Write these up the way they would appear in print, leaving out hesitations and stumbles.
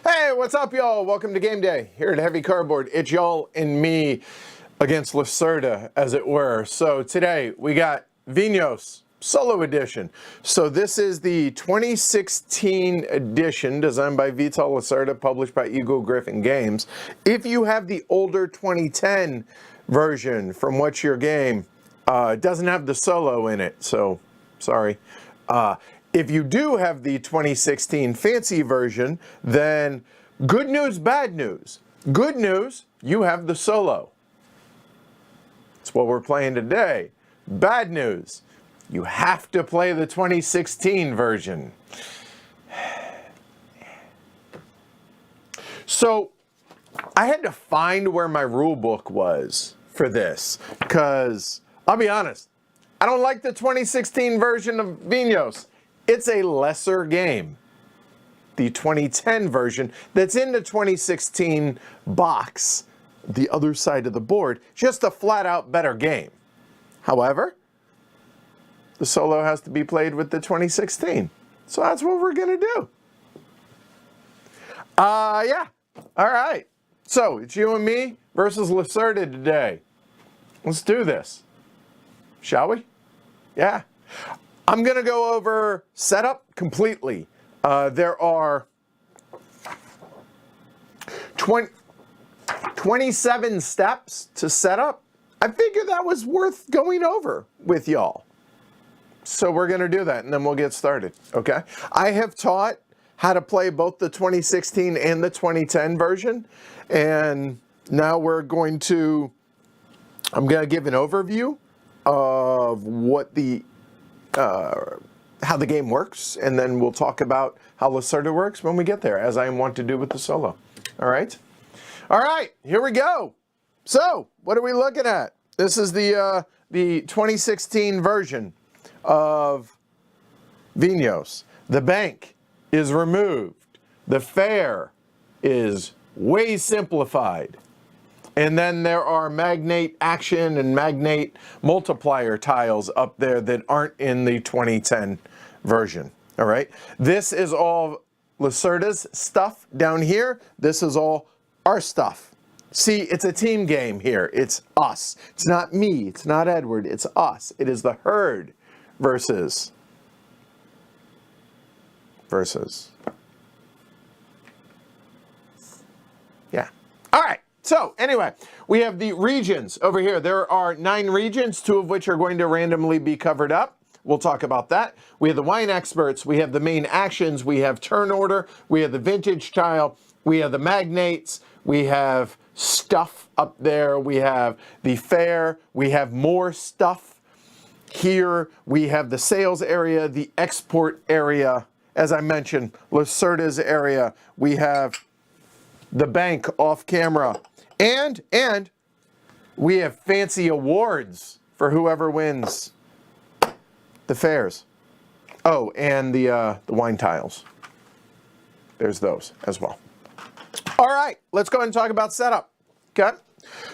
Hey, what's up, y'all? Welcome to Game Day here at Heavy Cardboard. It's y'all and me against Lacerda, as it were. So today we got Vinhos Solo Edition. So this is the 2016 edition, designed by Vital Lacerda, published by Eagle Griffin Games. If you have the older 2010 version from What's Your Game, it doesn't have the solo in it, so sorry. If you do have the 2016 fancy version, then good news, bad news. Good news, you have the solo. That's what we're playing today. Bad news, you have to play the 2016 version. So I had to find where my rule book was for this, because I'll be honest, I don't like the 2016 version of Vinhos. It's a lesser game. The 2010 version that's in the 2016 box, the other side of the board, just a flat out better game. However, the solo has to be played with the 2016. So that's what we're gonna do. Yeah, all right. So it's you and me versus Lacerda today. Let's do this, shall we? Yeah. I'm going to go over setup completely. There are 27 steps to set up. I figured that was worth going over with y'all. So we're going to do that, and then we'll get started, okay? I have taught how to play both the 2016 and the 2010 version, and now I'm going to give an overview of what how the game works, and then we'll talk about how Lacerda works when we get there, as I want to do with the solo. All right? All right, here we go. So, what are we looking at? This is the 2016 version of Vinhos. The bank is removed. The fair is way simplified. And then there are magnate action and magnate multiplier tiles up there that aren't in the 2010 version. All right. This is all Lacerda's stuff down here. This is all our stuff. See, it's a team game here. It's us. It's not me. It's not Edward. It's us. It is the herd versus. Yeah. All right. So anyway, we have the regions over here. There are 9 regions, 2 of which are going to randomly be covered up. We'll talk about that. We have the wine experts. We have the main actions. We have turn order. We have the vintage tile. We have the magnates. We have stuff up there. We have the fair. We have more stuff here. We have the sales area, the export area. As I mentioned, Lacerda's area. We have the bank off camera. And we have fancy awards for whoever wins the fairs. Oh, and the wine tiles. There's those as well. All right, let's go ahead and talk about setup. Okay,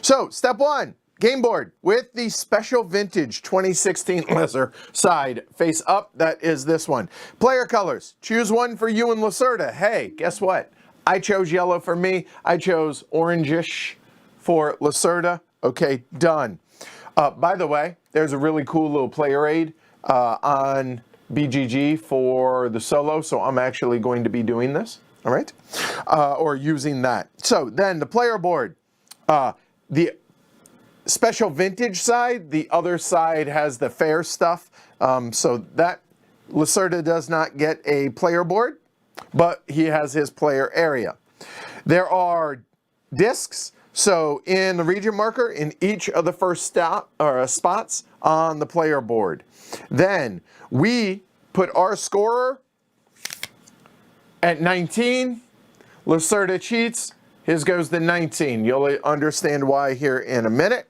so step 1, game board with the special vintage 2016 lesser side face up. That is this one. Player colors. Choose one for you and Lacerda. Hey, guess what? I chose yellow for me. I chose orangish for Lacerda. Okay, done. By the way, there's a really cool little player aid on BGG for the solo, so I'm actually going to be doing this, all right? Or using that. So then the player board. The special vintage side, the other side has the fair stuff. So that Lacerda does not get a player board, but he has his player area. There are discs. So in the region marker, in each of the first spots on the player board. Then we put our scorer at 19. Lacerda cheats. His goes to 19. You'll understand why here in a minute.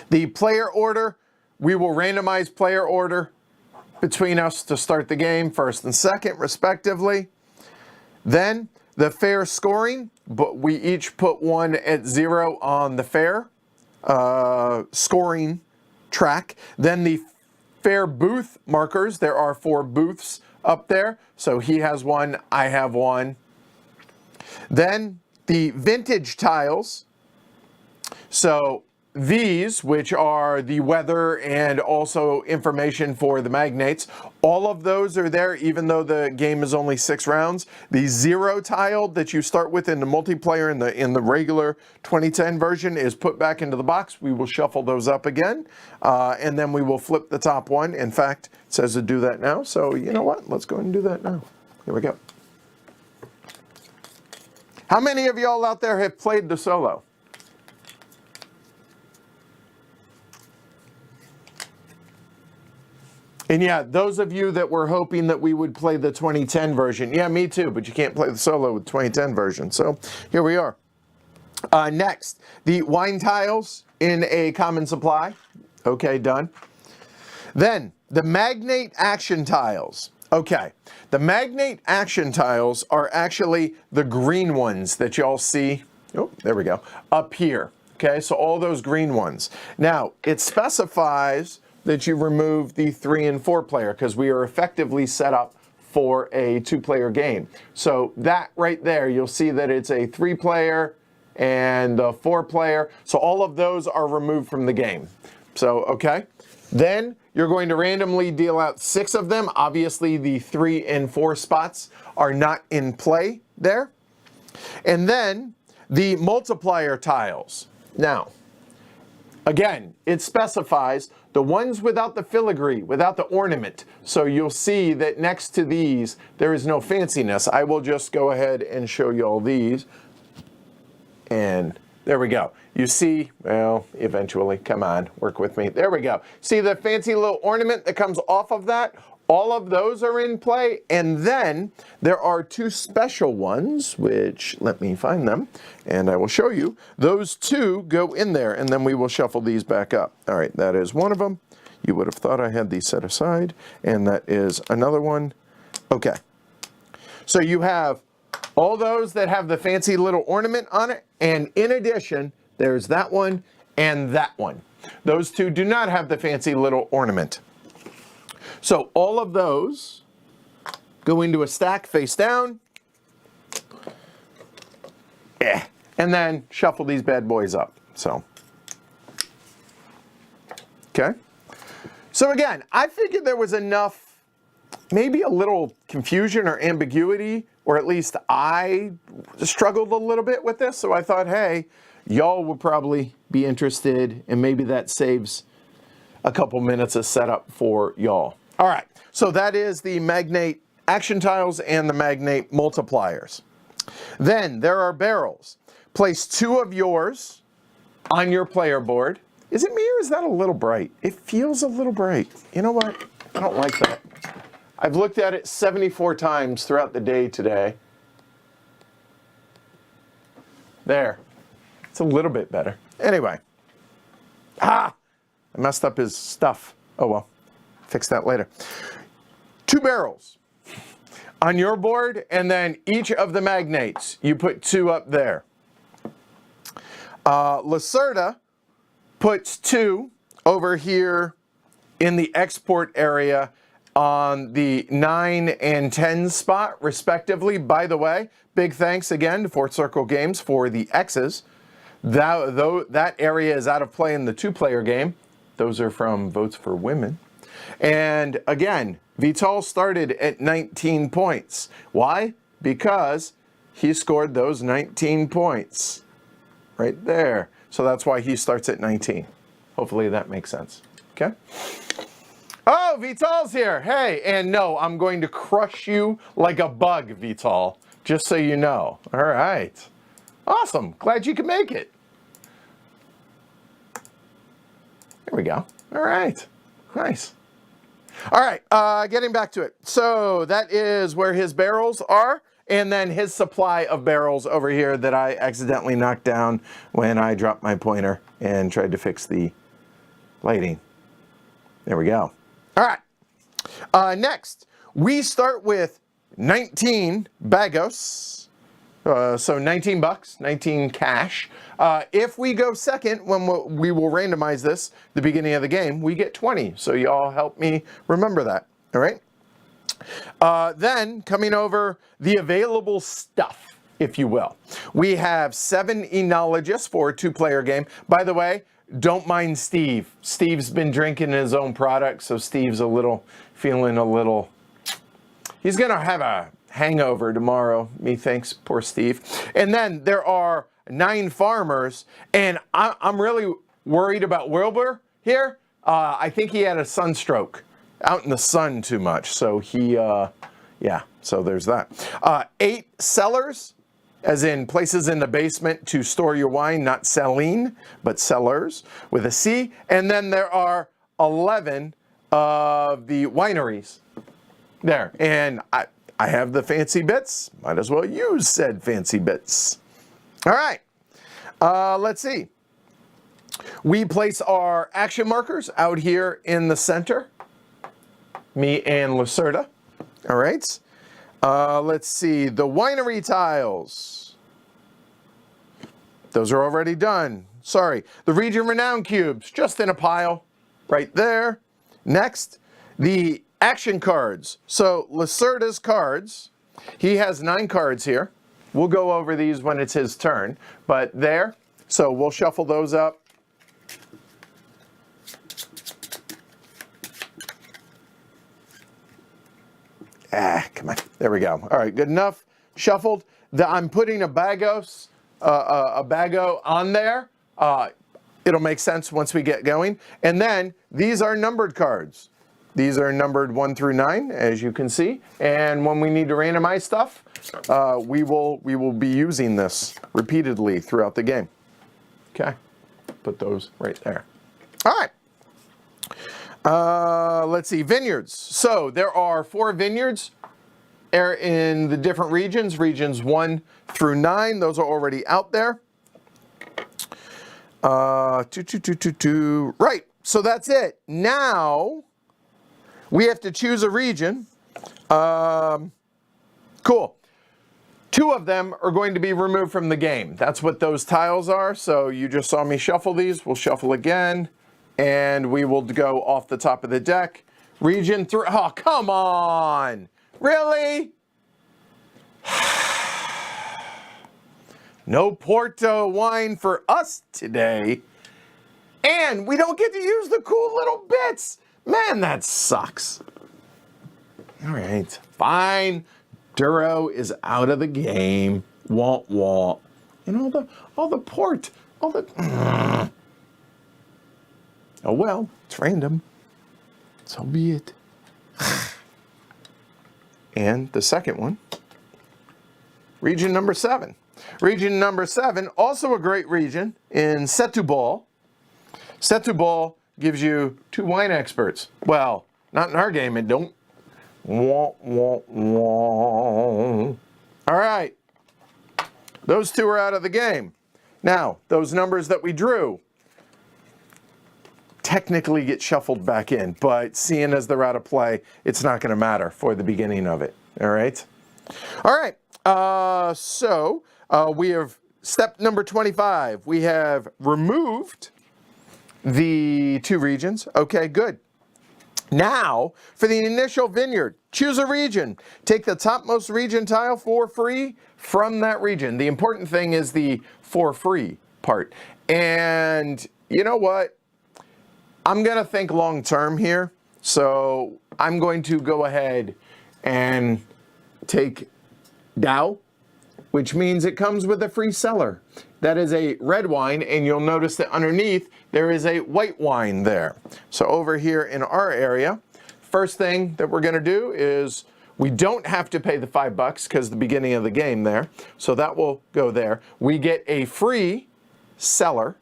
The player order, we will randomize player order between us to start the game, first and second, respectively. Then the fair scoring, but we each put one at 0 on the fair scoring track. Then the fair booth markers, there are 4 booths up there. So he has one, I have one. Then the vintage tiles. So these, which are the weather and also information for the magnates, all of those are there even though the game is only 6 rounds. The 0 tile that you start with in the multiplayer in the regular 2010 version is put back into the box. We will shuffle those up again, and then we will flip the top one. In fact, it says to do that now, so you know what? Let's go ahead and do that now. Here we go. How many of y'all out there have played the solo? And yeah, those of you that were hoping that we would play the 2010 version, yeah, me too, but you can't play the solo with 2010 version. So here we are. Next, the wine tiles in a common supply. Okay, done. Then the magnate action tiles. Okay, the magnate action tiles are actually the green ones that y'all see. Oh, there we go. Up here. Okay, so all those green ones. Now, it specifies that you remove the 3 and 4 player because we are effectively set up for a 2-player game. So that right there, you'll see that it's a 3-player and a 4-player. So all of those are removed from the game. So, okay. Then you're going to randomly deal out 6 of them. Obviously, the 3 and 4 spots are not in play there. And then the multiplier tiles. Now, again, it specifies the ones without the filigree, without the ornament. So you'll see that next to these, there is no fanciness. I will just go ahead and show you all these. And there we go. You see, well, eventually, come on, work with me. There we go. See the fancy little ornament that comes off of that? All of those are in play. And then there are 2 special ones, which let me find them and I will show you. Those 2 go in there and then we will shuffle these back up. All right, that is one of them. You would have thought I had these set aside, and that is another one. Okay. So you have all those that have the fancy little ornament on it, and in addition, there's that one and that one. Those 2 do not have the fancy little ornament. So all of those go into a stack face down. And then shuffle these bad boys up. So, okay. So again, I figured there was enough, maybe a little confusion or ambiguity, or at least I struggled a little bit with this. So I thought, hey, y'all would probably be interested, and maybe that saves a couple minutes of setup for y'all. All right, so that is the magnate action tiles and the magnate multipliers. Then there are barrels. Place 2 of yours on your player board. Is it me or is that a little bright? It feels a little bright. You know what? I don't like that. I've looked at it 74 times throughout the day today. There. It's a little bit better. Anyway. I messed up his stuff. Oh well. Fix that later. 2 barrels on your board, and then each of the magnates, you put 2 up there. Lacerda puts 2 over here in the export area on the 9 and 10 spot, respectively. By the way, big thanks again to Fourth Circle Games for the X's. That area is out of play in the 2-player game. Those are from Votes for Women. And again, Vital started at 19 points. Why? Because he scored those 19 points right there. So that's why he starts at 19. Hopefully that makes sense. Okay? Oh, Vital's here. Hey, and no, I'm going to crush you like a bug, Vital, just so you know. All right. Awesome. Glad you could make it. There we go. All right. Nice. All right, getting back to it. So that is where his barrels are. and then his supply of barrels over here that I accidentally knocked down when I dropped my pointer and tried to fix the lighting. There we go. All right. Next, we start with 19 bagos. So 19 bucks, 19 cash. If we go second, when we will randomize this the beginning of the game, we get 20. So y'all help me remember that. All right. Then coming over the available stuff, if you will. We have 7 enologists for a 2-player game. By the way, don't mind Steve. Steve's been drinking his own product, so Steve's feeling a little, he's going to have a hangover tomorrow, methinks, poor Steve. And then there are 9 farmers, and I'm really worried about Wilbur here. I think he had a sunstroke, out in the sun too much, so he, yeah, so there's that. 8 cellars, as in places in the basement to store your wine, not selling, but cellars with a C. And then there are 11 of the wineries there. And I have the fancy bits. Might as well use said fancy bits. All right. Let's see. We place our action markers out here in the center. Me and Lacerda. All right. Let's see. The winery tiles. Those are already done. Sorry. The region renown cubes, just in a pile right there. Next, the action cards. So Lacerda's cards, he has 9 cards here. We'll go over these when it's his turn, but there. So we'll shuffle those up. Come on. There we go. All right, good enough. Shuffled. I'm putting a bago on there. It'll make sense once we get going. And then these are numbered cards. These are numbered 1 through 9, as you can see. And when we need to randomize stuff, we will be using this repeatedly throughout the game. Okay. Put those right there. All right. Let's see, vineyards. So there are 4 vineyards in the different regions, regions 1 through 9. Those are already out there. Right, so that's it. Now we have to choose a region. Cool. 2 of them are going to be removed from the game. That's what those tiles are. So you just saw me shuffle these. We'll shuffle again. And we will go off the top of the deck. Region 3. Oh, come on. Really? No Porto wine for us today. And we don't get to use the cool little bits. Man, that sucks. All right. Fine. Duro is out of the game. Walt walt. And all the port. All the... Oh well, it's random. So be it. And the second one, region number 7. Region number 7, also a great region in Setúbal. Setúbal gives you 2 wine experts. Well, not in our game, it don't. Wah, wah, wah. All right. Those 2 are out of the game. Now, those numbers that we drew technically get shuffled back in, but seeing as they're out of play, it's not going to matter for the beginning of it. All right. All right. So we have step number 25. We have removed the 2 regions. Okay, good. Now for the initial vineyard, choose a region. Take the topmost region tile for free from that region. The important thing is the for free part. And you know what? I'm going to think long term here, so I'm going to go ahead and take Dow, which means it comes with a free cellar. That is a red wine, and you'll notice that underneath there is a white wine there. So over here in our area, first thing that we're going to do is we don't have to pay the $5 because the beginning of the game there, so that will go there. We get a free cellar,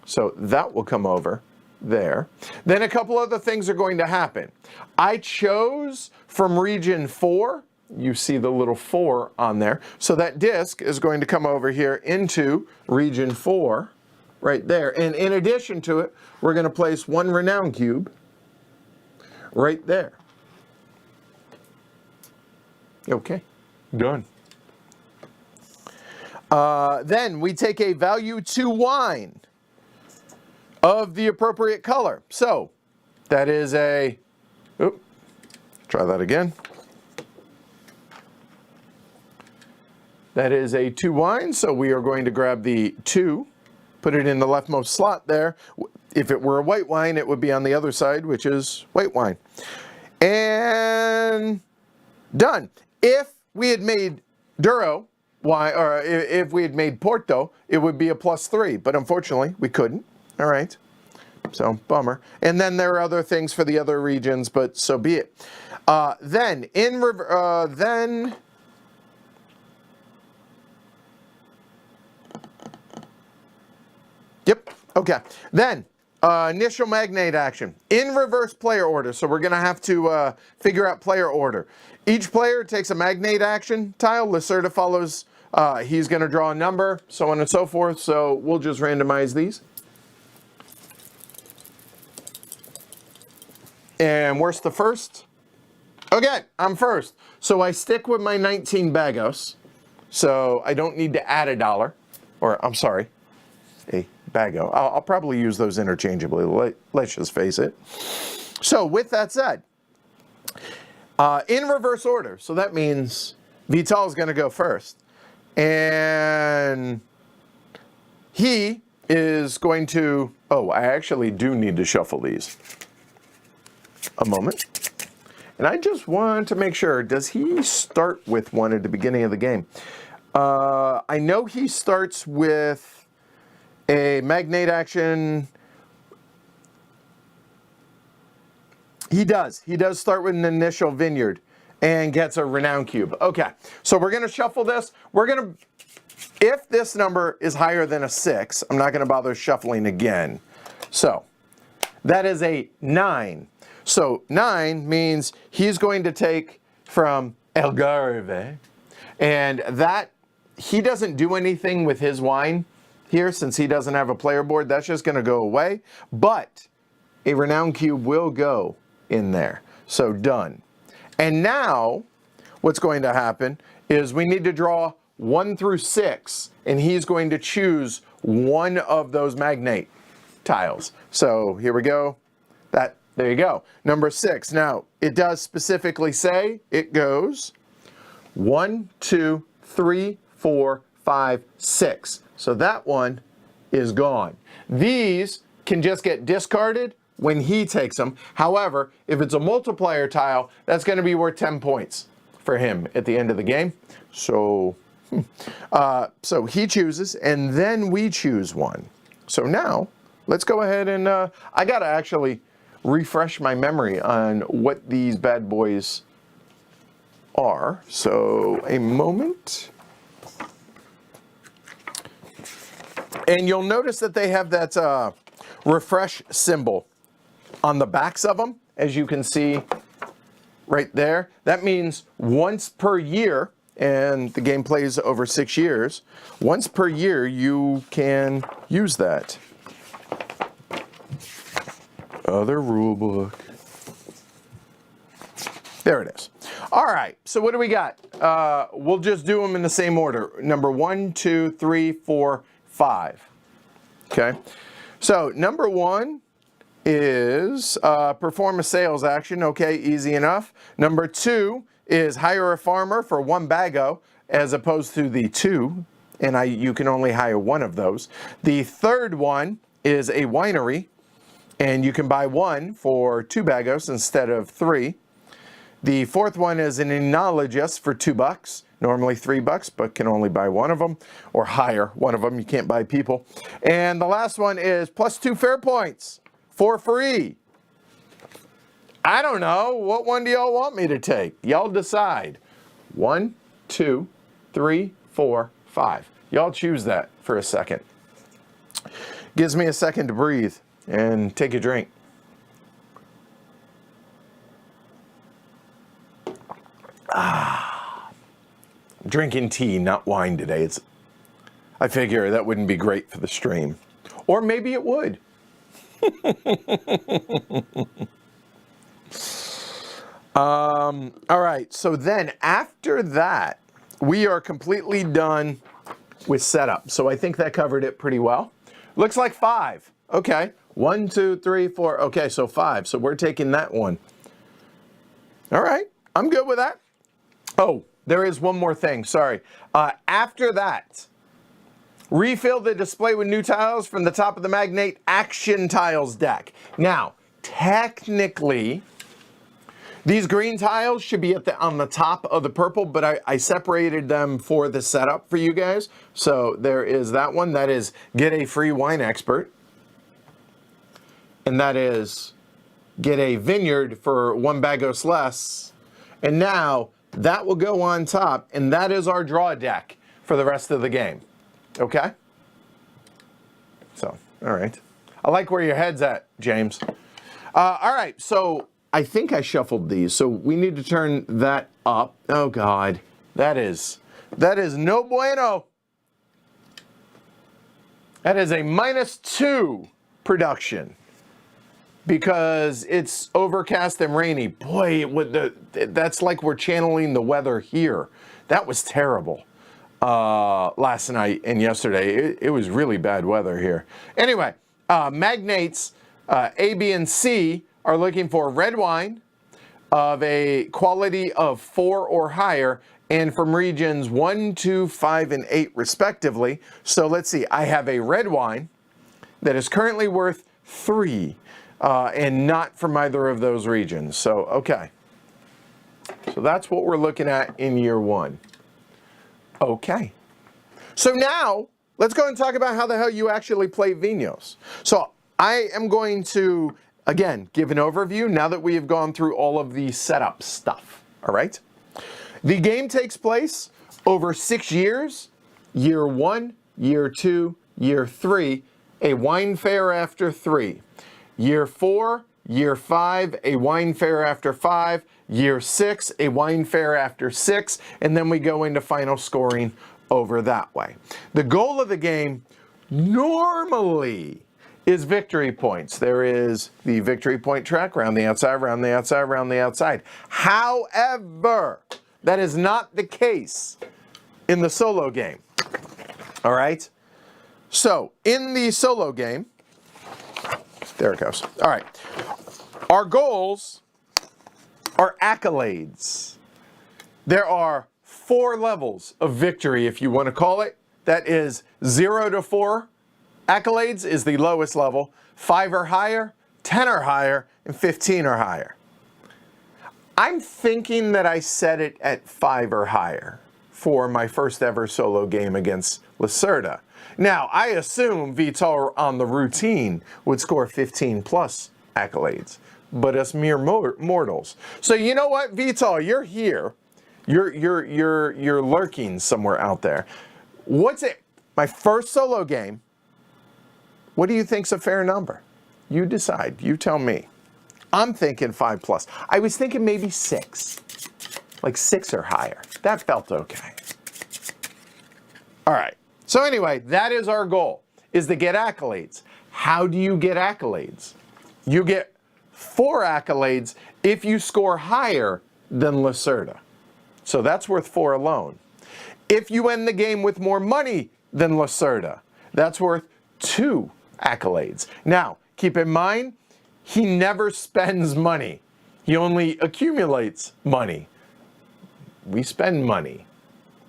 so that will come over there. Then a couple other things are going to happen. I chose from region 4 you see the little 4 on there. So that disc is going to come over here into region 4 right there. And in addition to it, we're going to place 1 renown cube right there. Okay, done. Then we take a value 2 wine of the appropriate color. So that is a, try that again. That is a 2 wine, so we are going to grab the 2, put it in the leftmost slot there. If it were a white wine, it would be on the other side, which is white wine. And done. If we had made Duro wine, or if we had made Porto, it would be a +3, but unfortunately we couldn't. All right, so bummer. And then there are other things for the other regions, but so be it. Yep, okay. Then, initial magnate action. In reverse player order, so we're going to have to figure out player order. Each player takes a magnate action tile. Lacerda follows, he's going to draw a number, so on and so forth. So we'll just randomize these. And where's the first? Okay, I'm first. So I stick with my 19 bagos. So I don't need to add $1. Or, I'm sorry, a bago. I'll probably use those interchangeably. Let's just face it. So with that said, in reverse order. So that means Vital is going to go first. And he is going to, oh, I actually do need to shuffle these. A moment. And I just want to make sure, does he start with one at the beginning of the game? I know he starts with a magnate action. He does start with an initial vineyard and gets a renown cube. Okay, so we're going to shuffle this. If this number is higher than a 6, I'm not going to bother shuffling again. So that is a 9. So 9 means he's going to take from Algarve, and that he doesn't do anything with his wine here since he doesn't have a player board. That's just going to go away, but a renown cube will go in there. So done. And now what's going to happen is we need to draw 1 through 6, and he's going to choose one of those magnate tiles. So here we go. There you go. Number 6. Now, it does specifically say it goes 1, 2, 3, 4, 5, 6. So that one is gone. These can just get discarded when he takes them. However, if it's a multiplier tile, that's going to be worth 10 points for him at the end of the game. So, so he chooses, and then we choose one. So now, let's go ahead and I got to actually refresh my memory on what these bad boys are. So a moment. And you'll notice that they have that refresh symbol on the backs of them, as you can see right there. That means once per year, and the game plays over 6 years, once per year you can use that. Other rule book. There it is. All right, so what do we got? We'll just do them in the same order. Number 1, 2, 3, 4, 5. Okay, so number 1 is perform a sales action. Okay, easy enough. Number 2 is hire a farmer for 1 bago as opposed to the 2, and you can only hire 1 of those. The third one is a winery, and you can buy 1 for 2 bagos instead of 3. The fourth one is an enologist for $2, normally $3, but can only buy 1 of them, or hire 1 of them. You can't buy people. And the last one is +2 fair points for free. I don't know. What one do y'all want me to take? Y'all decide. 1, 2, 3, 4, 5. Y'all choose that for a second. Gives me a second to breathe and take a drink. Ah. drinking tea, not wine today. I figure that wouldn't be great for the stream. Or maybe it would. All right, so then after that, we are completely done with setup. So I think that covered it pretty well. Looks like 5. Okay, 1, 2, 3, 4. Okay, so 5. So we're taking that one. All right, I'm good with that. Oh, there is one more thing, sorry. After that, refill the display with new tiles from the top of the Magnate Action Tiles deck. Now, technically, these green tiles should be on the top of the purple, but I separated them for the setup for you guys. So there is that one. That is get a free wine expert. And that is get a vineyard for 1 bagos less. And now that will go on top, and that is our draw deck for the rest of the game. Okay? So, all right. I like where your head's at, James. All right, so I think I shuffled these, so we need to turn that up. Oh, God. That is no bueno. That is a -2 production because it's overcast and rainy. Boy, that's like we're channeling the weather here. That was terrible last night and yesterday. It was really bad weather here. Anyway, Magnates A, B, and C are looking for red wine of a quality of 4 or higher, and from regions 1, 2, 5, and 8 respectively. So let's see, I have a red wine that is currently worth 3 and not from either of those regions. So, okay. So that's what we're looking at in year 1. Okay. So now, let's go and talk about how the hell you actually play Vinhos. So I am going to, again, give an overview now that we have gone through all of the setup stuff, all right? The game takes place over 6 years, year 1, year 2, year 3, a wine fair after 3, year 4, year 5, a wine fair after 5, year 6, a wine fair after 6, and then we go into final scoring over that way. The goal of the game normally is victory points. There is the victory point track, round the outside, round the outside, round the outside. However, that is not the case in the solo game. All right? So, in the solo game, there it goes. All right. Our goals are accolades. There are 4 levels of victory, if you want to call it. That is 0 to 4. Accolades is the lowest level. 5 or higher, 10 or higher, and 15 or higher. I'm thinking that I set it at 5 or higher for my first ever solo game against Lacerda. Now, I assume Vital on the routine would score 15 plus accolades, but us mere mortals. So you know what, Vital, you're here. You're lurking somewhere out there. What's it? My first solo game. What do you think's a fair number? You decide. You tell me. I'm thinking 5 plus. I was thinking maybe 6. Like 6 or higher. That felt okay. All right. So anyway, that is our goal, is to get accolades. How do you get accolades? You get 4 accolades if you score higher than Lacerda. So that's worth 4 alone. If you end the game with more money than Lacerda, that's worth 2 accolades. Now, keep in mind, he never spends money. He only accumulates money. We spend money.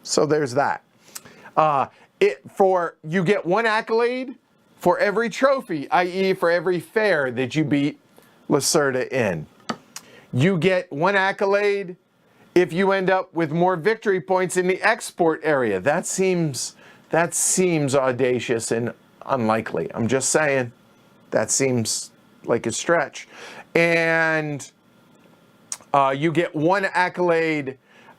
So there's that. You get 1 accolade for every trophy, i.e. for every fair that you beat Lacerda in. You get 1 accolade if you end up with more victory points in the export area. That seems audacious and unlikely. I'm just saying, that seems like a stretch. And you get 1 accolade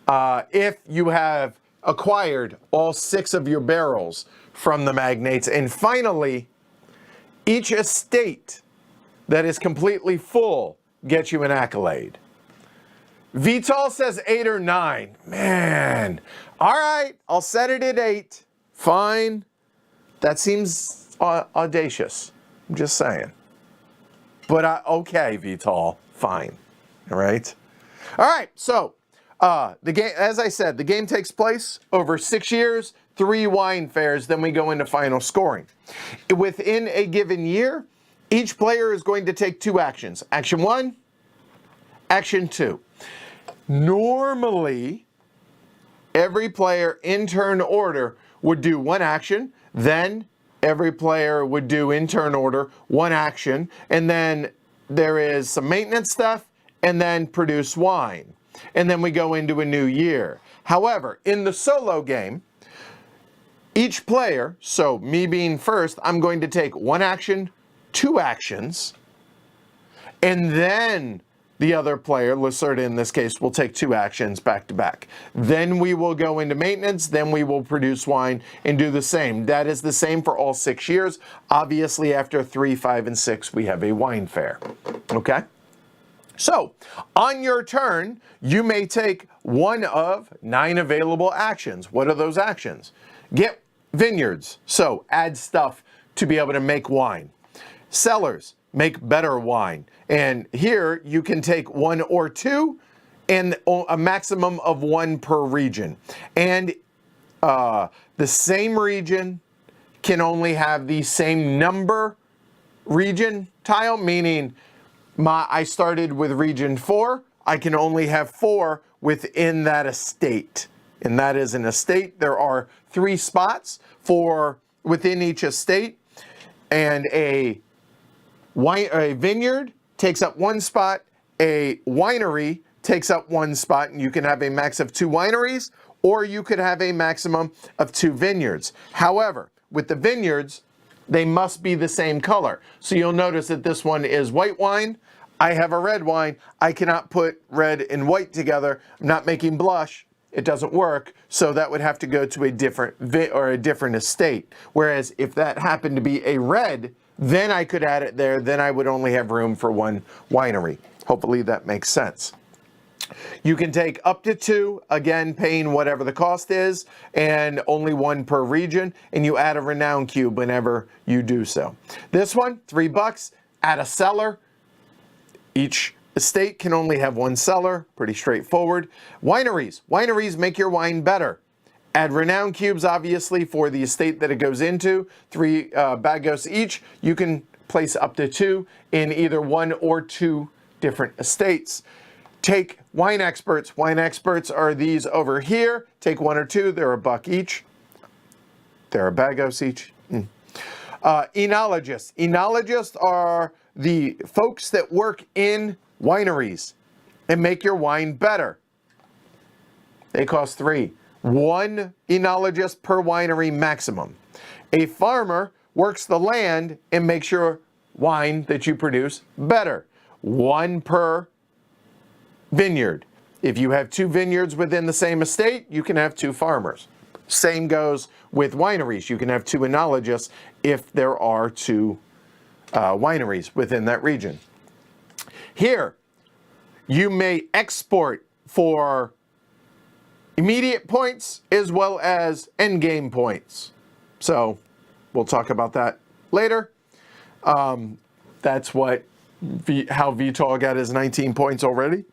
if you have acquired all 6 of your barrels from the magnates. And finally, each estate that is completely full gets you an accolade. Vital says 8 or 9. Man, All right, I'll set it at 8. Fine. That seems audacious. I'm just saying. But okay, Vital, fine. All right. All right. So the game, as I said, the game takes place over 6 years, 3 wine fairs. Then we go into final scoring. Within a given year, each player is going to take 2 actions. Action 1, action 2. Normally, every player in turn order would do 1 action, then every player would do in turn order 1 action, and then there is some maintenance stuff, and then produce wine. And then we go into a new year. However, in the solo game, each player, so me being first, I'm going to take 1 action, 2 actions, and then the other player, Lacerda in this case, will take 2 actions back to back. Then we will go into maintenance, then we will produce wine and do the same. That is the same for all 6 years. Obviously, after 3, 5, and 6, we have a wine fair. Okay? So, on your turn, you may take 1 of 9 available actions. What are those actions? Get vineyards, so add stuff to be able to make wine. Cellars, make better wine. And here you can take 1 or 2 and a maximum of 1 per region. And the same region can only have the same number region tile, meaning I started with region 4, I can only have 4 within that estate. And that is an estate. There are 3 spots for within each estate, and a vineyard takes up 1 spot, a winery takes up 1 spot, and you can have a max of 2 wineries, or you could have a maximum of 2 vineyards. However, with the vineyards, they must be the same color. So you'll notice that this one is white wine. I have a red wine. I cannot put red and white together. I'm not making blush. It doesn't work. So that would have to go to a different estate. Whereas if that happened to be a red, then I could add it there. Then I would only have room for 1 winery. Hopefully that makes sense. You can take up to 2, again, paying whatever the cost is, and only 1 per region, and you add a renown cube whenever you do so. This one, $3, add a cellar. Each estate can only have 1 cellar, pretty straightforward. Wineries, make your wine better. Add renown cubes, obviously, for the estate that it goes into, 3 bagos each. You can place up to 2 in either 1 or 2 different estates. Take wine experts. Wine experts are these over here. Take 1 or 2. They're $1 each. They're $1 each. Enologists. Enologists are the folks that work in wineries and make your wine better. They cost 3. 1 enologist per winery maximum. A farmer works the land and makes your wine that you produce better. 1 per vineyard. If you have 2 vineyards within the same estate, you can have 2 farmers. Same goes with wineries. You can have 2 enologists if there are 2 wineries within that region. Here, you may export for immediate points as well as end game points. So we'll talk about that later. That's how Vital got his 19 points already.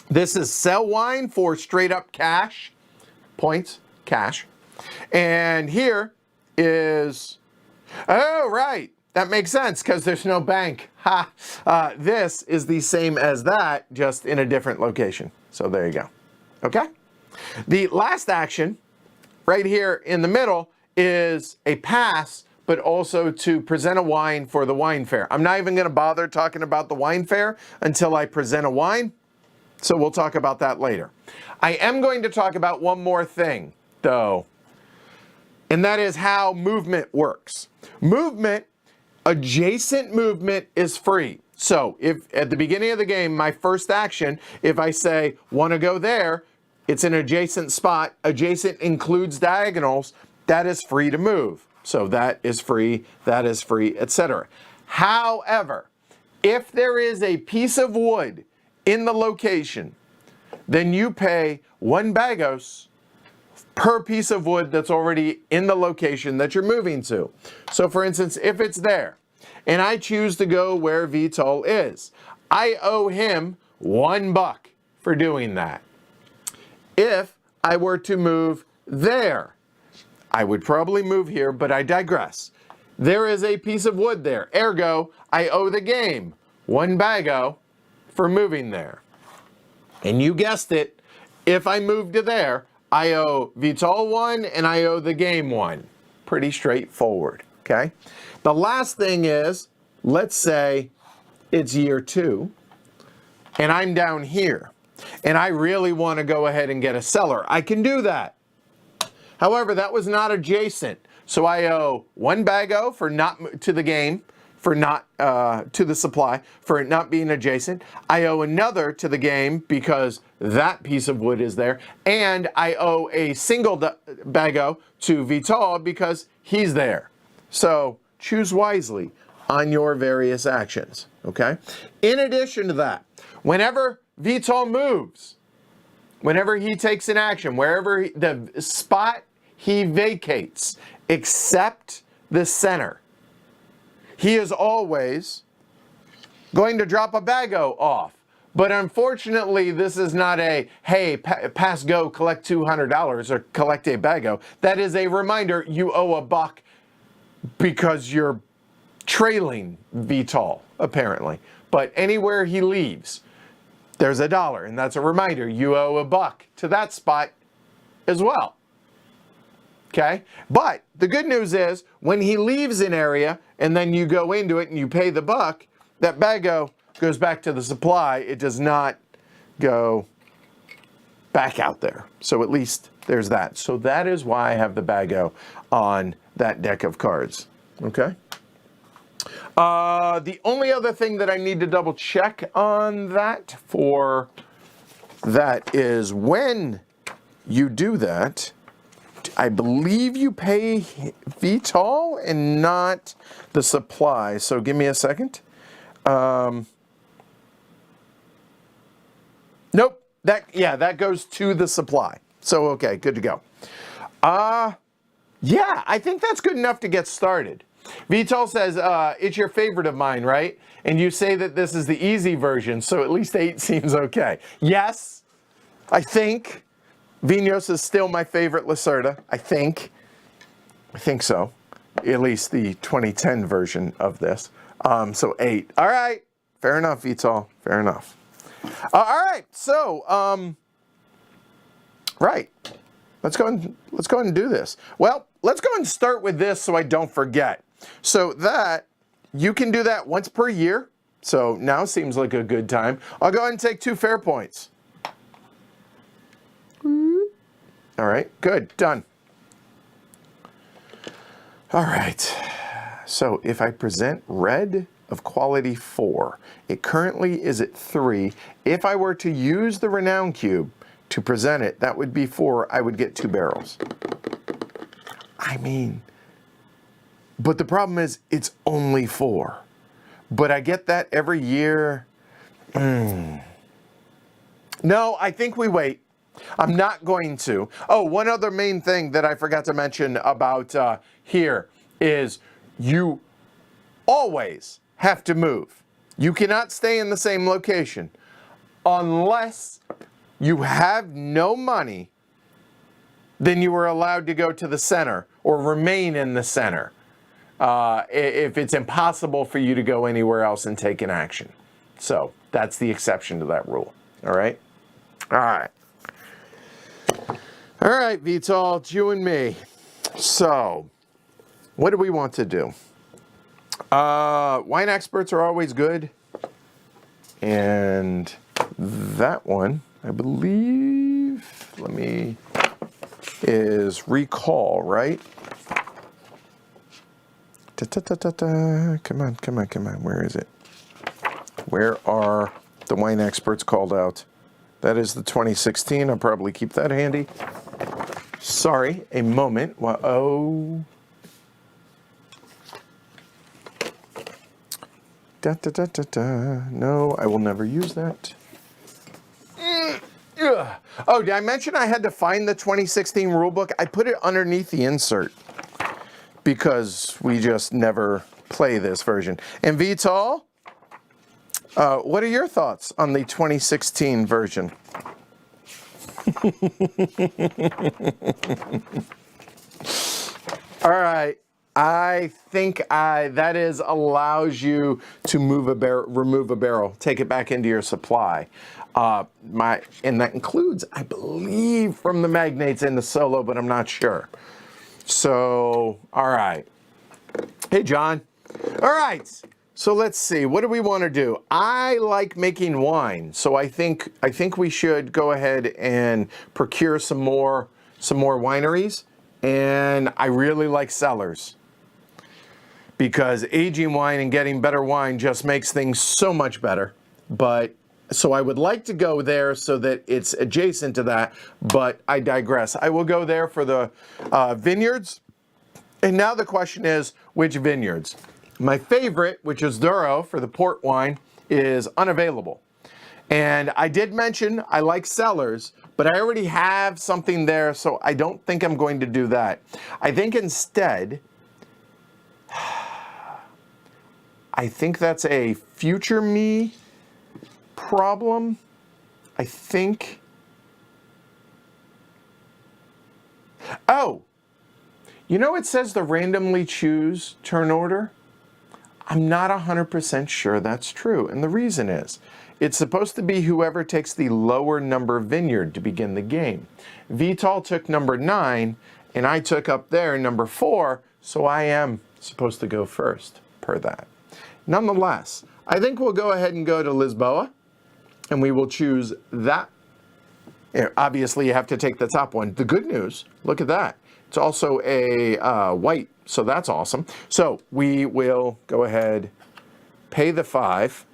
This is sell wine for straight up cash, points, cash. And here is, oh, right, that makes sense because there's no bank. This is the same as that, just in a different location. So there you go. Okay? The last action right here in the middle is a pass, but also to present a wine for the wine fair. I'm not even going to bother talking about the wine fair until I present a wine. So we'll talk about that later. I am going to talk about one more thing, though, and that is how movement works. Adjacent movement is free. So if at the beginning of the game, my first action, if I say, want to go there, it's an adjacent spot. Adjacent includes diagonals. That is free to move. So that is free, etc. However, if there is a piece of wood in the location, then you pay 1 bagos per piece of wood that's already in the location that you're moving to. So for instance, if it's there, and I choose to go where Vital is, I owe him $1 for doing that. If I were to move there, I would probably move here, but I digress. There is a piece of wood there. Ergo, I owe the game $1 for moving there. And you guessed it, if I move to there, I owe Vital 1 and I owe the game 1. Pretty straightforward, okay? The last thing is, let's say it's year 2 and I'm down here and I really want to go ahead and get a cellar. I can do that. However, that was not adjacent. So I owe $1 for not to the game, for not to the supply, for it not being adjacent. I owe another to the game because that piece of wood is there. And I owe a single bago to Vital because he's there. So choose wisely on your various actions, okay? In addition to that, whenever Vital moves, whenever he takes an action, wherever the spot he vacates, except the center, he is always going to drop a bago off. But unfortunately, this is not a, hey, pass go, collect $200 or collect a bago. That is a reminder you owe $1 because you're trailing Vital, apparently. But anywhere he leaves, there's $1, and that's a reminder you owe $1 to that spot as well. Okay? But the good news is, when he leaves an area and then you go into it and you pay the $1, that bago goes back to the supply. It does not go back out there. So at least there's that. So that is why I have the bago on that deck of cards. Okay? The only other thing that I need to double check on that for that is when you do that, I believe you pay Vital and not the supply. So give me a second. Nope. That goes to the supply. So, okay, good to go. Yeah, I think that's good enough to get started. Vital says, it's your favorite of mine, right? And you say that this is the easy version, so at least 8 seems okay. Yes, I think Vinhos is still my favorite Lacerda. I think so. At least the 2010 version of this. So 8. All right. Fair enough, Vital. Fair enough. All right. So, right. Let's go and do this. Well, let's go and start with this so I don't forget. So that, you can do that once per year. So now seems like a good time. I'll go ahead and take 2 fair points. All right, good, done. All right, so if I present red of quality 4, it currently is at 3. If I were to use the renown cube to present it, that would be 4. I would get 2 barrels. I mean, but the problem is it's only 4. But I get that every year. No, I think we wait. I'm not going to. Oh, one other main thing that I forgot to mention about here is you always have to move. You cannot stay in the same location unless you have no money. Then you are allowed to go to the center or remain in the center if it's impossible for you to go anywhere else and take an action. So that's the exception to that rule. All right? All right. All right, Vital, it's you and me. So, what do we want to do? Wine experts are always good. And that one, I believe, is recall, right? Come on. Where is it? Where are the wine experts called out? That is the 2016. I'll probably keep that handy. Sorry, a moment. Oh. No, I will never use that. Oh, did I mention I had to find the 2016 rulebook? I put it underneath the insert because we just never play this version. And Vital, what are your thoughts on the 2016 version? All right. I think that allows you to remove a barrel, take it back into your supply. And that includes, I believe, from the magnates in the solo, but I'm not sure. So, all right. Hey, John. All right. So let's see. What do we want to do? I like making wine, so I think we should go ahead and procure some more wineries, and I really like cellars, because aging wine and getting better wine just makes things so much better. But so I would like to go there so that it's adjacent to that, but I digress. I will go there for the vineyards. And now the question is, which vineyards? My favorite, which is Douro for the port wine, is unavailable. And I did mention I like cellars, but I already have something there, so I don't think I'm going to do that. I think instead, I think that's a future me problem. I think. Oh, you know it says the randomly choose turn order? I'm not 100% sure that's true. And the reason is, it's supposed to be whoever takes the lower number vineyard to begin the game. Vital took number 9, and I took up there number 4, so I am supposed to go first, per that. Nonetheless, I think we'll go ahead and go to Lisboa, and we will choose that. Obviously, you have to take the top one. The good news, look at that. It's also a white, so that's awesome. So we will go ahead, pay the 5.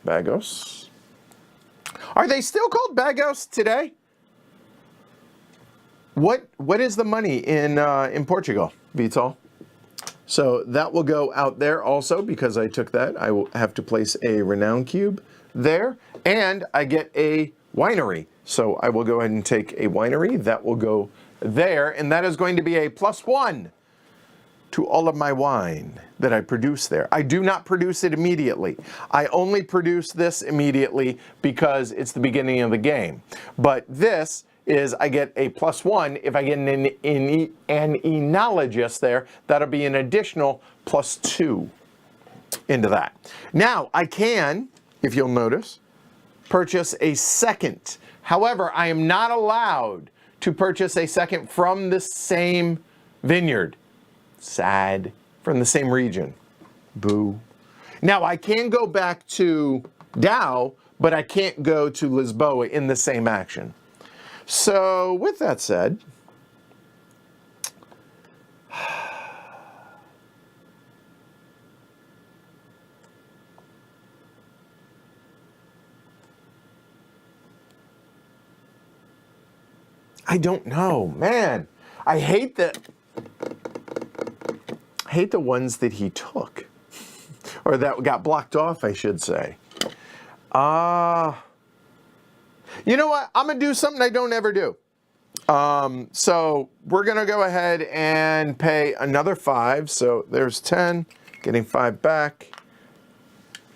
Bagos. Are they still called Bagos today? What is the money in Portugal, Vital? So that will go out there also, because I took that. I will have to place a renown cube there, and I get a winery. So I will go ahead and take a winery. That will go there, and that is going to be a +1 to all of my wine that I produce there. I do not produce it immediately. I only produce this immediately because it's the beginning of the game. But this is, I get a +1. If I get an enologist there, that'll be an additional +2 into that. Now, I can, if you'll notice, purchase a second. However, I am not allowed to purchase a second from the same vineyard. Sad. From the same region. Boo. Now, I can go back to Dow, but I can't go to Lisboa in the same action. So, with that said, I don't know, man. I hate the ones that he took, or that got blocked off, I should say. You know what? I'm gonna do something I don't ever do. So we're gonna go ahead and pay another 5. So there's 10, getting 5 back,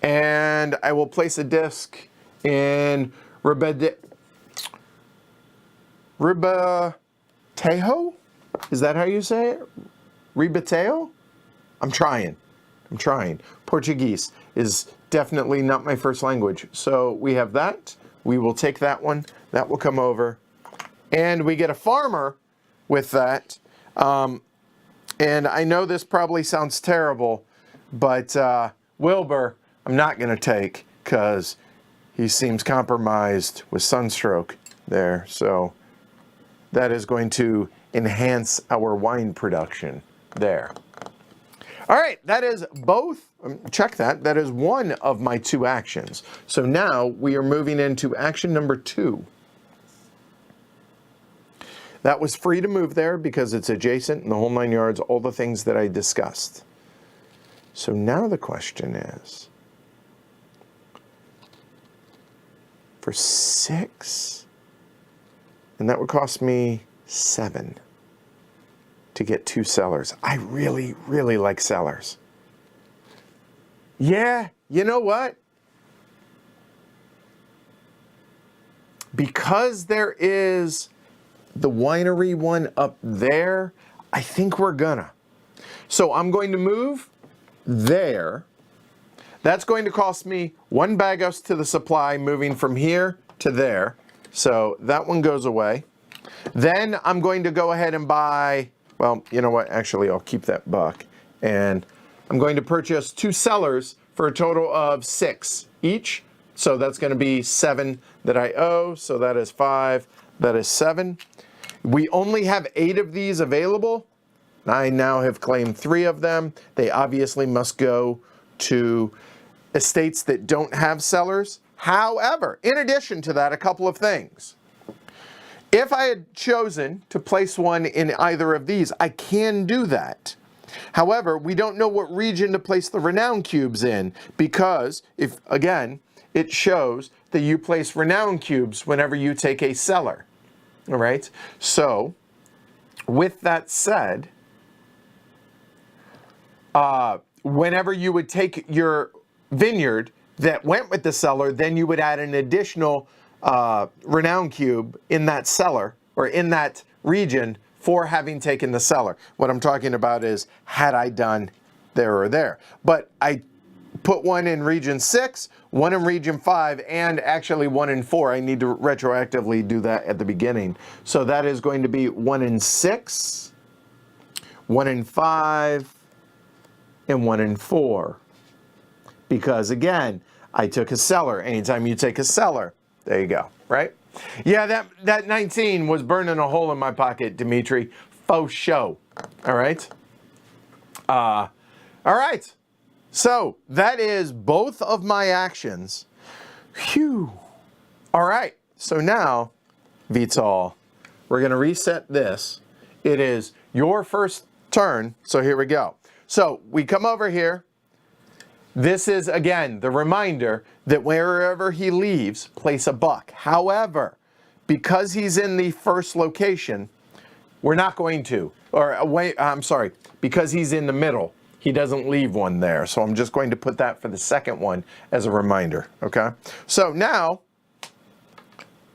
and I will place a disc in Ribatejo? Is that how you say it? Ribatejo? I'm trying. Portuguese is definitely not my first language. So we have that. We will take that one. That will come over. And we get a farmer with that. And I know this probably sounds terrible, but Wilbur, I'm not going to take because he seems compromised with sunstroke there. So that is going to enhance our wine production there. All right, that is both, check that, that is one of my 2 actions. So now we are moving into action number 2. That was free to move there because it's adjacent and the whole 9 yards, all the things that I discussed. So now the question is, for 6, And that would cost me 7 to get 2 sellers. I really, really like sellers. Yeah, you know what? Because there is the winery one up there, I think we're gonna. So I'm going to move there. That's going to cost me 1 baghouse to the supply, moving from here to there. So that one goes away. Then I'm going to go ahead and buy, well, you know what? Actually, I'll keep that buck. And I'm going to purchase 2 sellers for a total of 6 each. So that's going to be 7 that I owe. So that is 5. That is 7. We only have 8 of these available. I now have claimed 3 of them. They obviously must go to estates that don't have sellers. However, in addition to that, a couple of things. If I had chosen to place one in either of these, I can do that. However, we don't know what region to place the renown cubes in because, if again, it shows that you place renown cubes whenever you take a seller. All right? So, with that said, whenever you would take your vineyard that went with the seller, then you would add an additional renown cube in that cellar or in that region for having taken the seller. What I'm talking about is had I done there or there. But I put one in region 6, one in region 5, and actually 1 in 4. I need to retroactively do that at the beginning. So that is going to be 1 in 6, 1 in 5, and 1 in 4. Because again, I took a seller. Anytime you take a seller, there you go, right? Yeah, that 19 was burning a hole in my pocket, Dimitri. Faux show. All right? All right. So that is both of my actions. Phew. All right. So now, Vital, we're going to reset this. It is your first turn. So here we go. So we come over here. This is, again, the reminder that wherever he leaves, place a buck. However, because he's in the first location, we're not going to. Or, wait, I'm sorry, because he's in the middle, he doesn't leave one there. So I'm just going to put that for the second one as a reminder, okay? So now,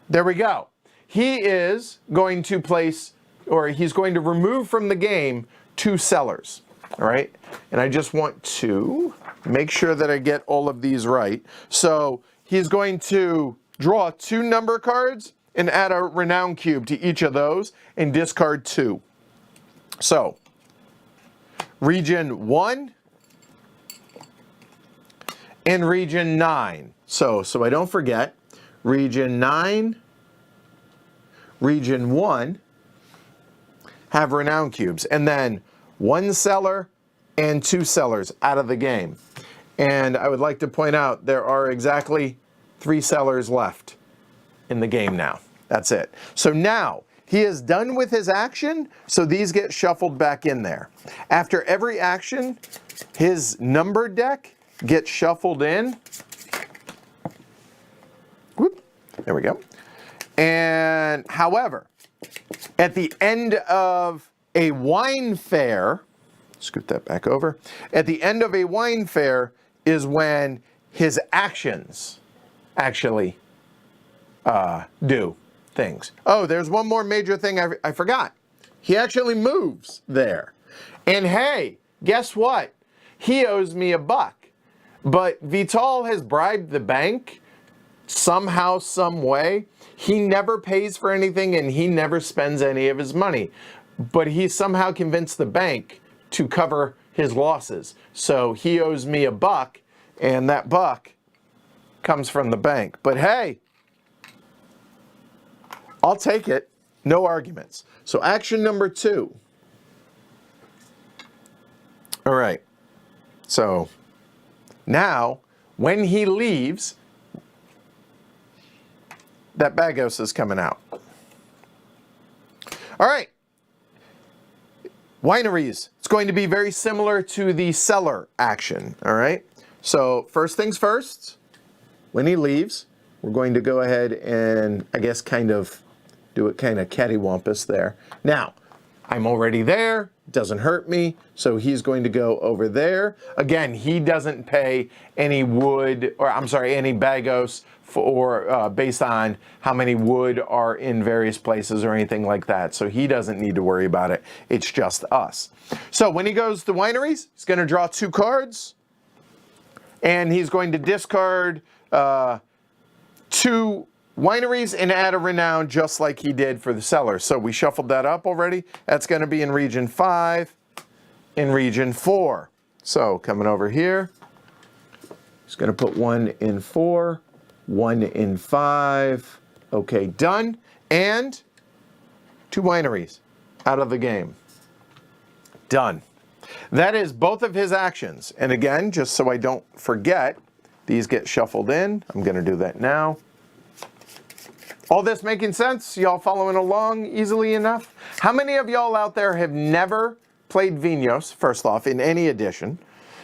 there we go. He is going to place, or he's going to remove from the game 2 sellers, all right? And I just want to make sure that I get all of these right. So he's going to draw 2 number cards and add a renown cube to each of those and discard 2. So region 1 and region 9. So I don't forget, region 9, region 1 have renown cubes. And then 1 seller and 2 sellers out of the game. And I would like to point out there are exactly 3 sellers left in the game now. That's it. So now he is done with his action, so these get shuffled back in there. After every action, his number deck gets shuffled in. Whoop, there we go. And however, at the end of a wine fair, scoot that back over. At the end of a wine fair is when his actions actually do things. Oh, there's one more major thing I forgot. He actually moves there. And hey, guess what? He owes me a buck. But Vital has bribed the bank somehow, some way. He never pays for anything and he never spends any of his money. But he somehow convinced the bank to cover his losses. So he owes me a buck, and that buck comes from the bank. But hey, I'll take it. No arguments. So action number 2. All right. So now, when he leaves, that baghouse is coming out. All right. Wineries. It's going to be very similar to the cellar action, all right? So first things first, when he leaves, we're going to go ahead and, I guess, kind of do it kind of cattywampus there. Now, I'm already there, doesn't hurt me, so he's going to go over there. Again, he doesn't pay any wood, or I'm sorry, any bagos for based on how many wood are in various places or anything like that. So he doesn't need to worry about it. It's just us. So when he goes to wineries, he's going to draw 2 cards, and he's going to discard 2 wineries and add a renown just like he did for the cellar. So we shuffled that up already. That's going to be in region 5, in region 4. So coming over here, he's going to put 1 in 4, 1 in 5. Okay, done. And 2 wineries out of the game. Done. That is both of his actions. And again, just so I don't forget, these get shuffled in. I'm going to do that now. All this making sense? Y'all following along easily enough? How many of y'all out there have never played Vinhos, first off, in any edition?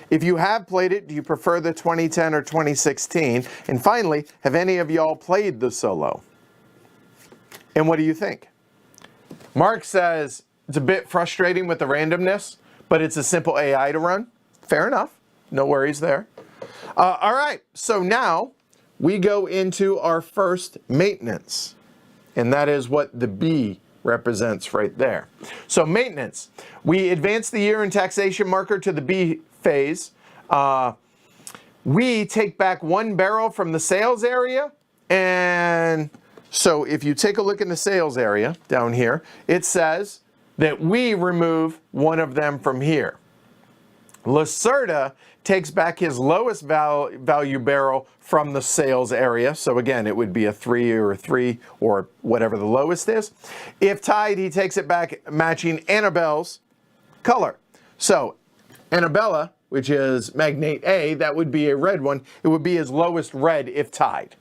If you have played it, do you prefer the 2010 or 2016? And finally, have any of y'all played the solo? And what do you think? Mark says it's a bit frustrating with the randomness, but it's a simple AI to run. Fair enough. No worries there. All right, so now we go into our first maintenance, and that is what the B represents right there. So maintenance, we advance the year and taxation marker to the B phase. We take back 1 barrel from the sales area, and so if you take a look in the sales area down here, it says that we remove 1 of them from here. Lacerda takes back his lowest value barrel from the sales area. So again, it would be a 3 or a 3 or whatever the lowest is. If tied, he takes it back matching Annabelle's color. So Annabella, which is Magnate A, that would be a red one. It would be his lowest red if tied.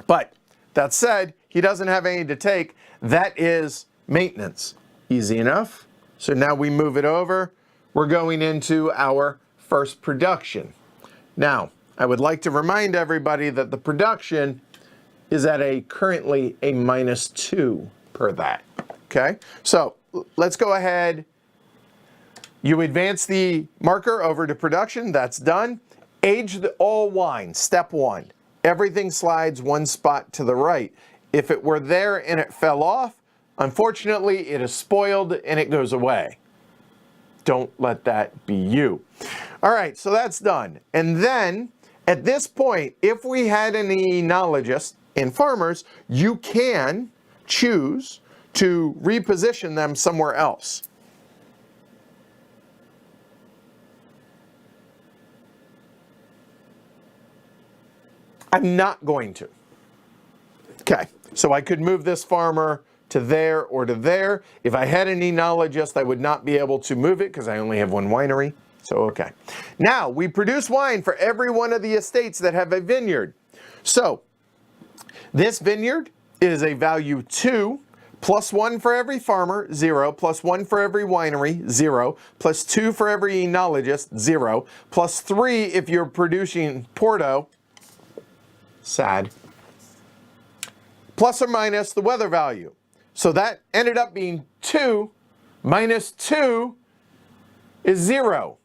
But that said, he doesn't have any to take. That is maintenance. Easy enough. So now we move it over. We're going into our first production. Now, I would like to remind everybody that the production is at currently a -2 per that. Okay, so let's go ahead. You advance the marker over to production. That's done. Age all wine. Step 1. Everything slides 1 spot to the right. If it were there and it fell off, unfortunately, it is spoiled and it goes away. Don't let that be you. All right, so that's done. And then at this point, if we had any enologists and farmers, you can choose to reposition them somewhere else. I'm not going to. Okay, so I could move this farmer to there or to there. If I had an enologist, I would not be able to move it because I only have 1 winery. So, okay. Now, we produce wine for every one of the estates that have a vineyard. So, this vineyard is a value 2, plus 1 for every farmer, 0, plus 1 for every winery, 0, plus 2 for every enologist, 0, plus 3 if you're producing Porto, sad, plus or minus the weather value. So that ended up being 2 minus 2 is 0.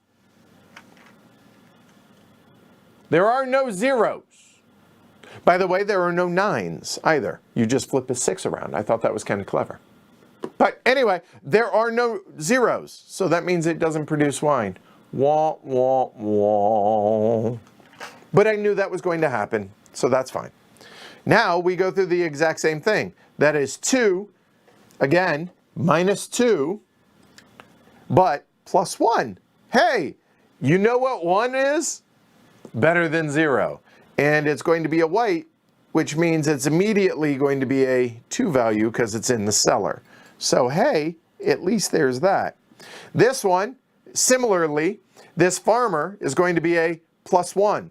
There are no zeros. By the way, there are no 9s either. You just flip a 6 around. I thought that was kind of clever. But anyway, there are no zeros. So that means it doesn't produce wine. Wah, wah, wah. But I knew that was going to happen, so that's fine. Now we go through the exact same thing. That is 2, again, minus 2, but plus 1. Hey, you know what 1 is? Better than 0. And it's going to be a white, which means it's immediately going to be a 2 value because it's in the cellar. So hey, at least there's that. This one, similarly, this farmer is going to be a plus 1.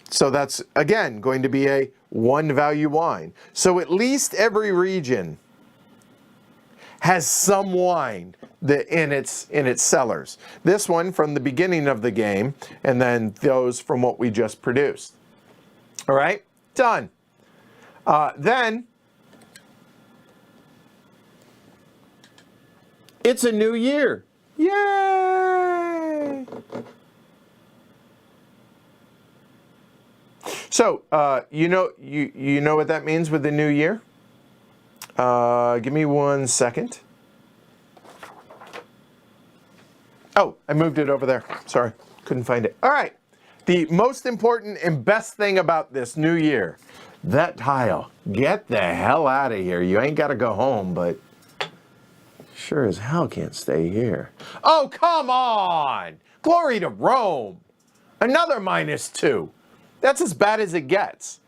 So that's, again, going to be a 1 value wine. So at least every region has some wine in its cellars. This one from the beginning of the game, and then those from what we just produced. All right, done. Then It's a new year. Yay! So, you know what that means with the new year? Give me 1 second. Oh, I moved it over there. Sorry, couldn't find it. All right. The most important and best thing about this new year, that tile. Get the hell out of here. You ain't got to go home, but sure as hell can't stay here. Oh, come on! Glory to Rome! Another -2. That's as bad as it gets.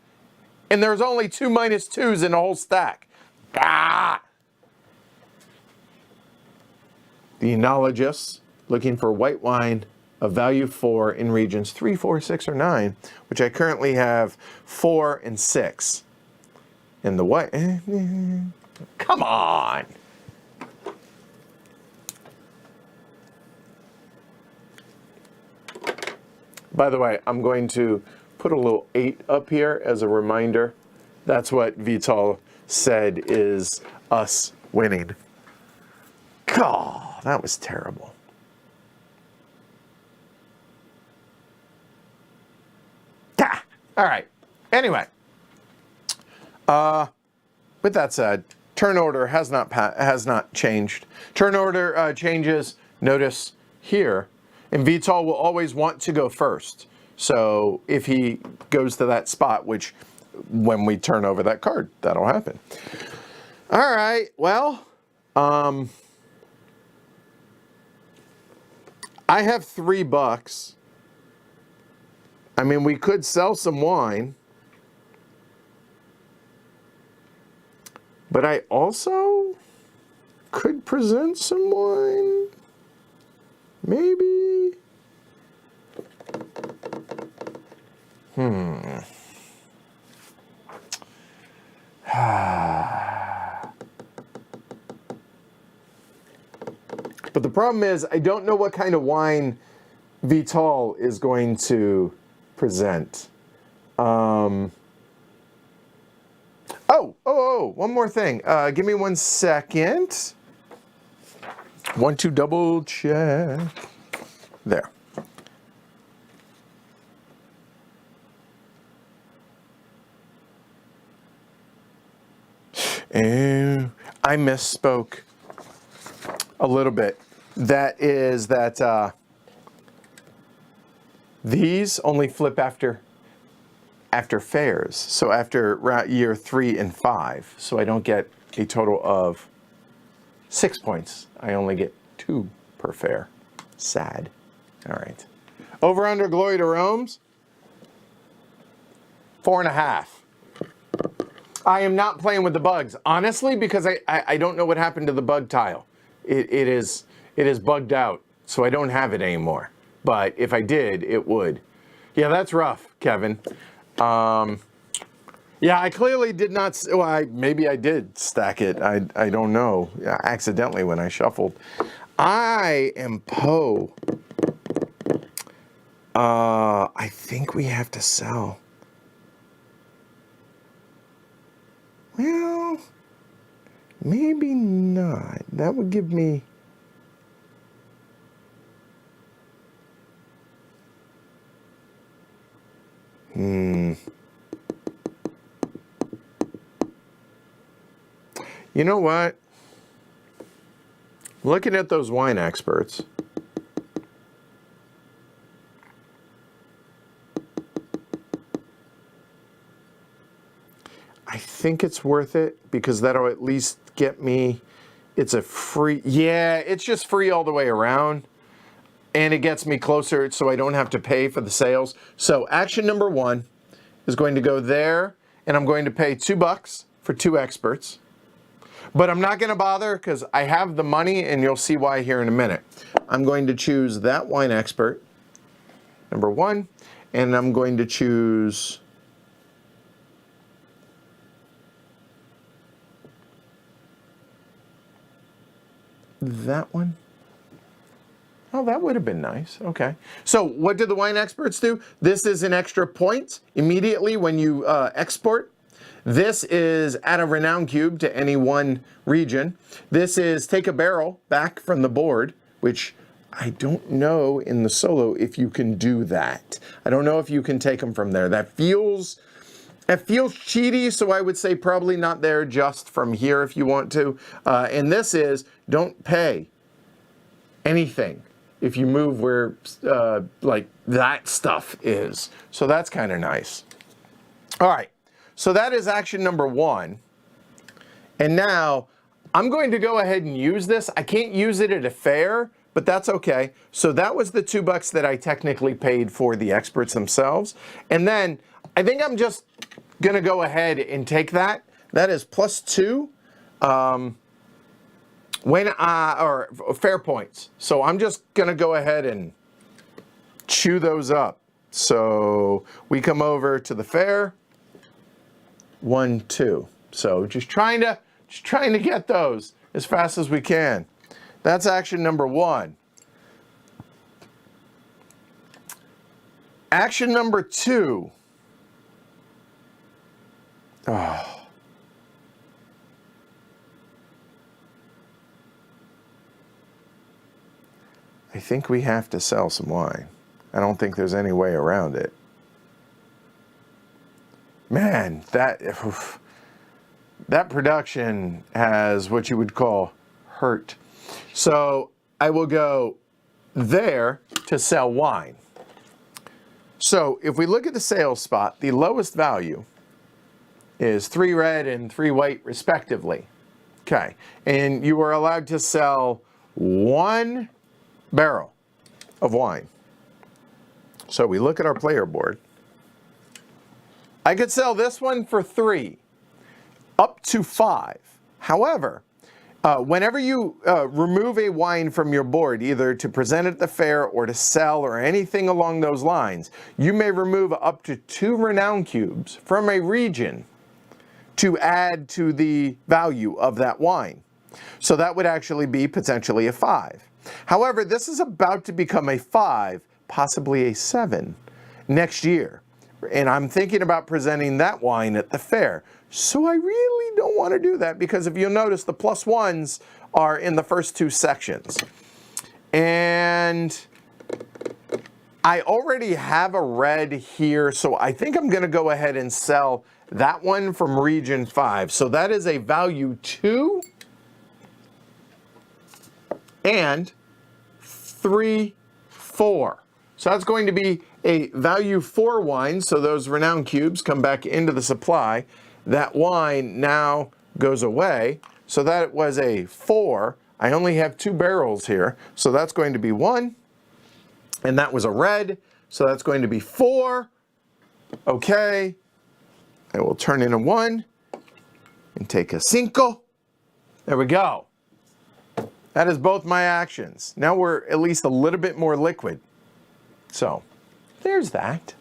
And there's only 2 -2s in the whole stack. Ah! The enologists looking for white wine of value 4 in regions 3, 4, 6, or 9, which I currently have 4 and 6. And the white, come on! By the way, I'm going to put a little 8 up here as a reminder. That's what Vital said is us winning. God, that was terrible. Ah, all right. Anyway, with that said, turn order has not changed. Turn order changes. Notice here, and Vital will always want to go first. So if he goes to that spot, which when we turn over that card, that'll happen. All right. Well, I have $3. I mean, we could sell some wine, but I also could present some wine. Maybe. But the problem is, I don't know what kind of wine Vital is going to present. Oh, one more thing. Give me 1 second. Want to double check. There. And I misspoke a little bit. That is that these only flip after fairs. So after year 3 and 5. So I don't get a total of 6 points. I only get 2 per fair. Sad. All right. Over under Glory to Rome's 4.5. I am not playing with the bugs, honestly, because I don't know what happened to the bug tile. It is bugged out, so I don't have it anymore. But if I did, it would. Yeah, that's rough, Kevin. Yeah, I clearly did not. Well, maybe I did stack it. I don't know. Accidentally when I shuffled. I am Poe. I think we have to sell. Well, maybe not. That would give me. You know what? Looking at those wine experts, I think it's worth it because that'll at least get me, it's a free, yeah, it's just free all the way around. And it gets me closer so I don't have to pay for the sales. So action number 1 is going to go there, and I'm going to pay $2 for 2 experts. But I'm not going to bother because I have the money, and you'll see why here in a minute. I'm going to choose that wine expert, number 1, and I'm going to choose that one. Oh, that would have been nice. Okay. So what did the wine experts do? This is an extra point immediately when you export. This is add a renown cube to any one region. This is take a barrel back from the board, which I don't know in the solo if you can do that. I don't know if you can take them from there. That feels cheaty, so I would say probably not there, just from here if you want to. And this is don't pay anything if you move where like that stuff is. So that's kind of nice. All right, so that is action number 1. And now I'm going to go ahead and use this. I can't use it at a fair, but that's okay. So that was the $2 that I technically paid for the experts themselves. And then I think I'm just gonna go ahead and take that. That is +2 or fair points. So I'm just gonna go ahead and chew those up. So we come over to the fair, 1, 2. So just trying to get those as fast as we can. That's action number 1. Action number 2. Oh. I think we have to sell some wine. I don't think there's any way around it. Man, that production has what you would call hurt. So I will go there to sell wine. So if we look at the sales spot, the lowest value is 3 red and 3 white respectively. Okay, and you are allowed to sell 1 barrel of wine. So we look at our player board. I could sell this one for 3, up to 5. However, whenever you remove a wine from your board, either to present at the fair or to sell or anything along those lines, you may remove up to 2 renown cubes from a region to add to the value of that wine. So that would actually be potentially a 5. However, this is about to become a 5, possibly a 7 next year. And I'm thinking about presenting that wine at the fair. So I really don't want to do that because if you'll notice, the +1s are in the first 2 sections. And I already have a red here, so I think I'm going to go ahead and sell that one from region 5. So that is a value 2 and 3, 4. So that's going to be a value 4 wine. So those renown cubes come back into the supply. That wine now goes away. So that was a 4. I only have 2 barrels here. So that's going to be 1. And that was a red. So that's going to be 4. Okay. I will turn in a 1 and take a 5. There we go. That is both my actions. Now we're at least a little bit more liquid. So there's that.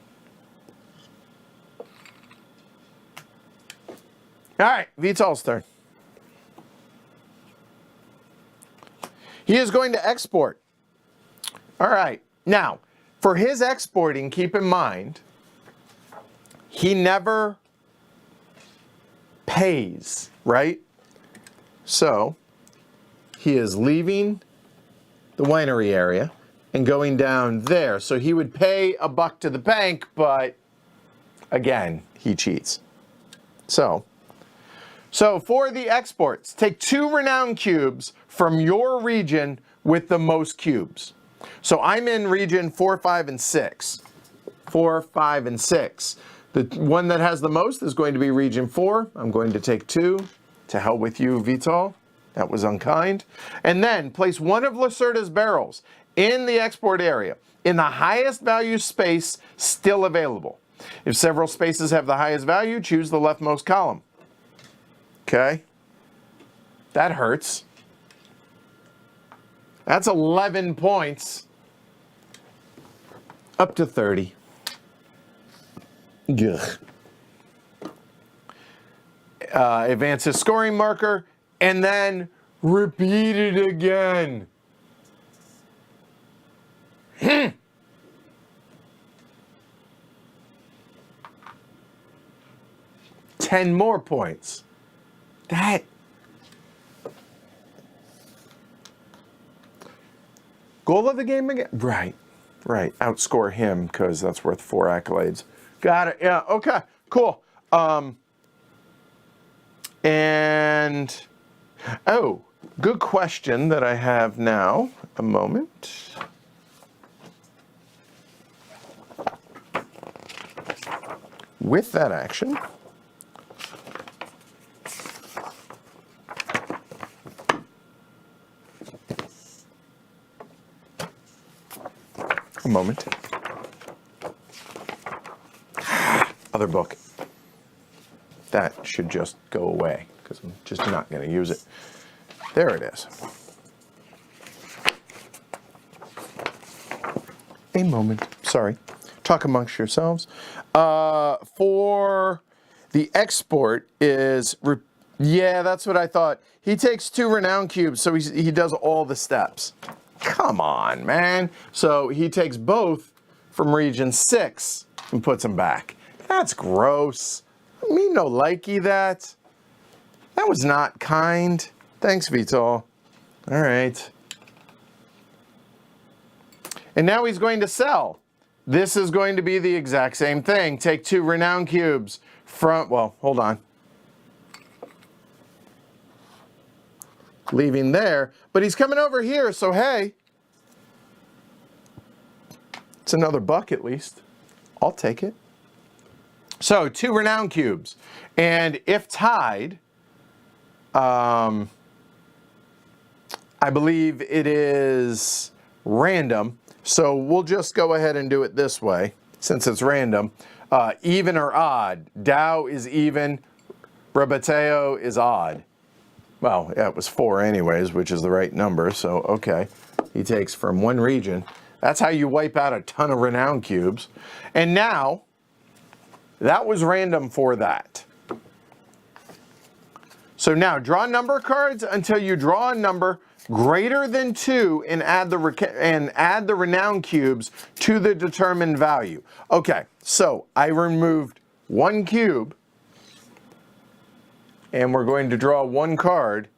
All right, Vital's turn. He is going to export. All right, now for his exporting, keep in mind, he never pays, right? So he is leaving the winery area and going down there. So he would pay $1 to the bank, but again, he cheats. So for the exports, take 2 renown cubes from your region with the most cubes. So I'm in region 4, 5, and 6. 4, 5, and 6. The one that has the most is going to be region 4. I'm going to take 2. To hell with you, Vital. That was unkind. And then place one of Lacerda's barrels in the export area in the highest value space still available. If several spaces have the highest value, choose the leftmost column. Okay? That hurts. That's 11 points. Up to 30. Ugh. Advance his scoring marker, and then repeat it again. 10 more points. That... Goal of the game again? Right. Outscore him because that's worth 4 accolades. Got it. Yeah. Okay. Cool. And oh, good question that I have now. A moment. With that action, a moment. Other book. That should just go away because I'm just not going to use it. There it is. A moment. Sorry. Talk amongst yourselves. For the export is, yeah, that's what I thought. He takes 2 renown cubes, so he does all the steps. Come on, man. So he takes both from region 6 and puts them back. That's gross. Me no likey that. That was not kind. Thanks, Vital. All right. And now he's going to sell. This is going to be the exact same thing. Take 2 renown cubes from, well, hold on. Leaving there, but he's coming over here, so hey. It's another buck at least. I'll take it. So 2 renown cubes. And if tied, I believe it is random. So we'll just go ahead and do it this way, since it's random. Even or odd. Dow is even, Rabateo is odd. Well, yeah, it was 4 anyways, which is the right number, so okay. He takes from 1 region. That's how you wipe out a ton of renown cubes. And now, that was random for that. So now, draw number cards until you draw a number greater than 2 and add the renown cubes to the determined value. Okay, so I removed 1 cube and we're going to draw 1 card.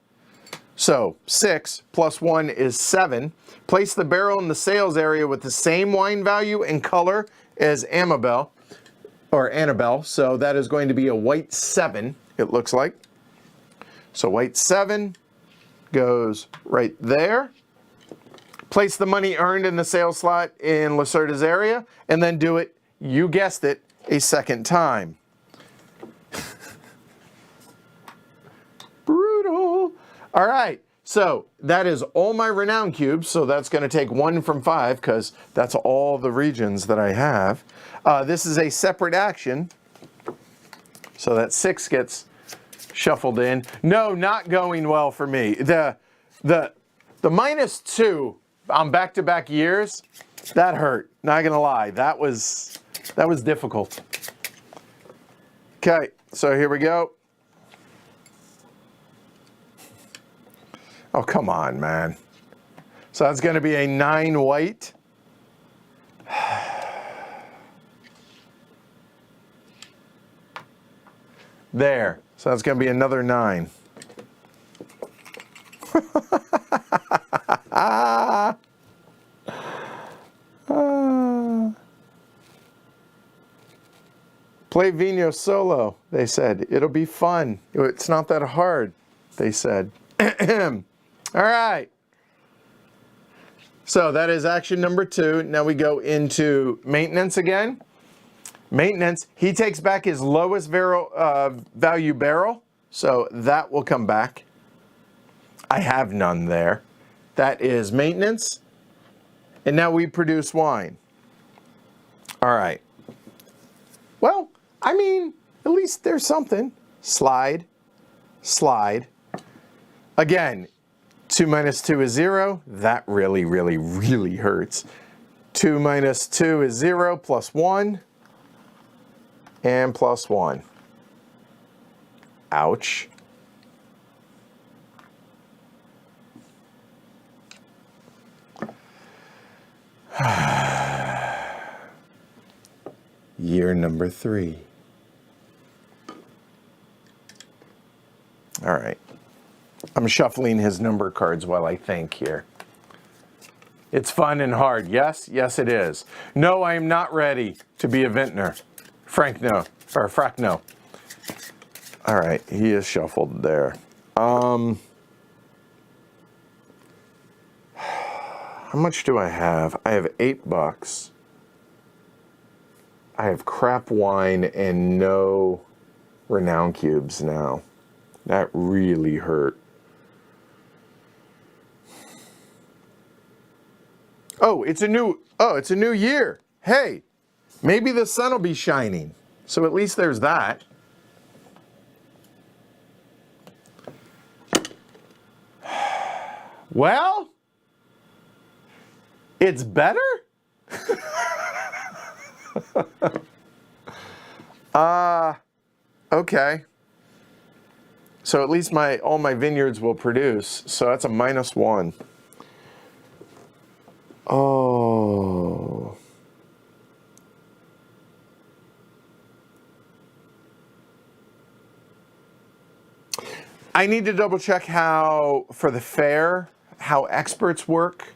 So 6 plus 1 is 7. Place the barrel in the sales area with the same wine value and color as Annabelle. So that is going to be a white 7, it looks like. So white 7 goes right there. Place the money earned in the sales slot in Lacerda's area, and then do it, you guessed it, a second time. Brutal. All right, so that is all my renown cubes, so that's going to take 1 from 5, because that's all the regions that I have. This is a separate action, so that 6 gets shuffled in. No, not going well for me. The -2 on back-to-back years, that hurt. Not gonna lie, that was difficult. Okay, so here we go. Oh, come on, man. So that's gonna be a 9 white. There. So that's going to be another 9. Play Vinhos solo, they said. It'll be fun. It's not that hard, they said. All right. So that is action number 2. Now we go into maintenance again. Maintenance, he takes back his lowest value barrel, so that will come back. I have none there. That is maintenance. And now we produce wine. All right. Well, I mean, at least there's something. Slide, slide. Again, 2 minus 2 is 0. That really, really, really hurts. 2 minus 2 is 0 plus 1. And plus 1. Ouch. Year number 3. All right. I'm shuffling his number cards while I think here. It's fun and hard. Yes? Yes, it is. No, I am not ready to be a vintner. Frank, no. Or Frack, no. All right, he is shuffled there. How much do I have? I have $8. I have crap wine and no renown cubes now. That really hurt. Oh, it's a new year. Hey, maybe the sun will be shining. So at least there's that. Well, it's better? Okay. So at least all my vineyards will produce. So that's a -1. Oh. I need to double check how, for the fair, how experts work.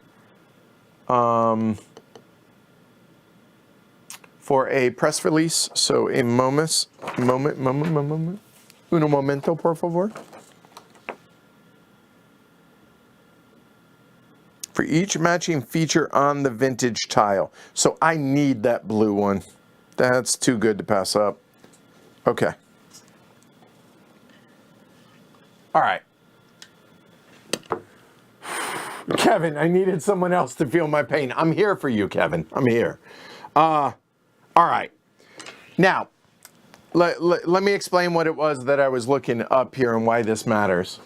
For a press release. So a moment. Uno momento, por favor. For each matching feature on the vintage tile. So I need that blue one. That's too good to pass up. Okay. All right. Kevin, I needed someone else to feel my pain. I'm here for you, Kevin. I'm here. All right. Now, let me explain what it was that I was looking up here and why this matters.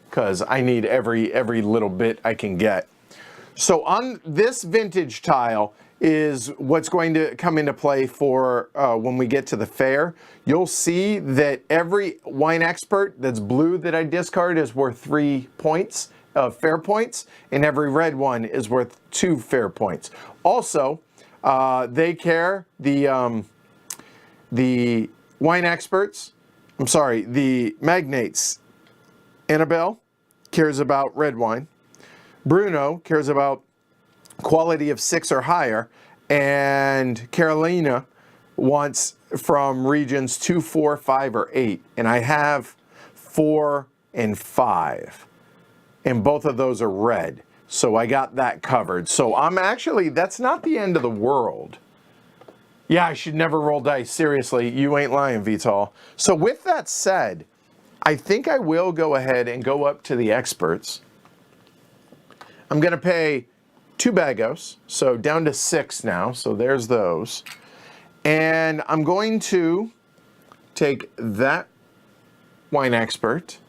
Because I need every little bit I can get. So on this vintage tile is what's going to come into play for when we get to the fair. You'll see that every wine expert that's blue that I discard is worth 3 points of fair points, and every red one is worth 2 fair points. Also, they care, the wine experts, the magnates. Annabelle cares about red wine. Bruno cares about quality of 6 or higher. And Carolina wants from regions 2, 4, 5, or 8. And I have 4 and 5. And both of those are red. So I got that covered. So that's not the end of the world. Yeah, I should never roll dice. Seriously, you ain't lying, Vital. So with that said, I think I will go ahead and go up to the experts. I'm going to pay 2 bagos, so down to 6 now. So there's those. And I'm going to take that wine expert.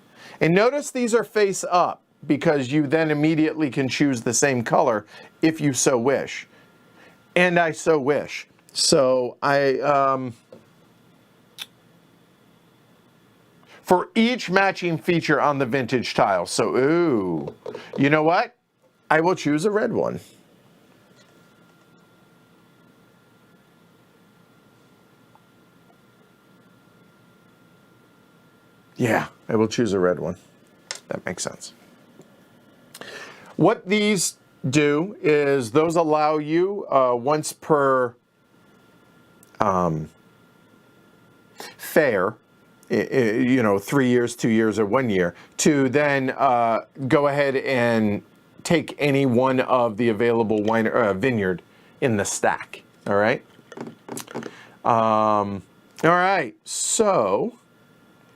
And notice these are face up because you then immediately can choose the same color if you so wish. And I so wish. So for each matching feature on the vintage tile. So, ooh, you know what? I will choose a red one. Yeah, I will choose a red one. That makes sense. What these do is those allow you once per fair, 3 years, 2 years, or 1 year, to then go ahead and take any one of the available vineyard in the stack. All right. All right. So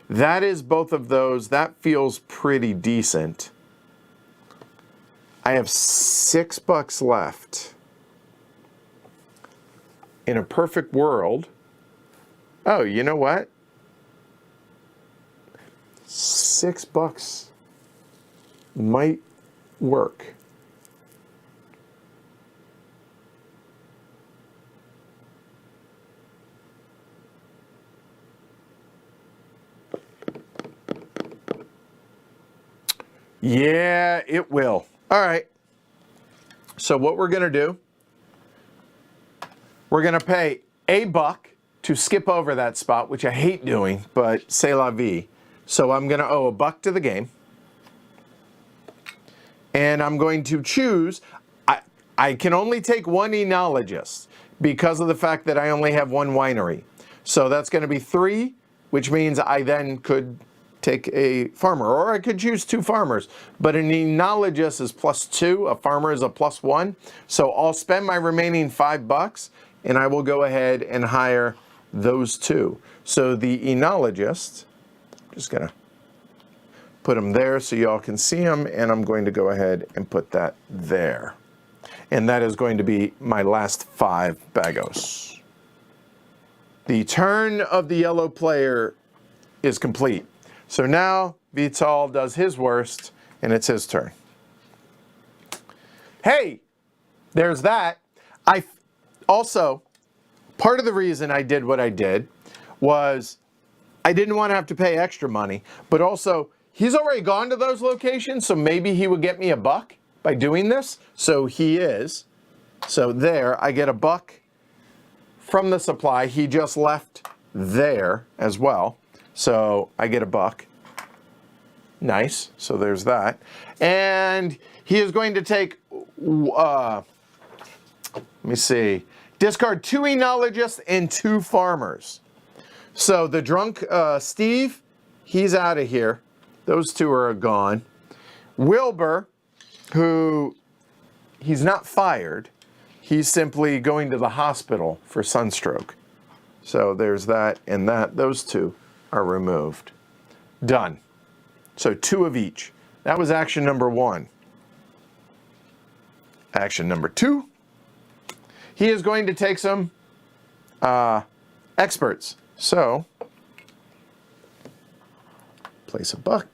that is both of those. That feels pretty decent. I have $6 left. In a perfect world. Oh, you know what? $6 might work. Yeah, it will. All right. So what we're going to do, we're going to pay $1 to skip over that spot, which I hate doing, but c'est la vie. So I'm going to owe $1 to the game. And I'm going to choose, I can only take one enologist because of the fact that I only have one winery. So that's going to be 3, which means I then could take a farmer, or I could choose 2 farmers. But an enologist is +2, a farmer is a +1. So I'll spend my remaining $5 and I will go ahead and hire those 2. So the enologist, just going to put them there so y'all can see them, and I'm going to go ahead and put that there. And that is going to be my last 5 bagos. The turn of the yellow player is complete. So now Vital does his worst, and it's his turn. Hey, there's that. Also, part of the reason I did what I did was I didn't want to have to pay extra money, but also he's already gone to those locations, so maybe he would get me $1 by doing this. So he is. So there, I get $1 from the supply. He just left there as well. So I get $1. Nice. So there's that. And he is going to take, let me see, discard 2 enologists and 2 farmers. So the drunk Steve, he's out of here. Those 2 are gone. Wilbur, who he's not fired, he's simply going to the hospital for sunstroke. So there's that and that. Those 2 are removed. Done. So 2 of each. That was action number 1. Action number 2. He is going to take some experts. So place $1.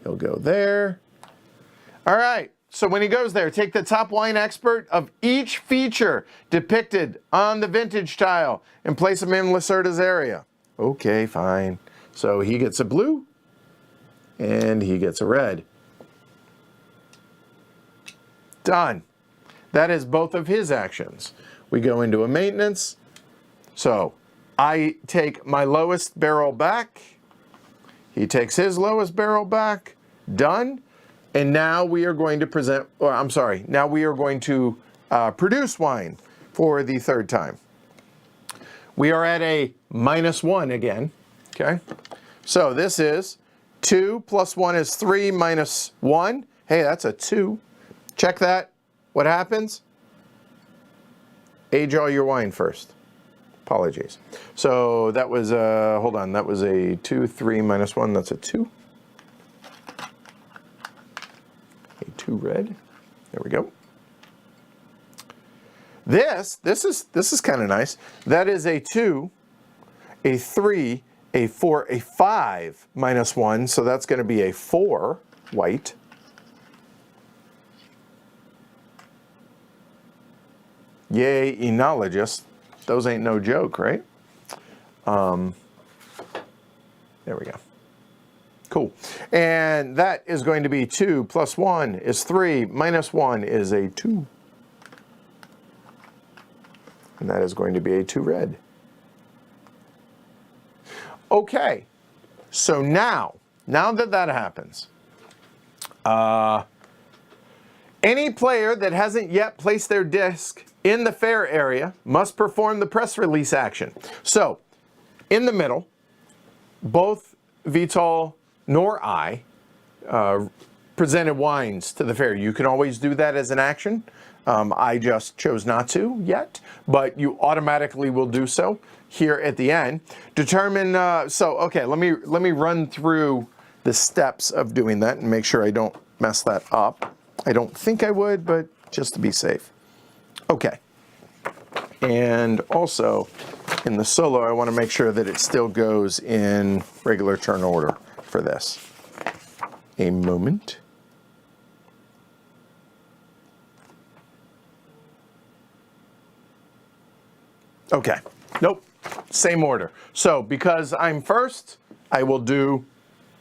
He'll go there. All right. So when he goes there, take the top wine expert of each feature depicted on the vintage tile and place him in Lacerda's area. Okay, fine. So he gets a blue and he gets a red. Done. That is both of his actions. We go into a maintenance. So I take my lowest barrel back. He takes his lowest barrel back. Done. And now we are going to present, or I'm sorry, now we are going to produce wine for the 3rd time. We are at a -1 again, okay? So this is 2 + 1 is 3 - 1. Hey, that's a 2. Check that. What happens? Age all your wine first. Apologies. So that was, hold on, that was a 2, 3 - 1, that's a 2. A 2 red. There we go. This is kind of nice. That is a 2, a 3, a 4, a 5 - 1. So that's going to be a 4 white. Yay, enologist. Those ain't no joke, right? There we go. Cool. And that is going to be 2 + 1 is 3 - 1 is a 2. And that is going to be a 2 red. Okay. So now that happens, any player that hasn't yet placed their disc in the fair area must perform the press release action. So, in the middle, both Vital nor I presented wines to the fair. You can always do that as an action. I just chose not to yet, but you automatically will do so here at the end. Determine, okay, let me run through the steps of doing that and make sure I don't mess that up. I don't think I would, but just to be safe. Okay. And also, in the solo, I want to make sure that it still goes in regular turn order for this. A moment. Okay. Nope. Same order. So, because I'm first, I will do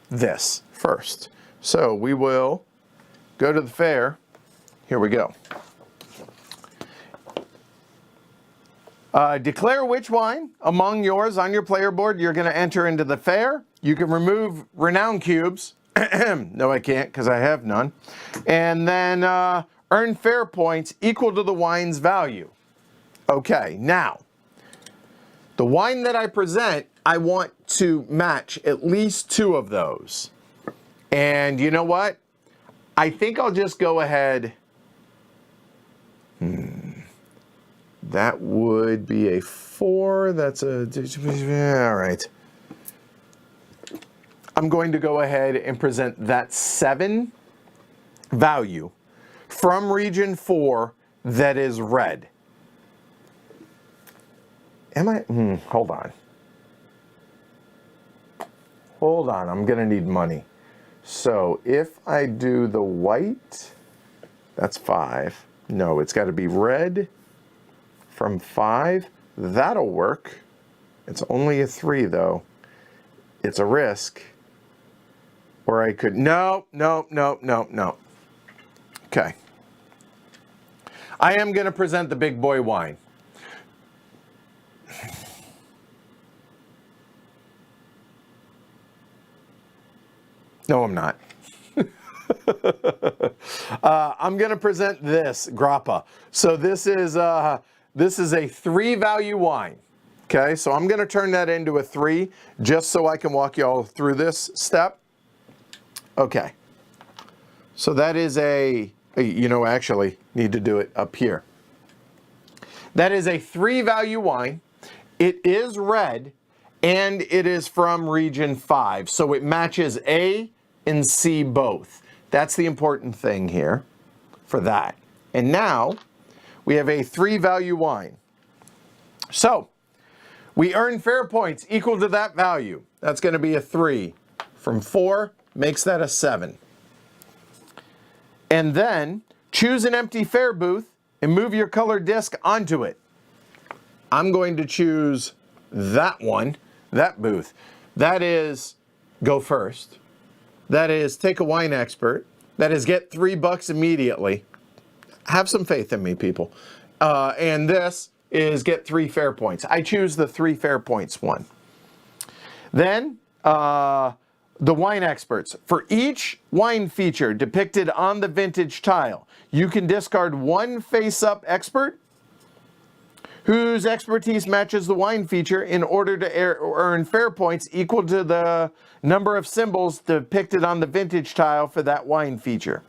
this first. So, we will go to the fair. Here we go. Declare which wine among yours on your player board you're going to enter into the fair. you can remove renown cubes. No, I can't because I have none. And then earn fair points equal to the wine's value. Okay, now, the wine that I present, I want to match at least 2 of those. And you know what? I think I'll just go ahead. That would be a 4. That's a... All right. I'm going to go ahead and present that 7 value from region 4 that is red. Am I? Hold on. Hold on. I'm going to need money. So if I do the white, that's 5. No, it's got to be red from 5. That'll work. It's only a 3, though. It's a risk. Or I could, no. Okay. I am going to present the big boy wine. No, I'm not. I'm going to present this grappa. So this is a 3 value wine. Okay, so I'm going to turn that into a 3 just so I can walk you all through this step. Okay, so that is actually need to do it up here. That is a 3 value wine. It is red and it is from region 5. So it matches A and C both. That's the important thing here for that. And now we have a 3 value wine. So we earn fair points equal to that value. That's going to be a 3 from 4. Makes that a 7. And then choose an empty fair booth and move your colored disc onto it. I'm going to choose that one, that booth. That is go first. That is take a wine expert. That is get $3 immediately. Have some faith in me, people. And this is get 3 fair points. I choose the 3 fair points one. Then the wine experts. For each wine feature depicted on the vintage tile, you can discard 1 face-up expert whose expertise matches the wine feature in order to earn fair points equal to the number of symbols depicted on the vintage tile for that wine feature.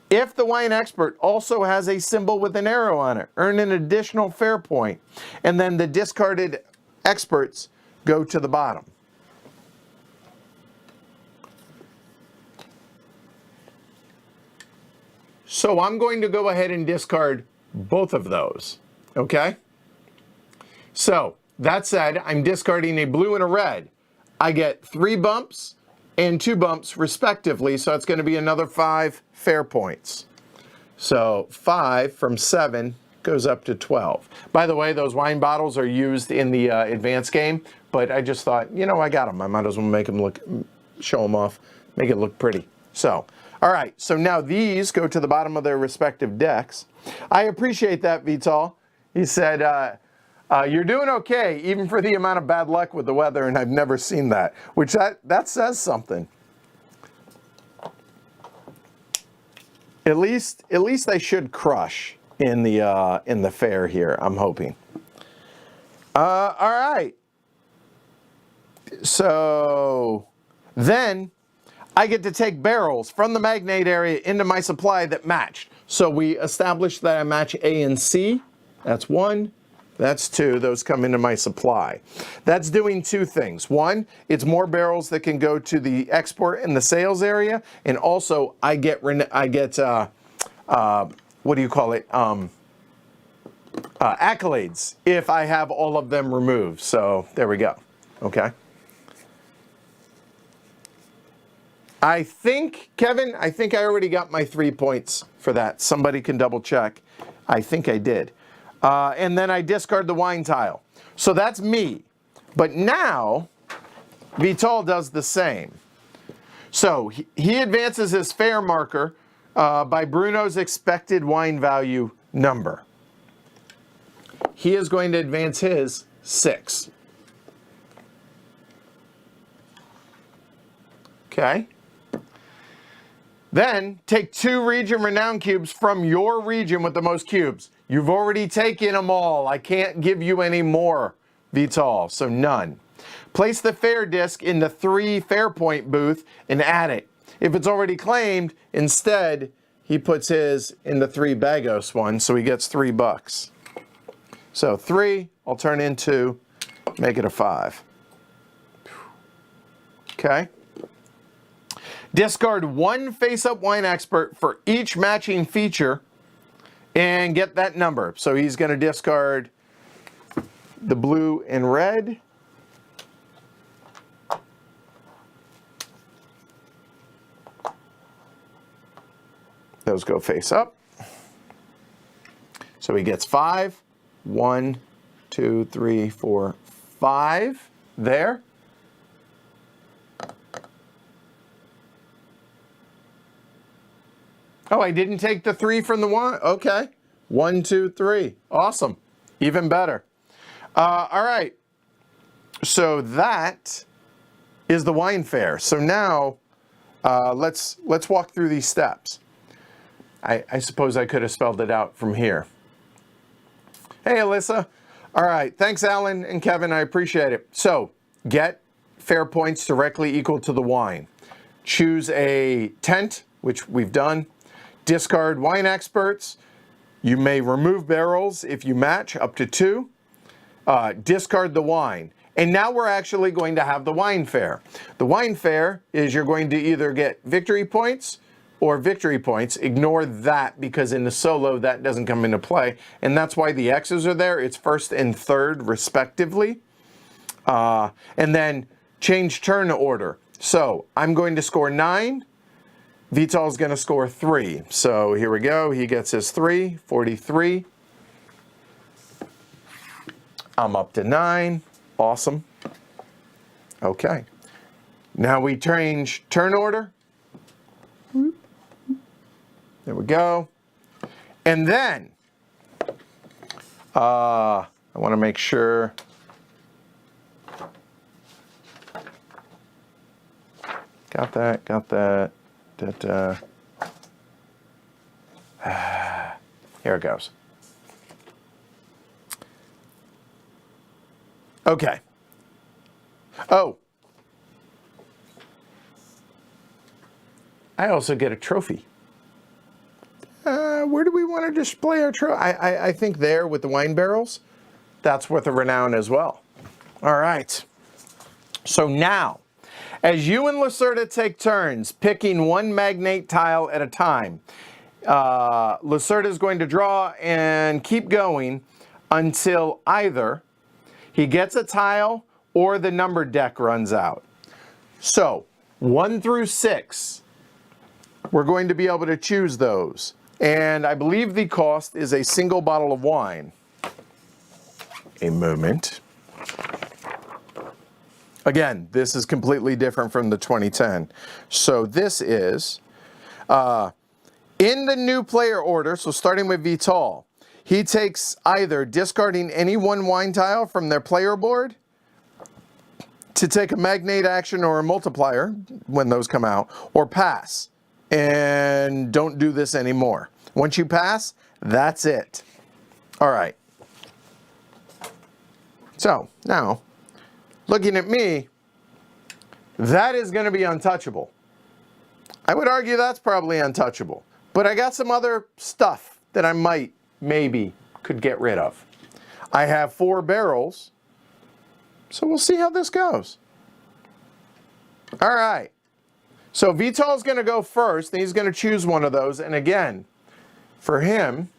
If the wine expert also has a symbol with an arrow on it, earn an additional fair point, and then the discarded experts go to the bottom. So I'm going to go ahead and discard both of those, okay? So that said, I'm discarding a blue and a red. I get 3 bumps and 2 bumps respectively, so it's going to be another 5 fair points. So 5 from 7 goes up to 12. By the way, those wine bottles are used in the advanced game, but I just thought, you know, I got them. I might as well make them look, show them off, make it look pretty. So, all right, so now these go to the bottom of their respective decks. I appreciate that, Vital. He said, you're doing okay, even for the amount of bad luck with the weather, and I've never seen that, which that says something. At least they should crush in the fair here, I'm hoping. All right. So then I get to take barrels from the magnate area into my supply that matched. So we established that I match A and C. That's 1. That's 2. Those come into my supply. That's doing 2 things. 1, it's more barrels that can go to the export and the sales area, and also I get what do you call it? Accolades if I have all of them removed. So there we go. Okay. I think, Kevin, I already got my 3 points for that. Somebody can double check. I think I did. And then I discard the wine tile. So that's me. But now, Vital does the same. So he advances his fair marker by Bruno's expected wine value number. He is going to advance his 6. Okay. Then take 2 region renown cubes from your region with the most cubes. You've already taken them all. I can't give you any more, Vital, so none. Place the fair disc in the 3 fair point booth and add it. If it's already claimed, instead, he puts his in the 3 Bagos one, so he gets $3. So 3, I'll turn into, make it a 5. Okay. Discard 1 face-up wine expert for each matching feature and get that number. So he's going to discard the blue and red. Those go face up. So he gets 5. 1, 2, 3, 4, 5 there. Oh, I didn't take the 3 from the 1. Okay. 1, 2, 3. Awesome. Even better. All right. So that is the wine fair. So now let's walk through these steps. I suppose I could have spelled it out from here. Hey, Alyssa. All right. Thanks, Alan and Kevin. I appreciate it. So get fair points directly equal to the wine. Choose a tent, which we've done. Discard wine experts. You may remove barrels if you match up to 2. Discard the wine. And now we're actually going to have the wine fair. The wine fair is you're going to either get victory points or victory points. Ignore that because in the solo that doesn't come into play. And that's why the X's are there. It's first and third respectively. And then change turn order. So I'm going to score 9. Vital's going to score 3. So here we go. He gets his 3, 43. I'm up to 9. Awesome. Okay. Now we change turn order. There we go. And then, I want to make sure. Got that, got that. Here it goes. Okay. Oh. I also get a trophy. Where do we want to display our trophy? I think there with the wine barrels. That's worth a renown as well. All right. So now, as you and Lacerda take turns picking one magnate tile at a time, Lacerda is going to draw and keep going until either he gets a tile or the number deck runs out. So 1 through 6, we're going to be able to choose those. And I believe the cost is a single bottle of wine. A moment. Again, this is completely different from the 2010. So this is, in the new player order, so starting with Vital, he takes either discarding any one wine tile from their player board to take a magnate action or a multiplier when those come out, or pass. And don't do this anymore. Once you pass, that's it. All right. So now, looking at me, that is going to be untouchable. I would argue that's probably untouchable. But I got some other stuff that I maybe could get rid of. I have 4 barrels, so we'll see how this goes. All right. So Vital's going to go first, and he's going to choose one of those. And again, for him,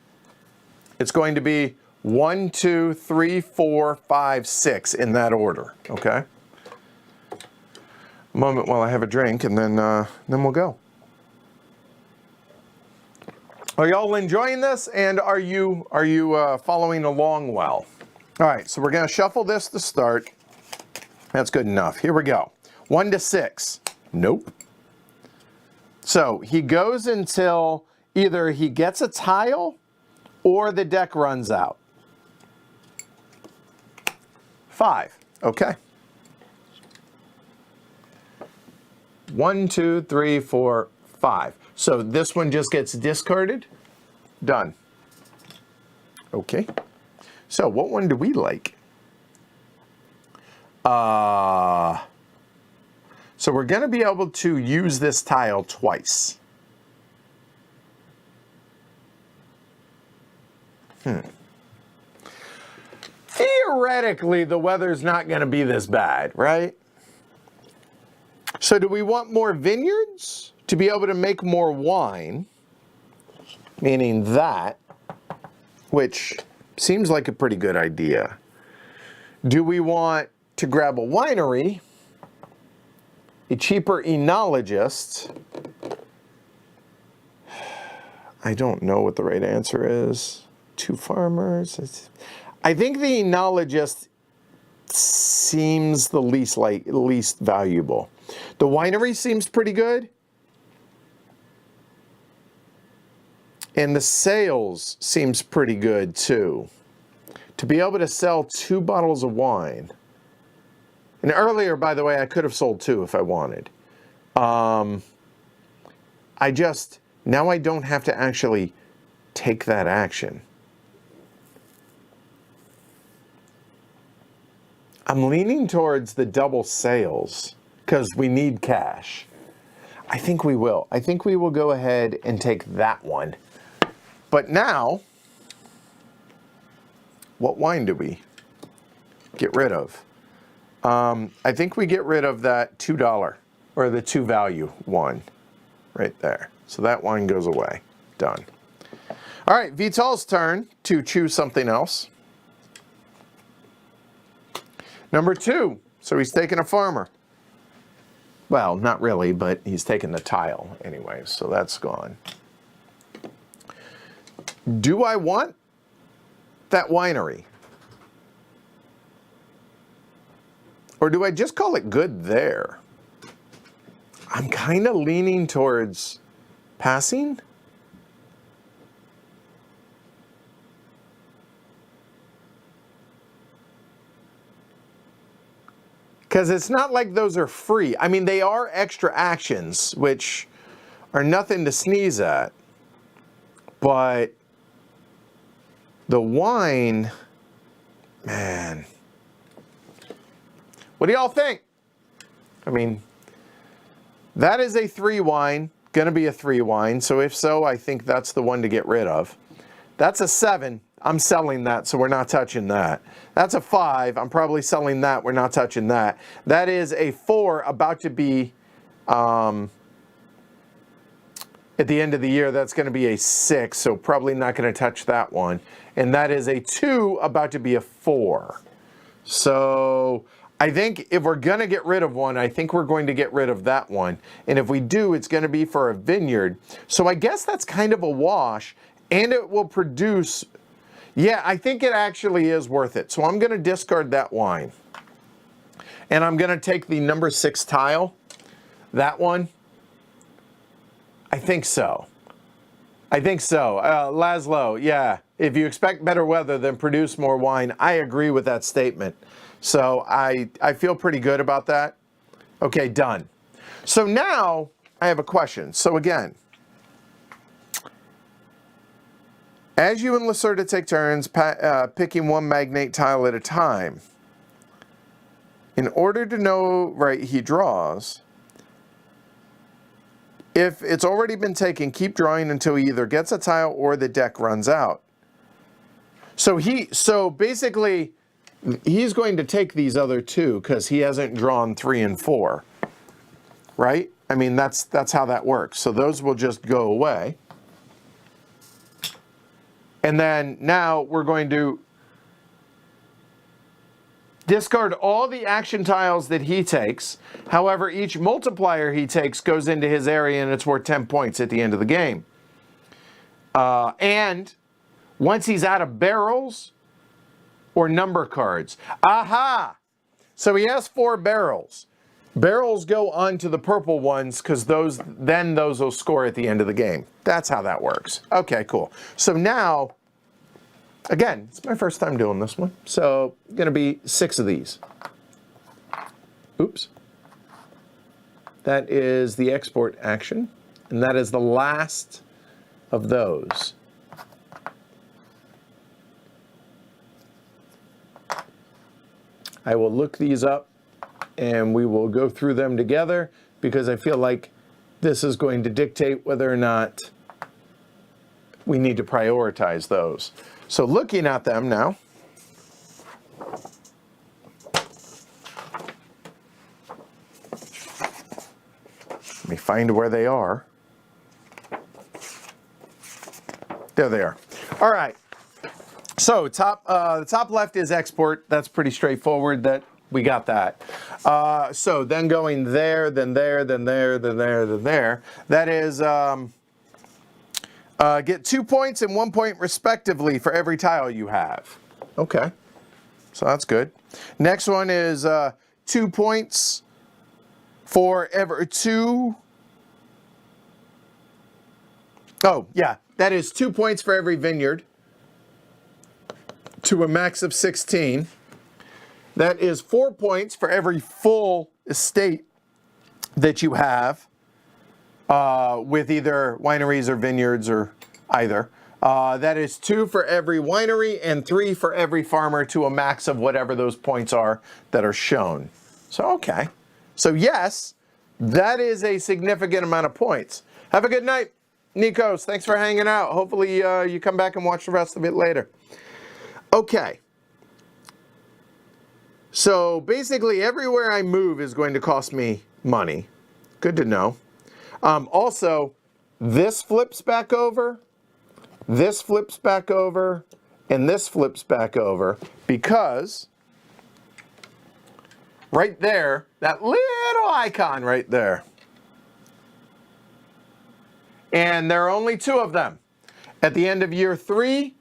it's going to be 1, 2, 3, 4, 5, 6 in that order. Okay. A moment while I have a drink, and then we'll go. Are y'all enjoying this? And are you following along well? All right. So we're going to shuffle this to start. That's good enough. Here we go. 1 to 6. Nope. So he goes until either he gets a tile or the deck runs out. 5. Okay. 1, 2, 3, 4, 5. So this one just gets discarded. Done. Okay. So what one do we like? So we're going to be able to use this tile twice. Theoretically, the weather's not going to be this bad, right? So do we want more vineyards to be able to make more wine? Meaning that, which seems like a pretty good idea. Do we want to grab a winery, a cheaper enologist? I don't know what the right answer is. 2 farmers. I think the enologist seems the least valuable. The winery seems pretty good. And the sales seems pretty good too. To be able to sell 2 bottles of wine. And earlier, by the way, I could have sold 2 if I wanted. Now I don't have to actually take that action. I'm leaning towards the double sales because we need cash. I think we will. I think we will go ahead and take that one. But now, what wine do we get rid of? I think we get rid of that $2 or the 2 value one right there. So that wine goes away. Done. All right, Vital's turn to choose something else. Number 2, so he's taking a farmer. Well, not really, but he's taking the tile anyway, so that's gone. Do I want that winery? Or do I just call it good there? I'm kind of leaning towards passing. Because it's not like those are free. I mean, they are extra actions, which are nothing to sneeze at. But the wine, man. What do y'all think? I mean, that is a 3 wine, gonna be a 3 wine. So if so, I think that's the one to get rid of. That's a 7. I'm selling that, so we're not touching that. That's a 5. I'm probably selling that. We're not touching that. That is a 4, about to be, at the end of the year, that's going to be a 6, so probably not going to touch that one. And that is a 2, about to be a 4. So I think if we're going to get rid of one, I think we're going to get rid of that one. And if we do, it's going to be for a vineyard. So I guess that's kind of a wash, and it will produce... Yeah, I think it actually is worth it. So I'm going to discard that wine. And I'm going to take the number 6 tile. That one. I think so. I think so. Laszlo, yeah. If you expect better weather, then produce more wine. I agree with that statement. So I feel pretty good about that. Okay, done. So now I have a question. So again, as you and Lacerda take turns picking one magnate tile at a time, in order to know right he draws, if it's already been taken, keep drawing until he either gets a tile or the deck runs out. So basically, he's going to take these other 2 because he hasn't drawn 3 and 4, right? I mean, that's how that works. So those will just go away. And then now we're going to discard all the action tiles that he takes. However, each multiplier he takes goes into his area and it's worth 10 points at the end of the game. And once he's out of barrels or number cards. Aha! So he has 4 barrels. Barrels go onto the purple ones because those will score at the end of the game. That's how that works. Okay, cool. So now, again, it's my first time doing this one. So going to be 6 of these. Oops. That is the export action, and that is the last of those. I will look these up and we will go through them together because I feel like this is going to dictate whether or not we need to prioritize those. So looking at them now, let me find where they are. There they are. All right. So the top left is export. That's pretty straightforward. That we got that. So then going there, then there, then there, then there, then there. That is get 2 points and 1 point respectively for every tile you have. Okay. So that's good. Next one is 2 points for every two. Oh, yeah. That is 2 points for every vineyard to a max of 16. That is 4 points for every full estate that you have with either wineries or vineyards or either. That is 2 for every winery and 3 for every farmer to a max of whatever those points are that are shown. So, okay. So, yes, that is a significant amount of points. Have a good night, Nikos. Thanks for hanging out. Hopefully you come back and watch the rest of it later. Okay. So, basically, everywhere I move is going to cost me money. Good to know. Also, this flips back over, this flips back over, and this flips back over because right there, that little icon right there. And there are only 2 of them at the end of year 3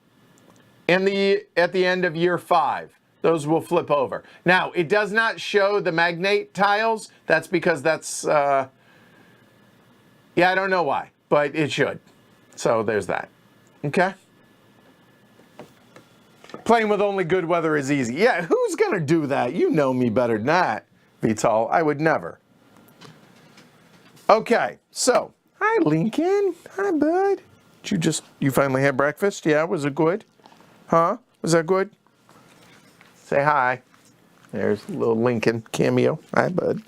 and at the end of year 5. Those will flip over. Now, it does not show the magnate tiles. That's because that's, yeah, I don't know why, but it should. So there's that. Okay? Playing with only good weather is easy. Yeah, who's going to do that? You know me better than that, Vital. I would never. Okay, so, hi, Lincoln. Hi, bud. Did you finally had breakfast? Yeah, was it good? Huh? Was that good? Say hi. There's little Lincoln cameo. Hi, bud.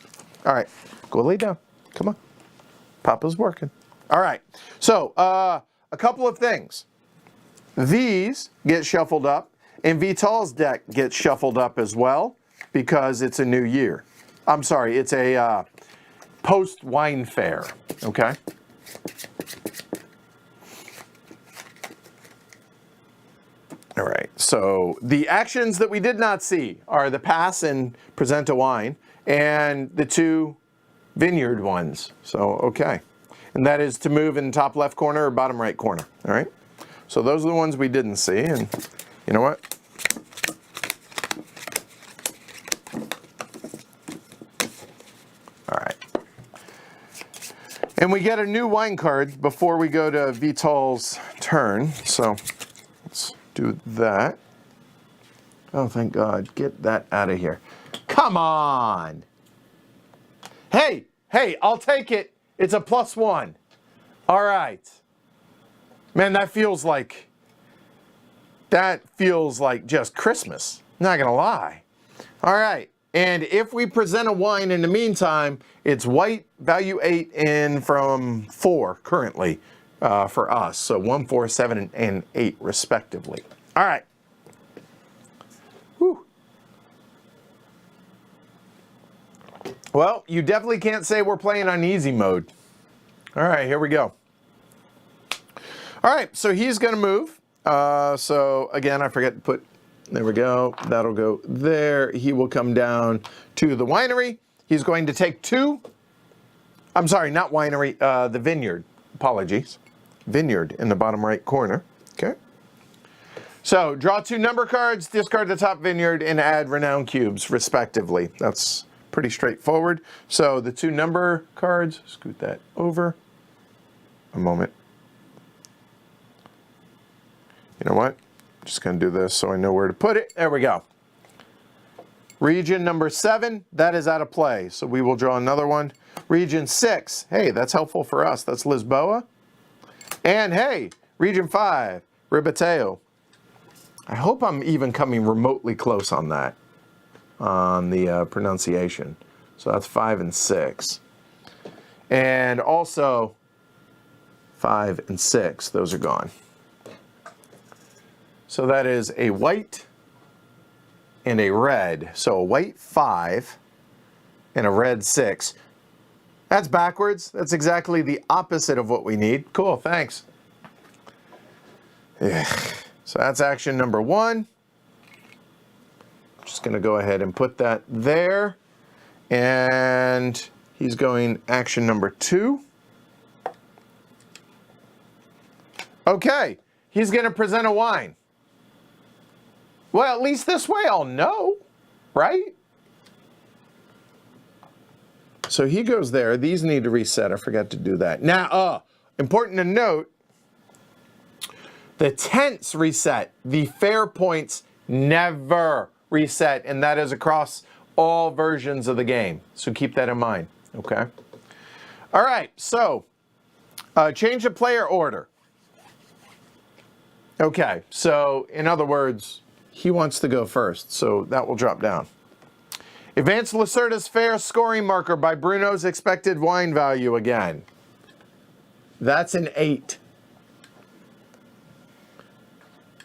All right, go lay down. Come on. Papa's working. All right, so a couple of things. These get shuffled up, and Vital's deck gets shuffled up as well because it's a new year. I'm sorry, it's a post-wine fair, okay? All right, so the actions that we did not see are the pass and present a wine and the 2 vineyard ones. So, okay. And that is to move in the top left corner or bottom right corner. All right. So those are the ones we didn't see. And you know what? All right. And we get a new wine card before we go to Vital's turn. So let's do that. Oh, thank God. Get that out of here. Come on. Hey, I'll take it. It's a +1. All right. Man, that feels like just Christmas. Not going to lie. All right. And if we present a wine in the meantime, it's white, value 8, and from 4 currently for us. So 1, 4, 7, and 8 respectively. All right. Whew. Well, you definitely can't say we're playing on easy mode. All right, here we go. All right, so he's going to move. So again, I forget to put, there we go. That'll go there. He will come down to the winery. He's going to take 2. I'm sorry, not winery, the vineyard. Apologies. Vineyard in the bottom right corner. Okay. So draw 2 number cards, discard the top vineyard, and add renown cubes respectively. That's pretty straightforward. So the 2 number cards, scoot that over a moment. You know what? I'm just going to do this so I know where to put it. There we go. Region number 7, that is out of play. So we will draw another one. Region 6, hey, that's helpful for us. That's Lisboa. And hey, Region 5, Ribateo. I hope I'm even coming remotely close on that, on the pronunciation. So that's 5 and 6. And also 5 and 6, those are gone. So that is a white and a red. So a white 5 and a red 6. That's backwards. That's exactly the opposite of what we need. Cool, thanks. Yeah. So that's action number 1. Just going to go ahead and put that there. And he's going action number 2. Okay, he's going to present a wine. Well, at least this way I'll know, right? So he goes there. These need to reset. I forgot to do that. Now, important to note, the tents reset. The fair points never reset, and that is across all versions of the game. So keep that in mind, okay? All right, so change the player order. Okay, so in other words, he wants to go first, so that will drop down. Advance Lacerda's fair scoring marker by Bruno's expected wine value again. That's an 8.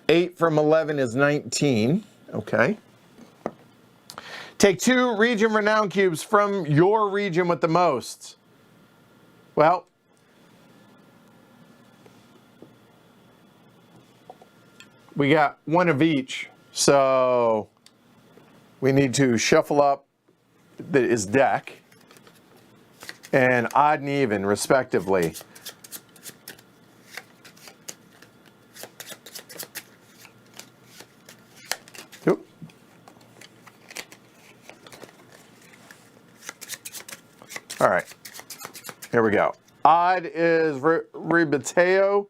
8 from 11 is 19. Okay. Take 2 region renown cubes from your region with the most. Well, we got 1 of each, so we need to shuffle up his deck and odd and even, respectively. Oop. All right, here we go. Odd is Ribateo,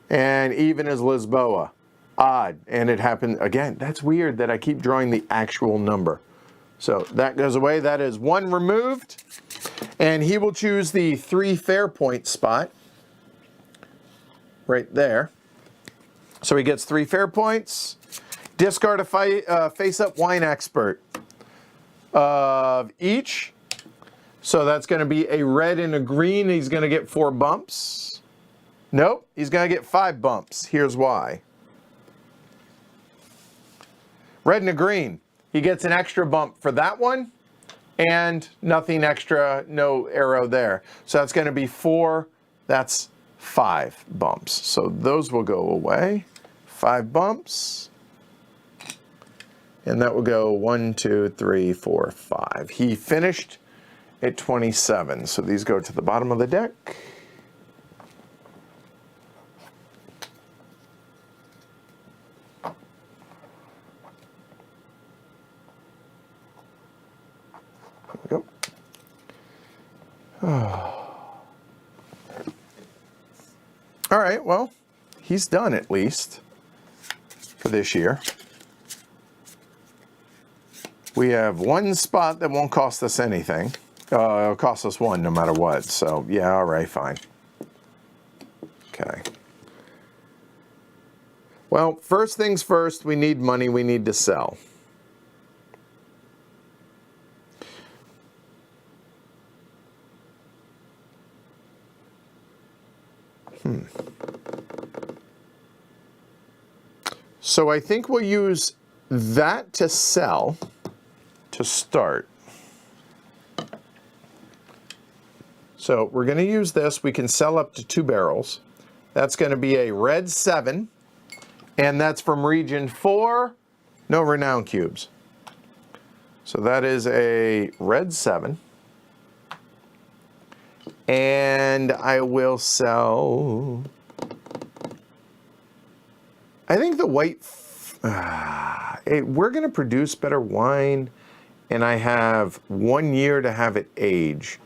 and even is Lisboa. Odd, and it happened again. That's weird that I keep drawing the actual number. So that goes away. That is 1 removed, and he will choose the 3 fair point spot right there. So he gets 3 fair points. Discard a face-up wine expert of each. So that's going to be a red and a green. He's going to get 4 bumps. Nope, he's going to get 5 bumps. Here's why. Red and a green. He gets an extra bump for that one, and nothing extra, no arrow there. So that's going to be 4. That's 5 bumps. So those will go away. 5 bumps. And that will go 1, 2, 3, 4, 5. He finished at 27. So these go to the bottom of the deck. There we go. All right, well, he's done at least for this year. We have 1 spot that won't cost us anything. It'll cost us 1 no matter what. So, yeah, all right, fine. Okay. Well, first things first, we need money. We need to sell. So I think we'll use that to sell to start. So we're going to use this. We can sell up to 2 barrels. That's going to be a red 7, and that's from region 4. No renown cubes. So that is a red 7. And I will sell, I think the white, we're going to produce better wine, and I have 1 year to have it age.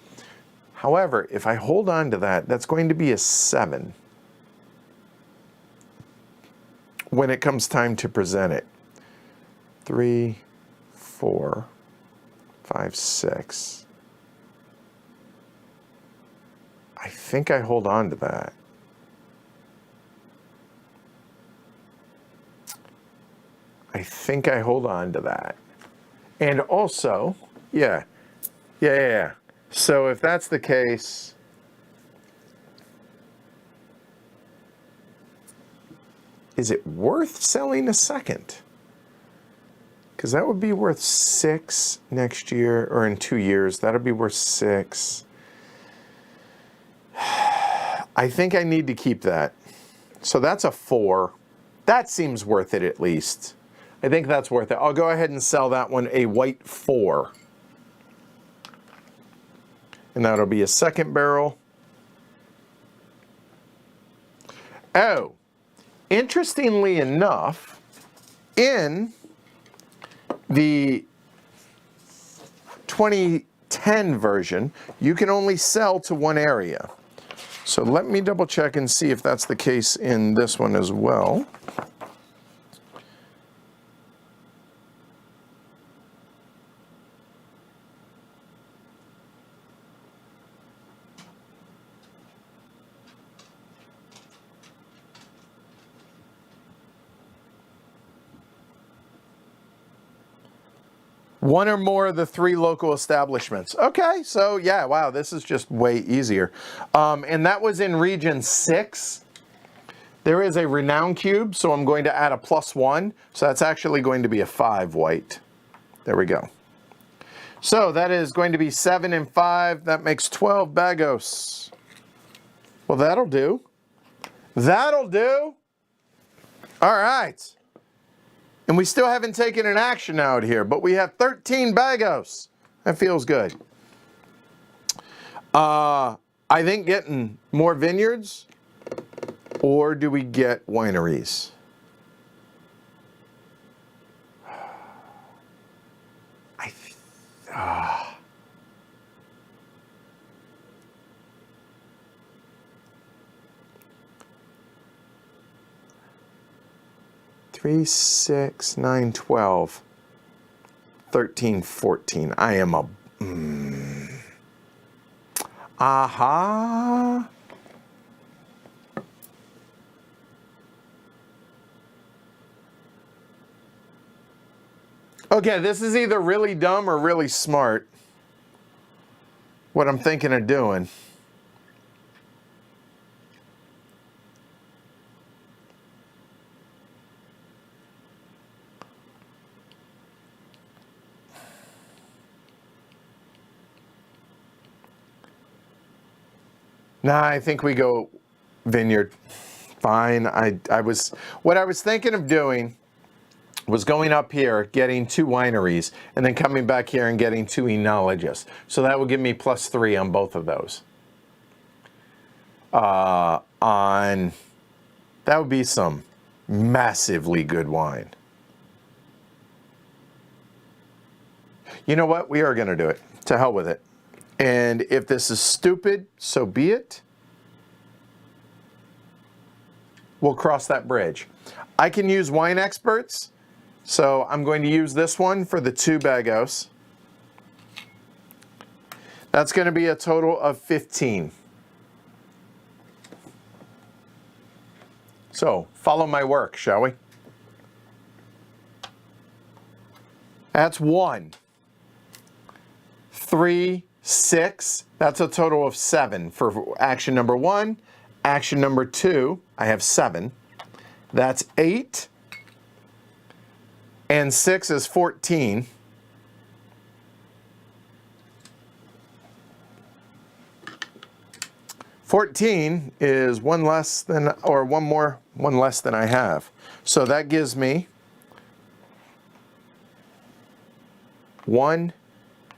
However, if I hold on to that, that's going to be a 7 when it comes time to present it. 3, 4, 5, 6. I think I hold on to that. I think I hold on to that. And also, yeah. So if that's the case, is it worth selling a second? Because that would be worth 6 next year, or in 2 years. That'll be worth 6. I think I need to keep that. So that's a 4. That seems worth it at least. I think that's worth it. I'll go ahead and sell that one a white 4. And that'll be a second barrel. Oh, interestingly enough, in the 2010 version, you can only sell to one area. So let me double check and see if that's the case in this one as well. One or more of the 3 local establishments. Okay, so yeah, wow, this is just way easier. And that was in region 6. There is a renown cube, so I'm going to add a +1. So that's actually going to be a 5 white. There we go. So that is going to be 7 and 5. That makes 12 bagos. Well, that'll do. That'll do. All right. And we still haven't taken an action out here, but we have 13 bagos. That feels good. I think getting more vineyards, or do we get wineries? I 3, 6, 9, 12, 13, 14. I am a... Aha. Okay, this is either really dumb or really smart. What I'm thinking of doing. Nah, I think we go vineyard. Fine. What I was thinking of doing was going up here, getting 2 wineries, and then coming back here and getting 2 enologists. So that would give me +3 on both of those. That would be some massively good wine. You know what? We are going to do it. To hell with it. And if this is stupid, so be it. We'll cross that bridge. I can use wine experts, so I'm going to use this one for the 2 bagos. That's going to be a total of 15. So follow my work, shall we? That's 1, 3, 6, that's a total of 7 for action number 1. Action number 2, I have 7. That's 8. And 6 is 14. $14 is 1 less than, or 1 less than I have. So that gives me 1,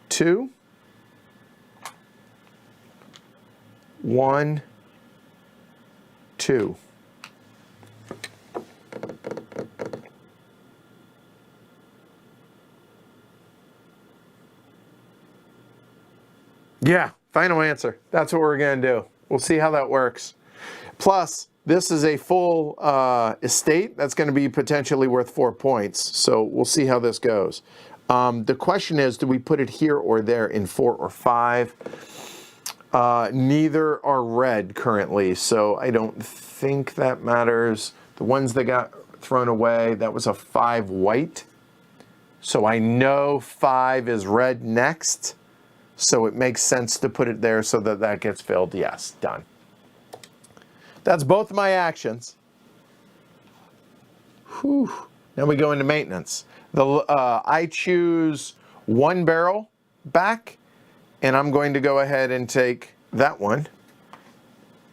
2, 1, 2. Yeah, final answer. That's what we're going to do. We'll see how that works. Plus, this is a full estate that's going to be potentially worth 4 points. So we'll see how this goes. The question is, do we put it here or there in 4 or 5? Neither are red currently, so I don't think that matters. The ones that got thrown away, that was a 5 white. So I know 5 is red next. So it makes sense to put it there so that that gets filled. Yes, done. That's both my actions. Whew. Now we go into maintenance. I choose 1 barrel back, and I'm going to go ahead and take that one.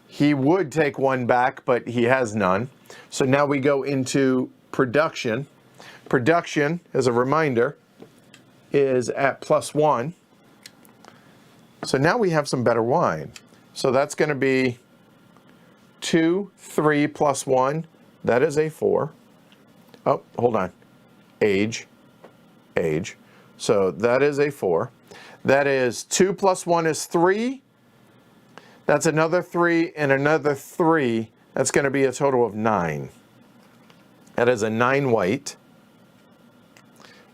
He would take 1 back, but he has none. So now we go into production. Production, as a reminder, is at +1. So now we have some better wine. So that's going to be 2, 3 plus 1. That is a 4. Oh, hold on. Age. So that is a 4. That is 2 plus 1 is 3. That's another 3 and another 3. That's going to be a total of 9. That is a 9 white.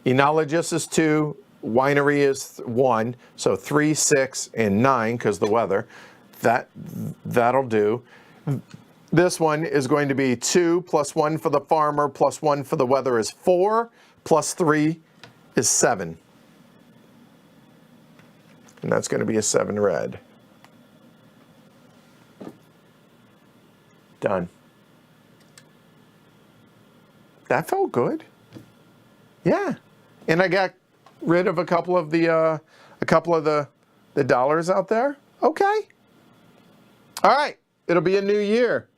Enologist is 2. Winery is 1. So 3, 6, and 9 because the weather. That'll do. This one is going to be 2 plus 1 for the farmer plus 1 for the weather is 4 plus 3 is 7. And that's going to be a 7 red. Done. That felt good. Yeah. And I got rid of a couple of the dollars out there. Okay. All right. It'll be a new year.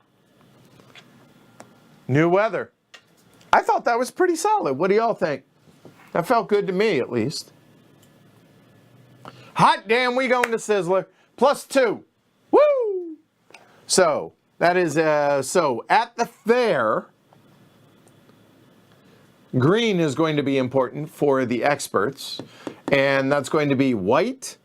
New weather. I thought that was pretty solid. What do y'all think? That felt good to me, at least. Hot damn, we going to Sizzler. +2. Woo! So, that is, so at the fair, green is going to be important for the experts. And that's going to be white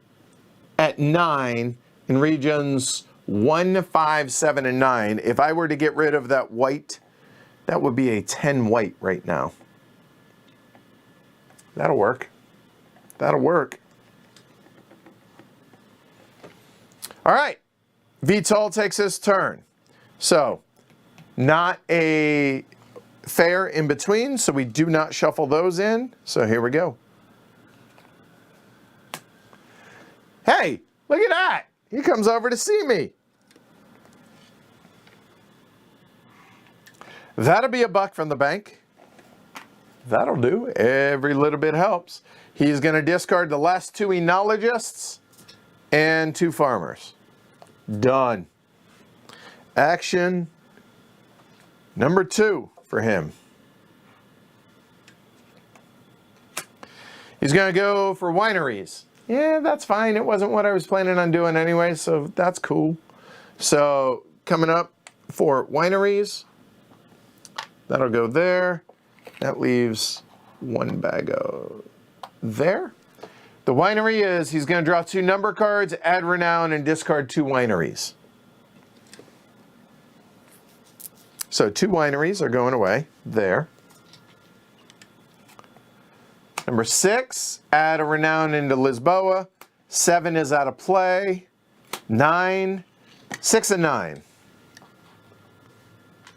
at 9 in regions 1, 5, 7, and 9. If I were to get rid of that white, that would be a 10 white right now. That'll work. That'll work. All right. Vital takes his turn. So, not a fair in between, so we do not shuffle those in. So here we go. Hey, look at that. He comes over to see me. That'll be a buck from the bank. That'll do. Every little bit helps. He's going to discard the last 2 enologists and 2 farmers. Done. Action number 2 for him. He's going to go for wineries. Yeah, that's fine. It wasn't what I was planning on doing anyway, so that's cool. So coming up for wineries. That'll go there. That leaves 1 bag there. The winery is, he's going to draw 2 number cards, add renown, and discard 2 wineries. So 2 wineries are going away there. Number 6, add a renown into Lisboa. 7 is out of play. 9, 6 and 9.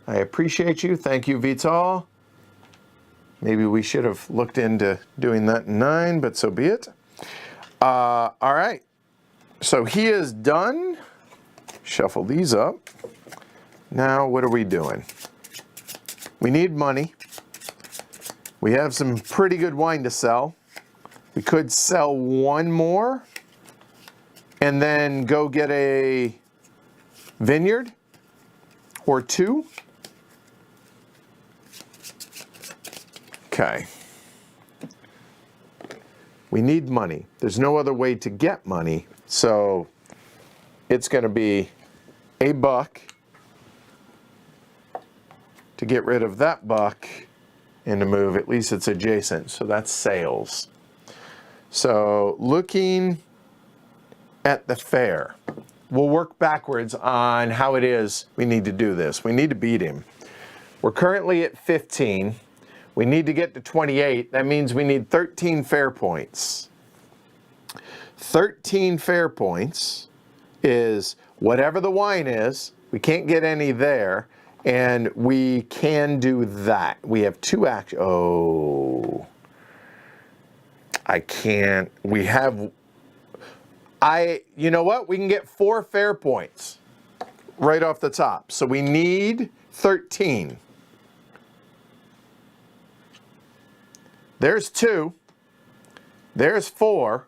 I appreciate you. Thank you, Vital. Maybe we should have looked into doing that in 9, but so be it. All right. So he is done. Shuffle these up. Now, what are we doing? We need money. We have some pretty good wine to sell. We could sell 1 more and then go get a vineyard or 2. Okay. We need money. There's no other way to get money, so it's going to be a buck to get rid of that buck and to move, at least it's adjacent, so that's sales. So looking at the fair, we'll work backwards on how it is we need to do this. We need to beat him. We're currently at 15. We need to get to 28. That means we need 13 fair points. 13 fair points is whatever the wine is, we can't get any there, and we can do that. We have two actions. Oh, I can't. We have, you know what? We can get 4 fair points right off the top. So we need 13. There's 2. There's 4.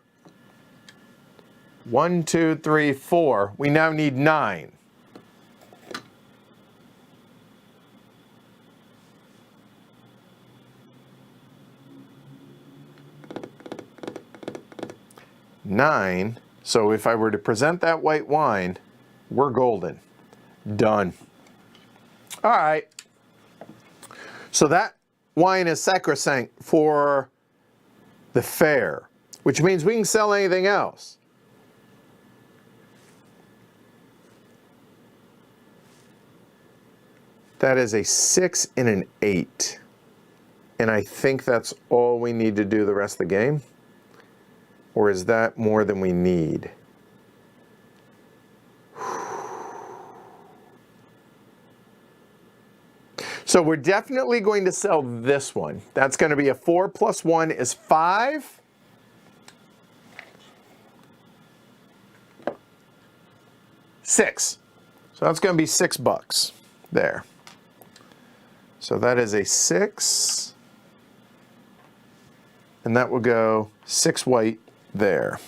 1, 2, 3, 4. We now need 9. Nine. So if I were to present that white wine, we're golden. Done. All right. So that wine is sacrosanct for the fair, which means we can sell anything else. That is a 6 and an 8. And I think that's all we need to do the rest of the game. Or is that more than we need? So we're definitely going to sell this one. That's going to be a 4 plus 1 is 5. $6. So that's going to be $6 there. So that is a 6. And that will go 6 white there.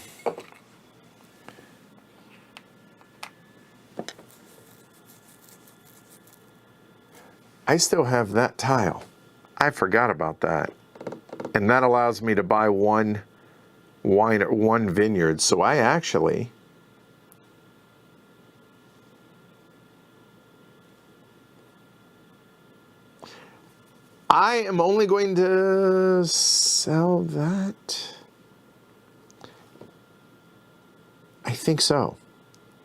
I still have that tile. I forgot about that. And that allows me to buy one wine or one vineyard. So I actually am only going to sell that. I think so.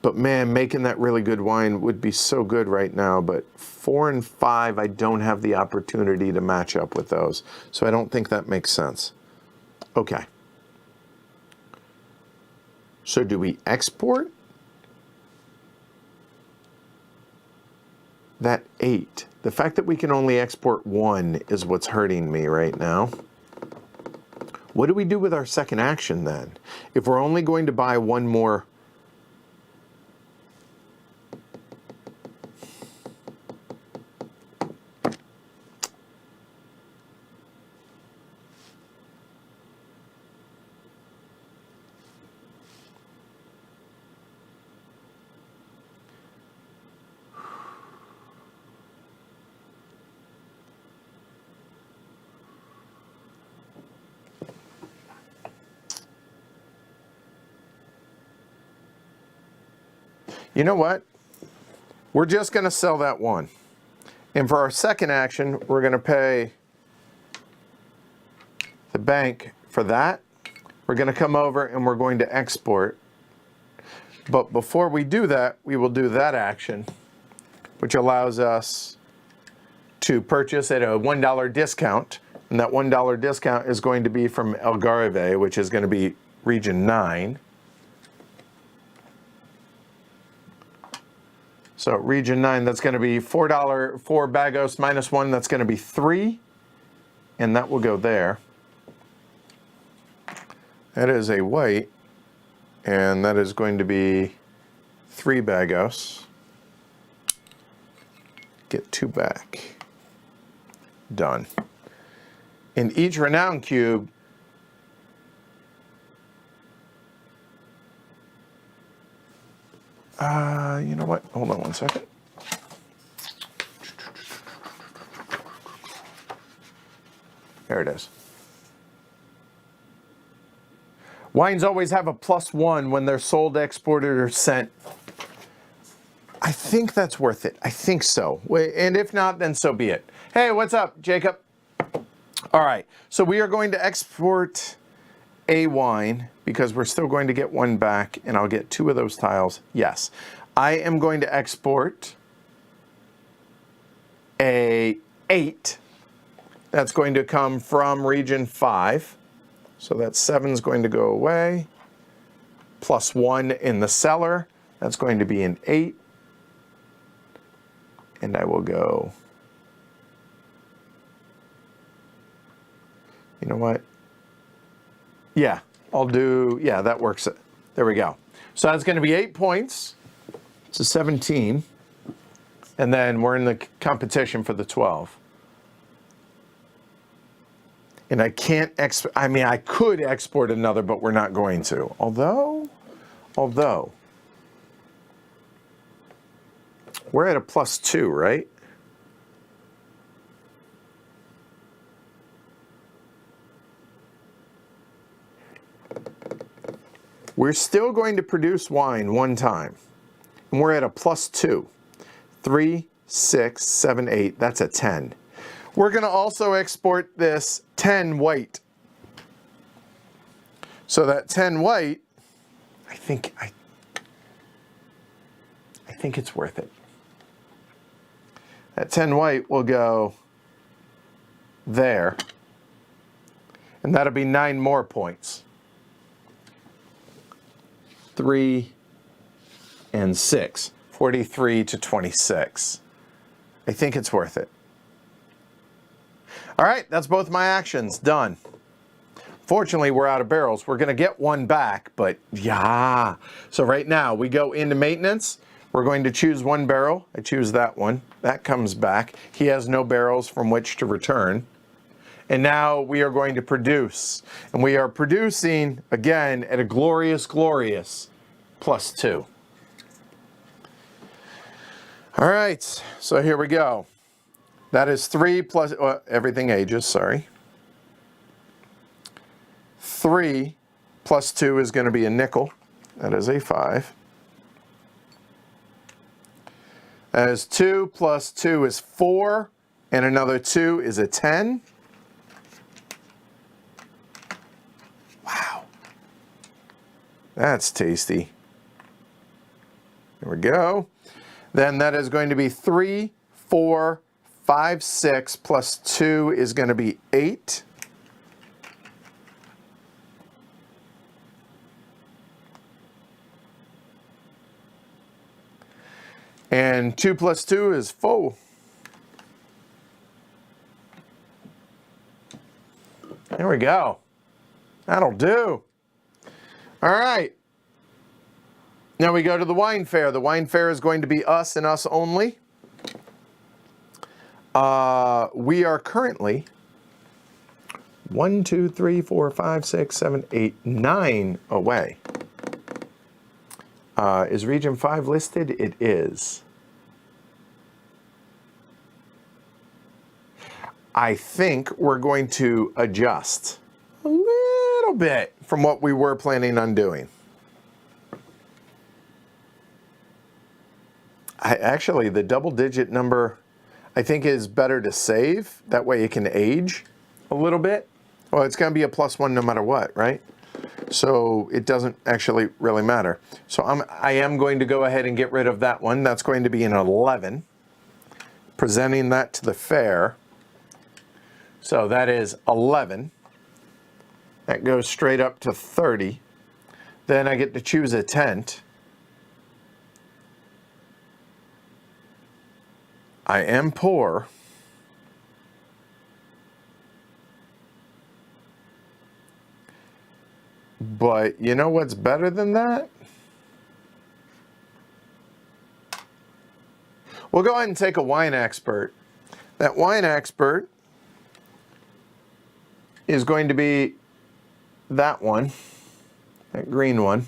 But man, making that really good wine would be so good right now. But 4 and 5, I don't have the opportunity to match up with those. So I don't think that makes sense. Okay. So do we export? That 8. The fact that we can only export 1 is what's hurting me right now. What do we do with our second action then? If we're only going to buy one more. You know what? We're just going to sell that one. And for our second action, we're going to pay the bank for that. We're going to come over and we're going to export. But before we do that, we will do that action, which allows us to purchase at a $1 discount. And that $1 discount is going to be from Algarve, which is going to be region 9. So region 9, that's going to be $4 for Bagos minus 1. That's going to be 3. And that will go there. That is a white. And that is going to be 3 Bagos. Get 2 back. Done. In each renown cube, you know what? Hold on one second. There it is. Wines always have a +1 when they're sold, exported, or sent. I think that's worth it. I think so. And if not, then so be it. Hey, what's up, Jacob? All right. So we are going to export a wine because we're still going to get 1 back, and I'll get 2 of those tiles. Yes. I am going to export a 8. That's going to come from region 5. So that 7 is going to go away. +1 in the cellar. That's going to be an 8. And I will go, you know what? Yeah, I'll do, yeah, that works. There we go. So that's going to be 8 points. It's a 17. And then we're in the competition for the 12. And I can't, I mean, I could export another, but we're not going to. Although, we're at a +2, right? We're still going to produce wine one time. And we're at a +2. 3, 6, 7, 8. That's a 10. We're going to also export this 10 white. So that 10 white, I think it's worth it. That 10 white will go there. And that'll be 9 more points. 3 and 6. 43 to 26. I think it's worth it. All right, that's both my actions done. Fortunately, we're out of barrels. We're going to get one back, but yeah. So right now, we go into maintenance. We're going to choose one barrel. I choose that one. That comes back. He has no barrels from which to return. And now we are going to produce. And we are producing, again, at a glorious, glorious +2. All right, so here we go. That is 3 plus, well, everything ages, sorry. 3 plus 2 is going to be a nickel. That is a 5. That is 2 plus 2 is 4, and another 2 is a 10. Wow. That's tasty. There we go. Then that is going to be 3, 4, 5, 6 plus 2 is going to be 8. And 2 plus 2 is 4. There we go. That'll do. All right. Now we go to the wine fair. The wine fair is going to be us and us only. We are currently 1, 2, 3, 4, 5, 6, 7, 8, 9 away. Is Region 5 listed? It is. I think we're going to adjust a little bit from what we were planning on doing. Actually, the double-digit number, I think, is better to save. That way it can age a little bit. Well, it's going to be a +1 no matter what, right? So it doesn't actually really matter. So I am going to go ahead and get rid of that one. That's going to be an 11. Presenting that to the fair. So that is 11. That goes straight up to 30. Then I get to choose a tent. I am poor. But you know what's better than that? We'll go ahead and take a wine expert. That wine expert is going to be that one, that green one.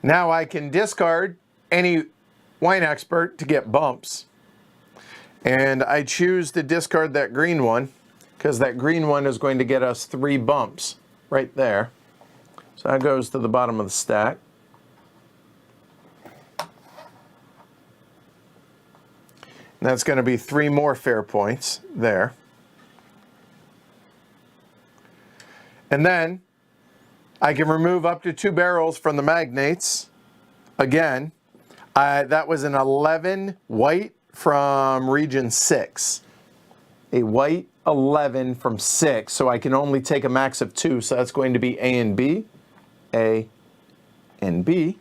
Now I can discard any wine expert to get bumps. And I choose to discard that green one because that green one is going to get us 3 bumps right there. So that goes to the bottom of the stack. And that's going to be 3 more fair points there. And then I can remove up to 2 barrels from the magnates. Again, that was an 11 white from region 6. a white 11 from 6, so I can only take a max of 2, so that's going to be A and B. A and B.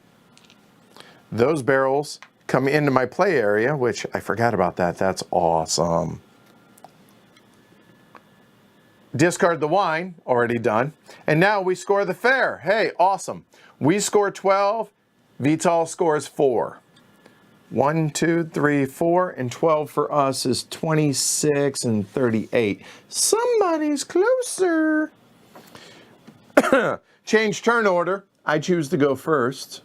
Those barrels come into my play area, which I forgot about that. That's awesome. Discard the wine, already done. And now we score the fair. Hey, awesome. We score 12, Vital scores 4. 1, 2, 3, 4, and 12 for us is 26 and 38. Somebody's closer. Change turn order. I choose to go first.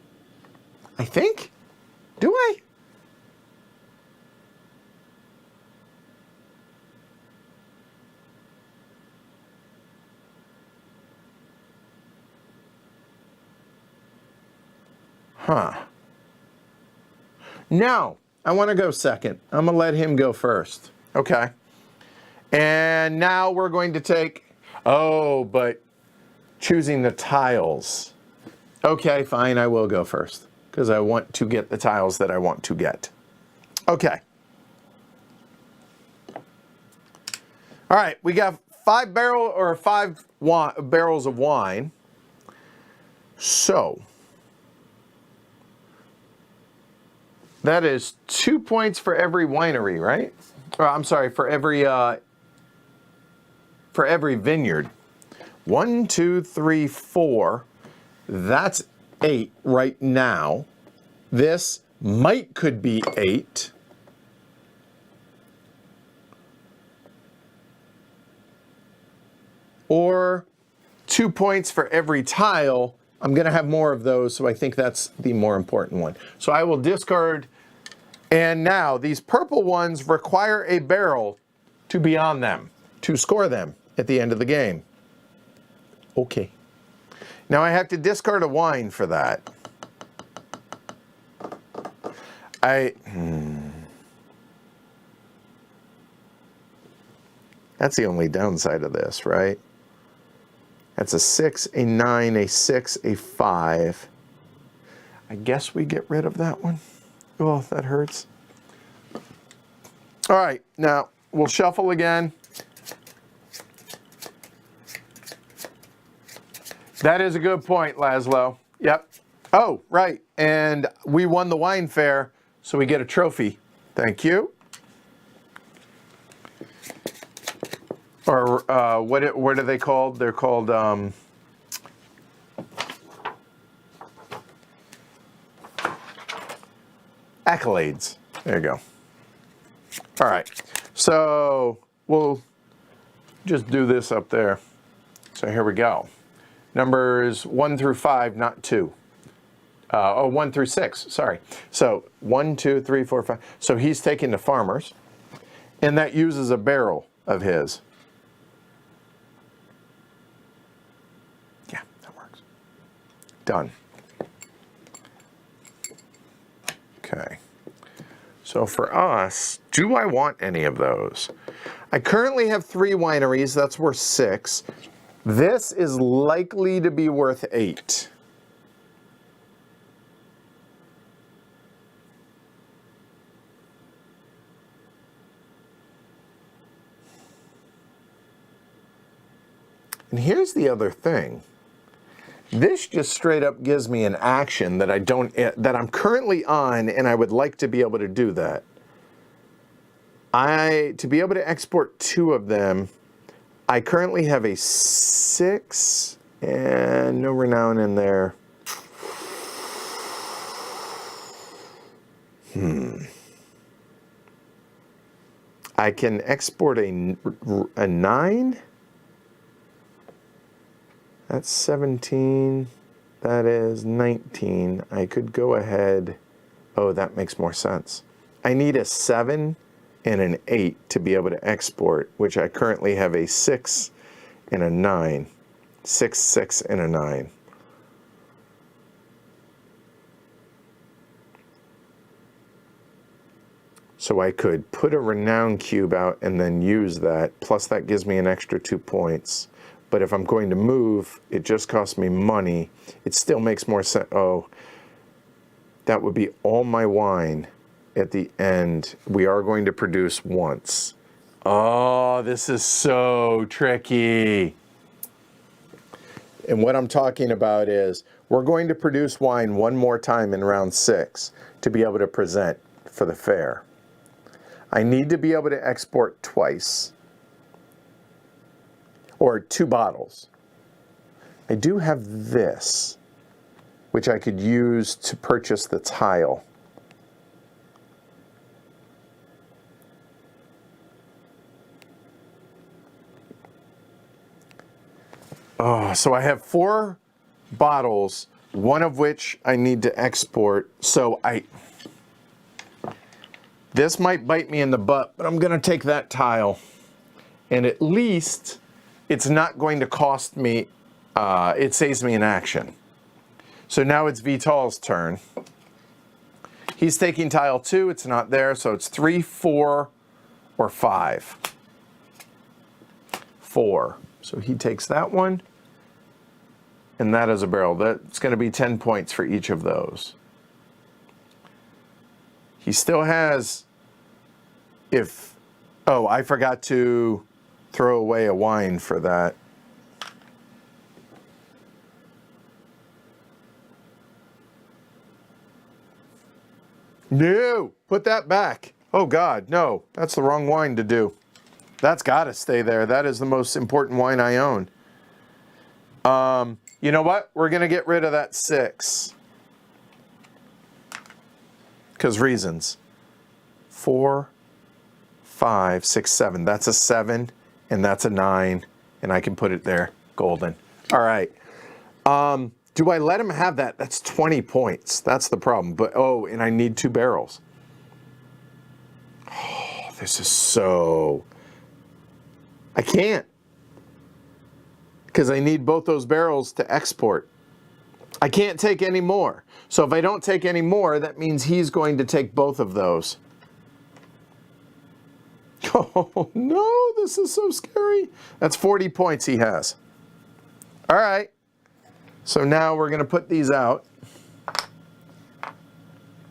I think. Do I? Huh. No, I want to go second. I'm going to let him go first. Okay. And now we're going to take, oh, but choosing the tiles. Okay, fine, I will go first because I want to get the tiles that I want to get. Okay. All right, we got 5 barrels of wine. So that is 2 points for every winery, right? Or, I'm sorry, for every vineyard. 1, 2, 3, 4. That's 8 right now. This could be 8. Or 2 points for every tile. I'm going to have more of those, so I think that's the more important one. So I will discard. And now these purple ones require a barrel to be on them, to score them at the end of the game. Okay. Now I have to discard a wine for that. That's the only downside of this, right? That's a 6, a 9, a 6, a 5. I guess we get rid of that one. Oh, that hurts. All right, now we'll shuffle again. That is a good point, Laszlo. Yep. Oh, right. And we won the wine fair, so we get a trophy. Thank you. Or what are they called? They're called accolades. There you go. All right. So we'll just do this up there. So here we go. Numbers 1 through 5, not 2. 1 through 6, sorry. So 1, 2, 3, 4, 5. So he's taking the farmers, and that uses a barrel of his. Yeah, that works. Done. Okay. So for us, do I want any of those? I currently have 3 wineries. That's worth 6. This is likely to be worth 8. And here's the other thing. This just straight up gives me an action that that I'm currently on, and I would like to be able to do that. To be able to export 2 of them, I currently have a 6 and no renown in there. I can export a 9. That's 17. That is 19. I could go ahead. Oh, that makes more sense. I need a 7 and an 8 to be able to export, which I currently have a 6 and a 9. 6, 6, and a 9. So I could put a renown cube out and then use that, plus that gives me an extra 2 points. But if I'm going to move, it just costs me money. It still makes more sense. Oh, that would be all my wine at the end. We are going to produce once. Oh, this is so tricky. And what I'm talking about is we're going to produce wine one more time in round 6 to be able to present for the fair. I need to be able to export twice, or 2 bottles. I do have this, which I could use to purchase the tile. Oh, so I have 4 bottles, one of which I need to export. So this might bite me in the butt, but I'm gonna take that tile. And at least it's not going to cost me, it saves me an action. So now it's Vital's turn. He's taking tile 2, it's not there, so it's 3, 4, or 5. 4. So he takes that one, and that is a barrel. That's going to be 10 points for each of those. He still has, oh, I forgot to throw away a wine for that. No, put that back. Oh God, no, that's the wrong wine to do. That's got to stay there. That is the most important wine I own. You know what? We're going to get rid of that 6. Because reasons. 4, 5, 6, 7. That's a 7, and that's a 9, and I can put it there. Golden. All right. Do I let him have that? That's 20 points. That's the problem. But, oh, and I need 2 barrels. Oh, this is so... I can't, because I need both those barrels to export. I can't take any more. So if I don't take any more, that means he's going to take both of those. Oh no, this is so scary. That's 40 points he has. All right. So now we're going to put these out.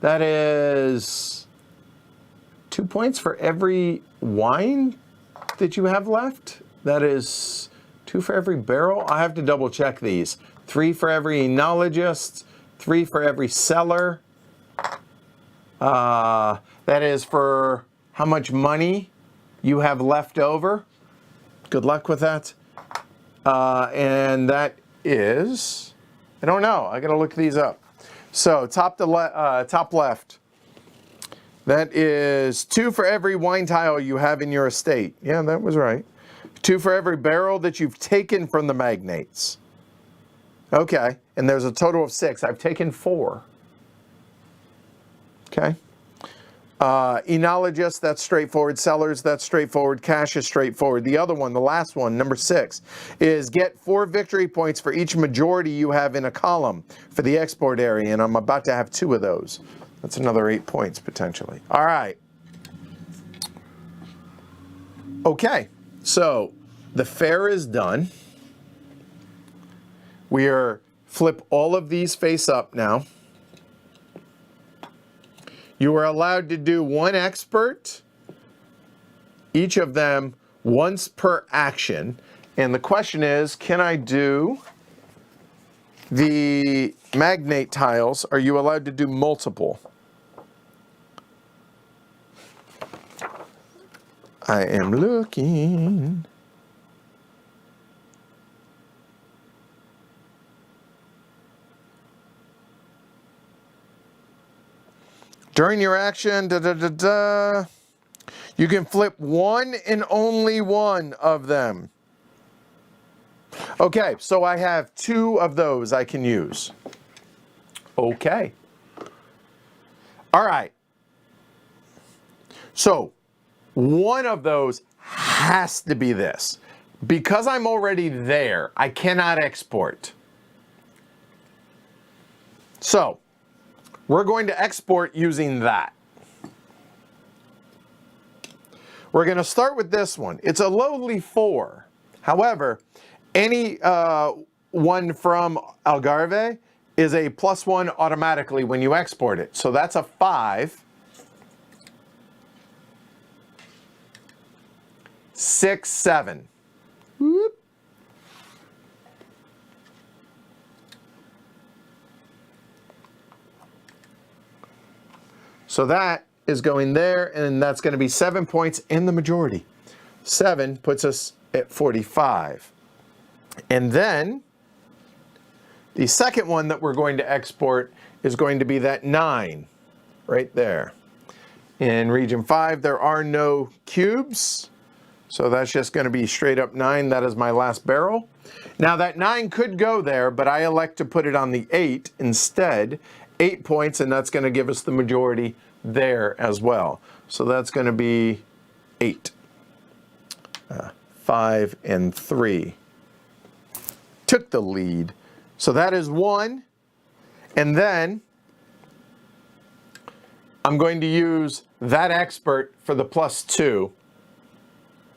That is 2 points for every wine that you have left. That is 2 for every barrel. I have to double check these. 3 for every enologist, 3 for every cellar. That is for how much money you have left over. Good luck with that. And that is, I don't know. I gotta look these up. So top left. That is 2 for every wine tile you have in your estate. Yeah, that was right. 2 for every barrel that you've taken from the magnates. Okay, and there's a total of 6. I've taken 4. Okay. Enologist, that's straightforward. Sellers, that's straightforward. Cash is straightforward. The other one, the last one, number 6, is get 4 victory points for each majority you have in a column for the export area, and I'm about to have 2 of those. That's another 8 points potentially. All right. Okay, so the fair is done. We are flip all of these face up now. You are allowed to do 1 expert, each of them once per action. And the question is, can I do the magnate tiles? Are you allowed to do multiple? I am looking. During your action, you can flip 1 and only 1 of them. Okay, so I have 2 of those I can use. Okay. All right. So, 1 of those has to be this. Because I'm already there, I cannot export. So, we're going to export using that. We're going to start with this one. It's a lowly 4. However, any one from Algarve is a +1 automatically when you export it. So that's a 5. 6, 7. Whoop. So that is going there, and that's going to be 7 points in the majority. 7 puts us at 45. And then the second one that we're going to export is going to be that 9 right there. In region 5, there are no cubes, so that's just going to be straight up 9. That is my last barrel. Now that 9 could go there, but I elect to put it on the 8 instead. 8 points, and that's going to give us the majority there as well. So that's going to be 8. 5 and 3. Took the lead. So that is 1. And then I'm going to use that expert for the +2.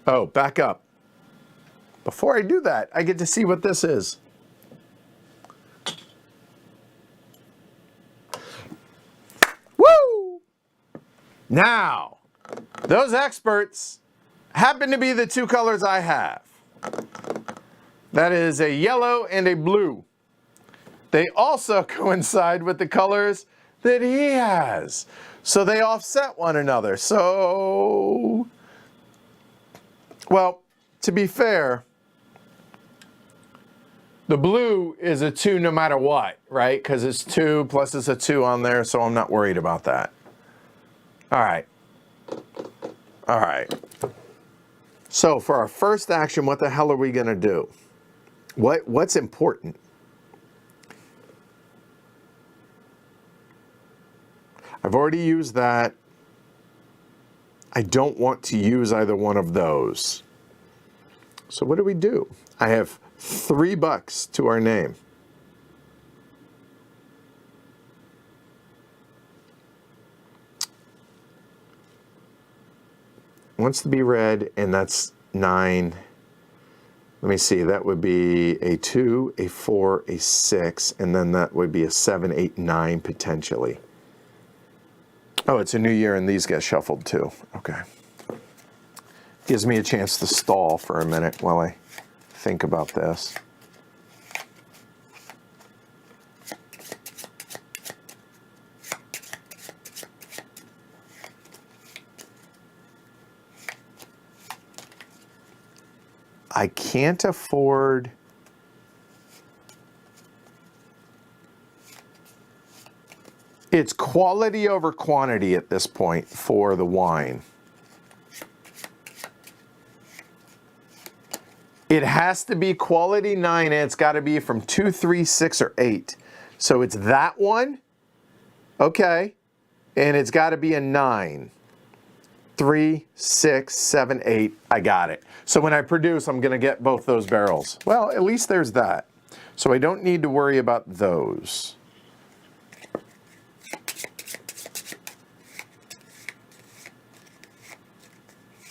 Oh, back up. Before I do that, I get to see what this is. Woo! Now, those experts happen to be the 2 colors I have. That is a yellow and a blue. They also coincide with the colors that he has. So they offset one another. So, well, to be fair, the blue is a 2 no matter what, right? Because it's 2 plus it's a 2 on there, so I'm not worried about that. All right. All right. So for our first action, what the hell are we going to do? What's important? I've already used that. I don't want to use either one of those. So what do? I have $3 to our name. Wants to be red, and that's 9. Let me see, that would be a 2, a 4, a 6, and then that would be a 7, 8, 9 potentially. Oh, it's a new year and these get shuffled too. Okay. Gives me a chance to stall for a minute while I think about this. I can't afford it's quality over quantity at this point for the wine. It has to be quality 9, and it's got to be from 2, 3, 6, or 8. So it's that one, okay, and it's got to be a 9. 3, 6, 7, 8, I got it. So when I produce, I'm going to get both those barrels. Well, at least there's that. So I don't need to worry about those.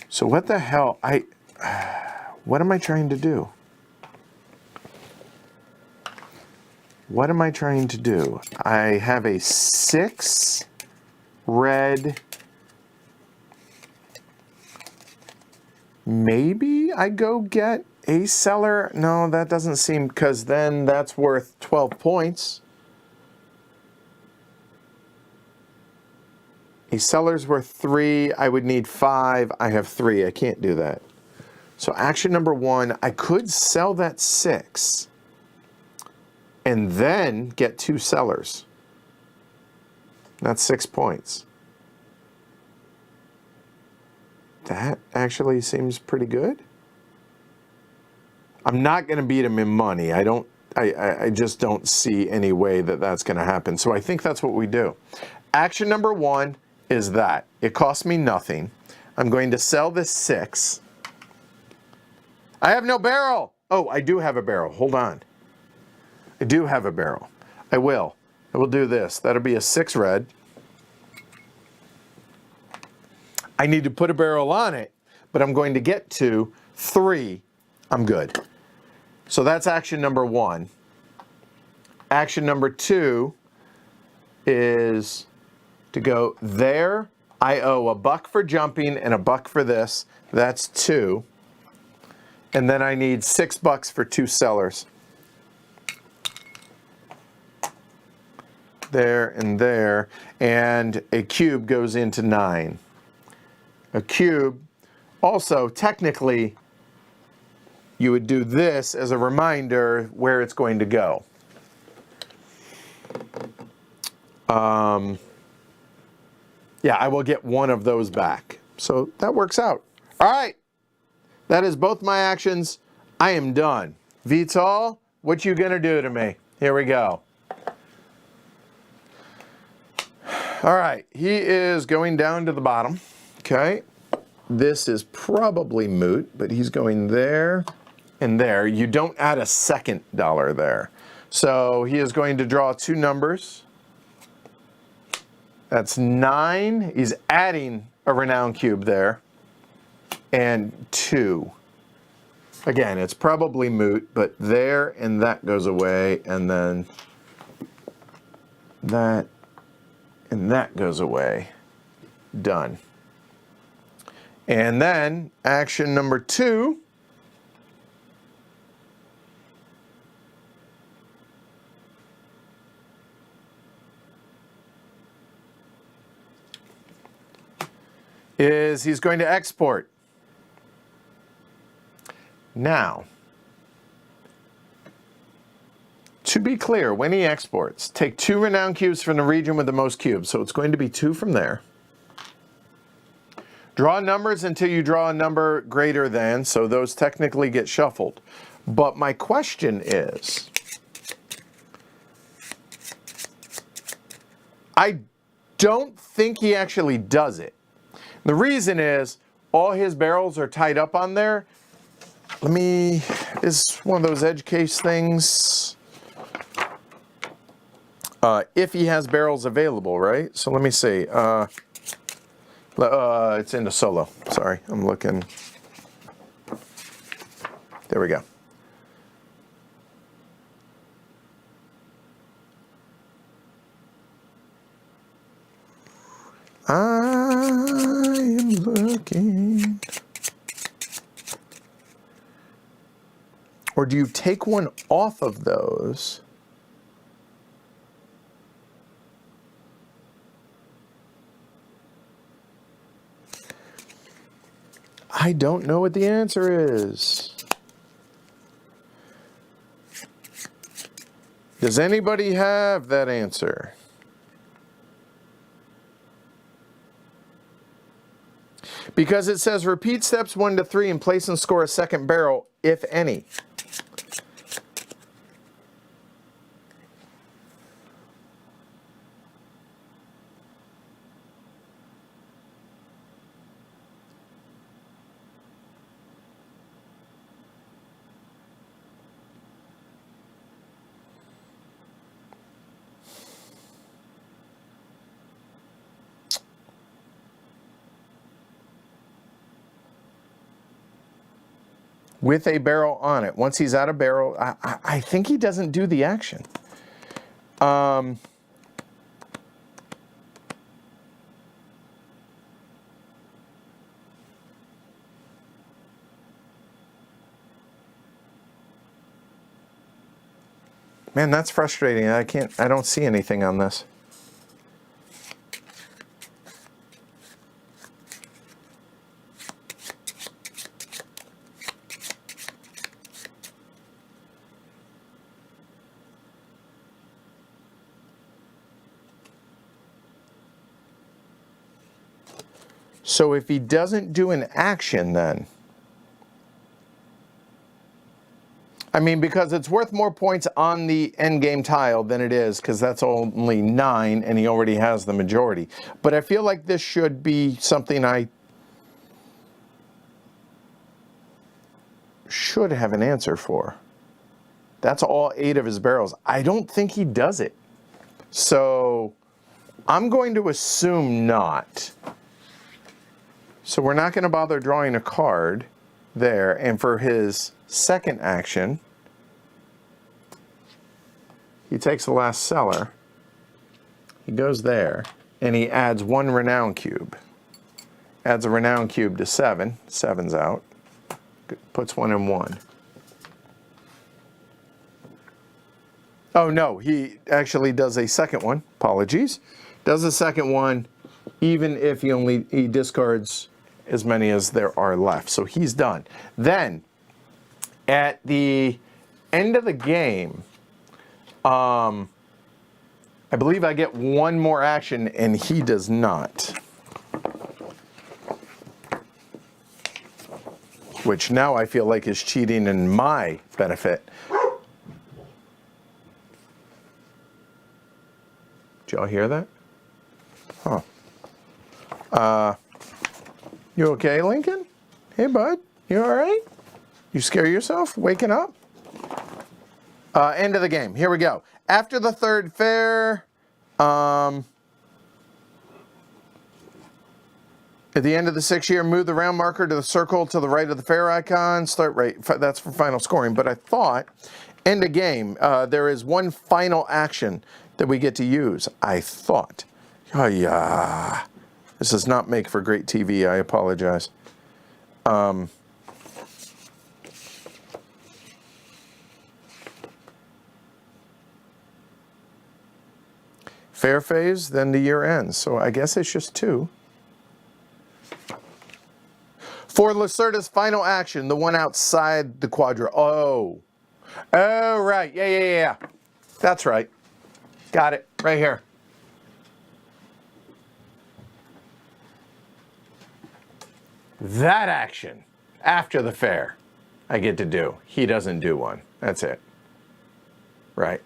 So what the hell, what am I trying to do? What am I trying to do? I have a 6 red. Maybe I go get a cellar. No, that doesn't seem, because then that's worth 12 points. A cellar's worth 3. I would need 5. I have 3. I can't do that. So action number 1, I could sell that 6 and then get 2 cellars. That's 6 points. That actually seems pretty good. I'm not going to beat him in money. I just don't see any way that that's going to happen. So I think that's what we do. Action number 1 is that. It costs me nothing. I'm going to sell this 6. I have no barrel. Oh, I do have a barrel. Hold on. I do have a barrel. I will do this. That'll be a 6 red. I need to put a barrel on it, but I'm going to get to 3. I'm good. So that's action number 1. Action number 2 is to go there. I owe $1 for jumping and $1 for this. That's 2. And then I need $6 for 2 sellers. There and there. And a cube goes into 9. A cube, also technically, you would do this as a reminder where it's going to go. Yeah, I will get one of those back. So that works out. All right. That is both my actions. I am done. Vital, what you gonna do to me? Here we go. All right, he is going down to the bottom. Okay. This is probably moot, but he's going there and there. You don't add a second dollar there. So he is going to draw 2 numbers. That's 9. He's adding a renown cube there. And 2. Again, it's probably moot, but there and that goes away. And then that and that goes away. Done. And then action number 2. Is he's going to export. Now, to be clear, when he exports, take 2 renown cubes from the region with the most cubes. So it's going to be 2 from there. Draw numbers until you draw a number greater than, so those technically get shuffled. But my question is, I don't think he actually does it. The reason is all his barrels are tied up on there. Is one of those edge case things. If he has barrels available, right? So let me see. It's into solo. Sorry, I'm looking. There we go. I am looking. Or do you take one off of those? I don't know what the answer is. Does anybody have that answer? Because it says repeat steps 1 to 3 and place and score a second barrel, if any. With a barrel on it. Once he's out of barrel, I think he doesn't do the action. Man, that's frustrating. I don't see anything on this. So if he doesn't do an action then, I mean, because it's worth more points on the endgame tile than it is, because that's only 9 and he already has the majority. But I feel like this should be something I should have an answer for. That's all 8 of his barrels. I don't think he does it. So I'm going to assume not. So we're not going to bother drawing a card there. And for his second action, he takes the last seller. He goes there, and he adds 1 renown cube. Adds a renown cube to 7. 7's out. puts one in one. Oh no, he actually does a second one. Apologies. Does a second one, even if he discards as many as there are left. So he's done. Then, at the end of the game, I believe I get one more action, and he does not. Which now I feel like is cheating in my benefit. Did y'all hear that? Huh. You okay, Lincoln? Hey, bud. You all right? You scare yourself waking up? End of the game. Here we go. After the third fair, at the end of the 6th year, move the round marker to the circle to the right of the fair icon. Start right. That's for final scoring. But I thought, end of game, there is one final action that we get to use. I thought. Oh, yeah. This does not make for great TV. I apologize. Fair phase, then the year ends. So I guess it's just 2. For Lacerda's final action, the one outside the quadra. Oh, right. Yeah. That's right. Got it. Right here. That action, after the fair, I get to do. He doesn't do one. That's it. Right.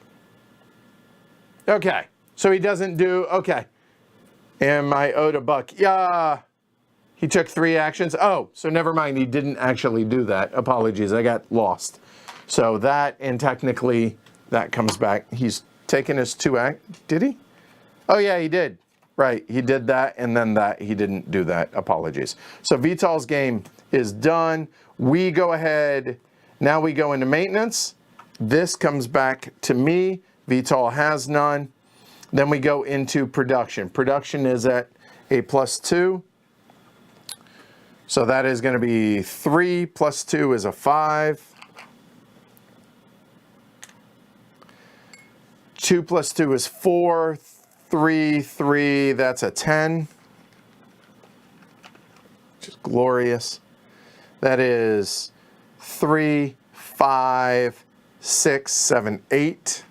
Okay. So he doesn't do, okay. Am I owed a buck? Yeah. He took 3 actions. Oh, so never mind. He didn't actually do that. Apologies. I got lost. So that, and technically, that comes back. He's taken his 2 Did he? Oh, yeah, he did. Right. He did that, and then that. He didn't do that. Apologies. So Vital's game is done. We go ahead. Now we go into maintenance. This comes back to me. Vital has none. Then we go into production. Production is at a +2. So that is going to be 3 + 2 is a 5. 2 + 2 is 4. 3, that's a 10. Which is glorious. That is 3, 5, 6, 7, 8.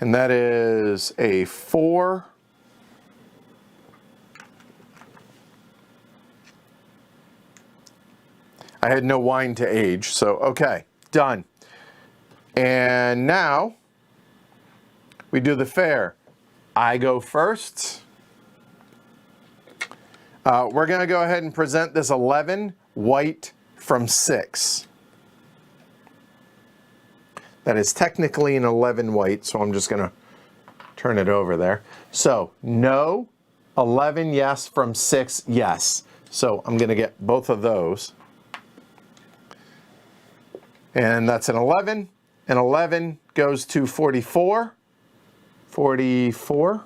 And that is a 4. I had no wine to age, so okay, done. And now we do the fair. I go first. We're going to go ahead and present this 11 white from 6. That is technically an 11 white, so I'm just going to turn it over there. So no, 11 yes, from 6 yes. So I'm going to get both of those. And that's an 11. And 11 goes to 44. 44.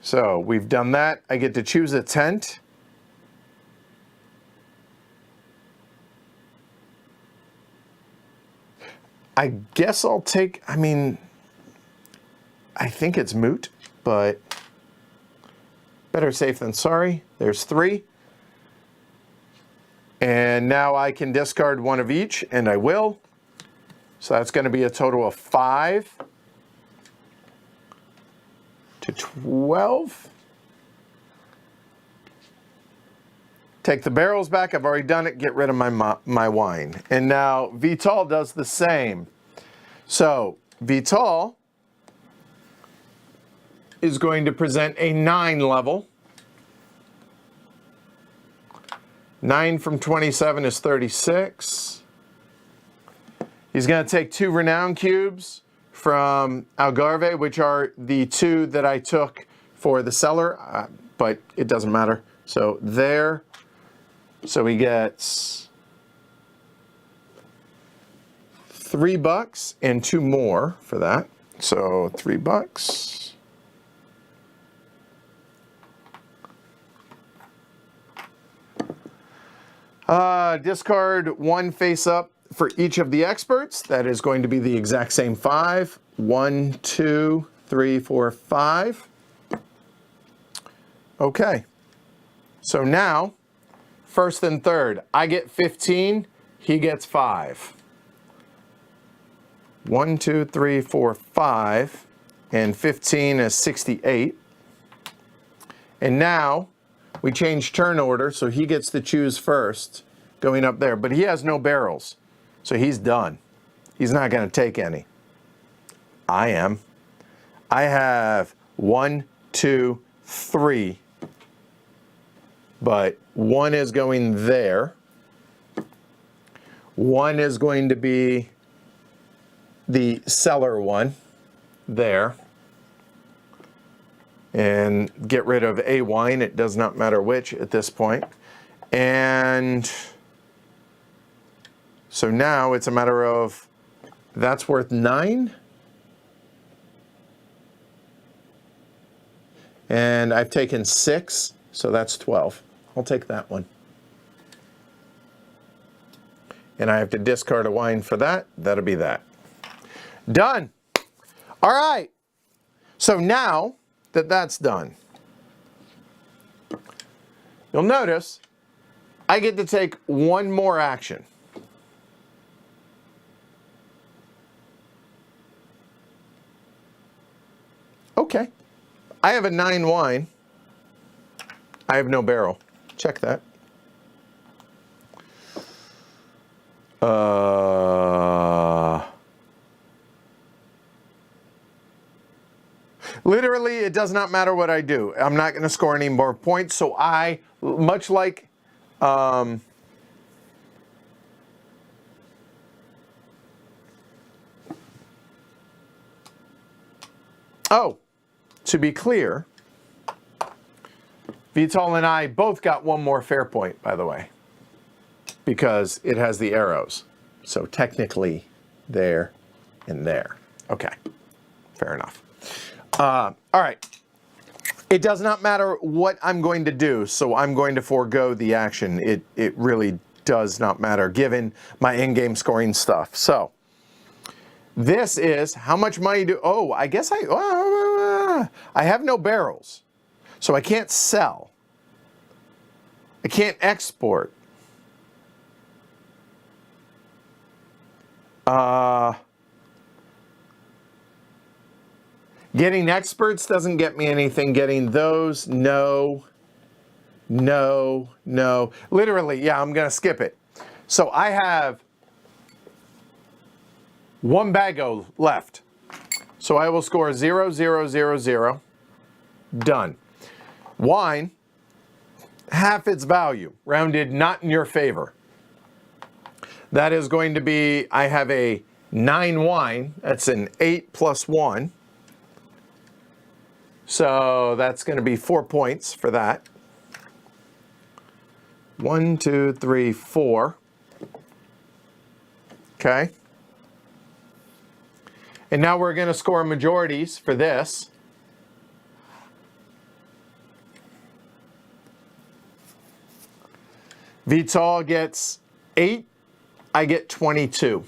So we've done that. I get to choose a tent. I guess I'll take, I think it's moot, but better safe than sorry. There's 3. And now I can discard one of each, and I will. So that's going to be a total of 5 to 12. Take the barrels back. I've already done it. Get rid of my wine. And now Vital does the same. So Vital is going to present a 9 level. 9 from 27 is 36. He's going to take 2 renown cubes from Algarve, which are the 2 that I took for the cellar, but it doesn't matter. So there. So he gets $3 and 2 more for that. So $3. Discard one face up for each of the experts. That is going to be the exact same 5. 1, 2, 3, 4, 5. Okay. So now, first and third, I get 15, he gets 5. 1, 2, 3, 4, 5, and 15 is 68. And now we change turn order, so he gets to choose first, going up there. But he has no barrels, so he's done. He's not going to take any. I am. I have 1, 2, 3, but 1 is going there. 1 is going to be the cellar one there. And get rid of a wine. It does not matter which at this point. And so now it's a matter of, that's worth 9. And I've taken 6, so that's 12. I'll take that one. And I have to discard a wine for that. That'll be that. Done. All right. So now that that's done, you'll notice I get to take one more action. Okay. I have a 9 wine. I have no barrel. Check that. Literally, it does not matter what I do. I'm not going to score any more points. So I, much like oh, to be clear, Vital and I both got one more fair point, by the way, because it has the arrows. So technically, there and there. Okay, fair enough. All right. It does not matter what I'm going to do, so I'm going to forego the action. It really does not matter, given my in-game scoring stuff. So this is how much money do... Oh, I guess I have no barrels, so I can't sell. I can't export. Getting experts doesn't get me anything. Getting those, no, no, no. Literally, yeah, I'm going to skip it. So I have 1 bago left. So I will score 0, 0, 0, 0. Done. Wine, half its value, rounded not in your favor. That is going to be, I have a 9 wine. That's an 8 plus 1. So that's going to be 4 points for that. 1, 2, 3, 4. Okay. And now we're going to score majorities for this. Vital gets 8. I get 22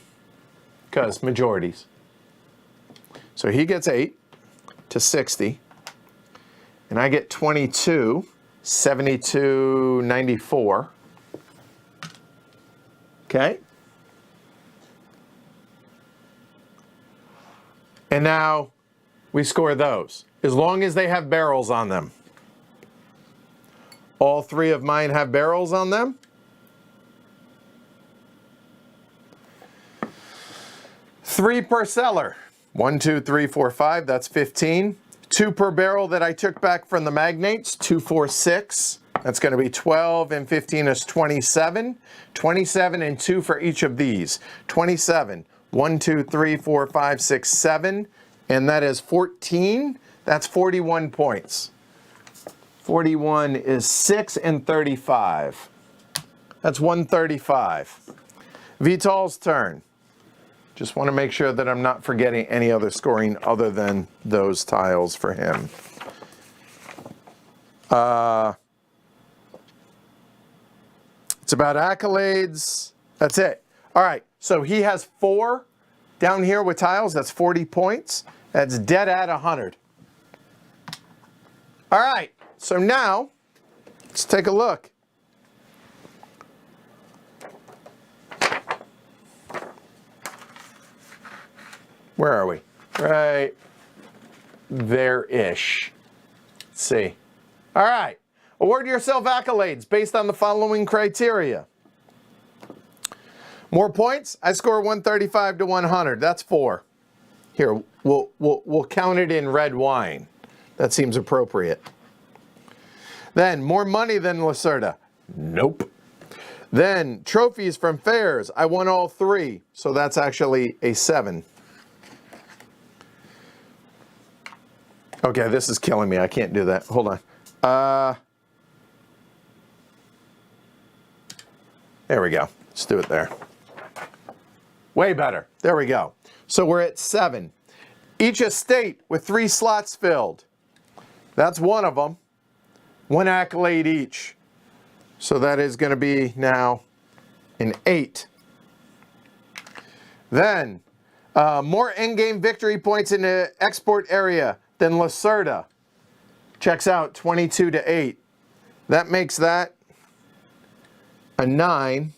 because majorities. So he gets 8 to 60. And I get 22, 72, 94. Okay. And now we score those, as long as they have barrels on them. All 3 of mine have barrels on them. Three per cellar. 1, 2, 3, 4, 5. That's 15. 2 per barrel that I took back from the magnates. 2, 4, 6. That's going to be 12, and 15 is 27. 27 and 2 for each of these. 27. 1, 2, 3, 4, 5, 6, 7. And that is 14. That's 41 points. 41 is 6 and 35. That's 135. Vital's turn. Just want to make sure that I'm not forgetting any other scoring other than those tiles for him. It's about accolades. That's it. All right, so he has 4 down here with tiles. That's 40 points. That's dead at 100. All right, so now let's take a look. Where are we? Right there-ish. Let's see. All right. Award yourself accolades based on the following criteria. More points? I score 135 to 100. That's 4. Here, we'll count it in red wine. That seems appropriate. Then, more money than Lacerda. Nope. Then, trophies from fairs. I won all 3, so that's actually a 7. Okay, this is killing me. I can't do that. Hold on. There we go. Let's do it there. Way better. There we go. So we're at 7. Each estate with 3 slots filled. That's one of them. 1 accolade each. So that is going to be now an 8. Then, more endgame victory points in the export area than Lacerda. Checks out 22 to 8. That makes that a 9.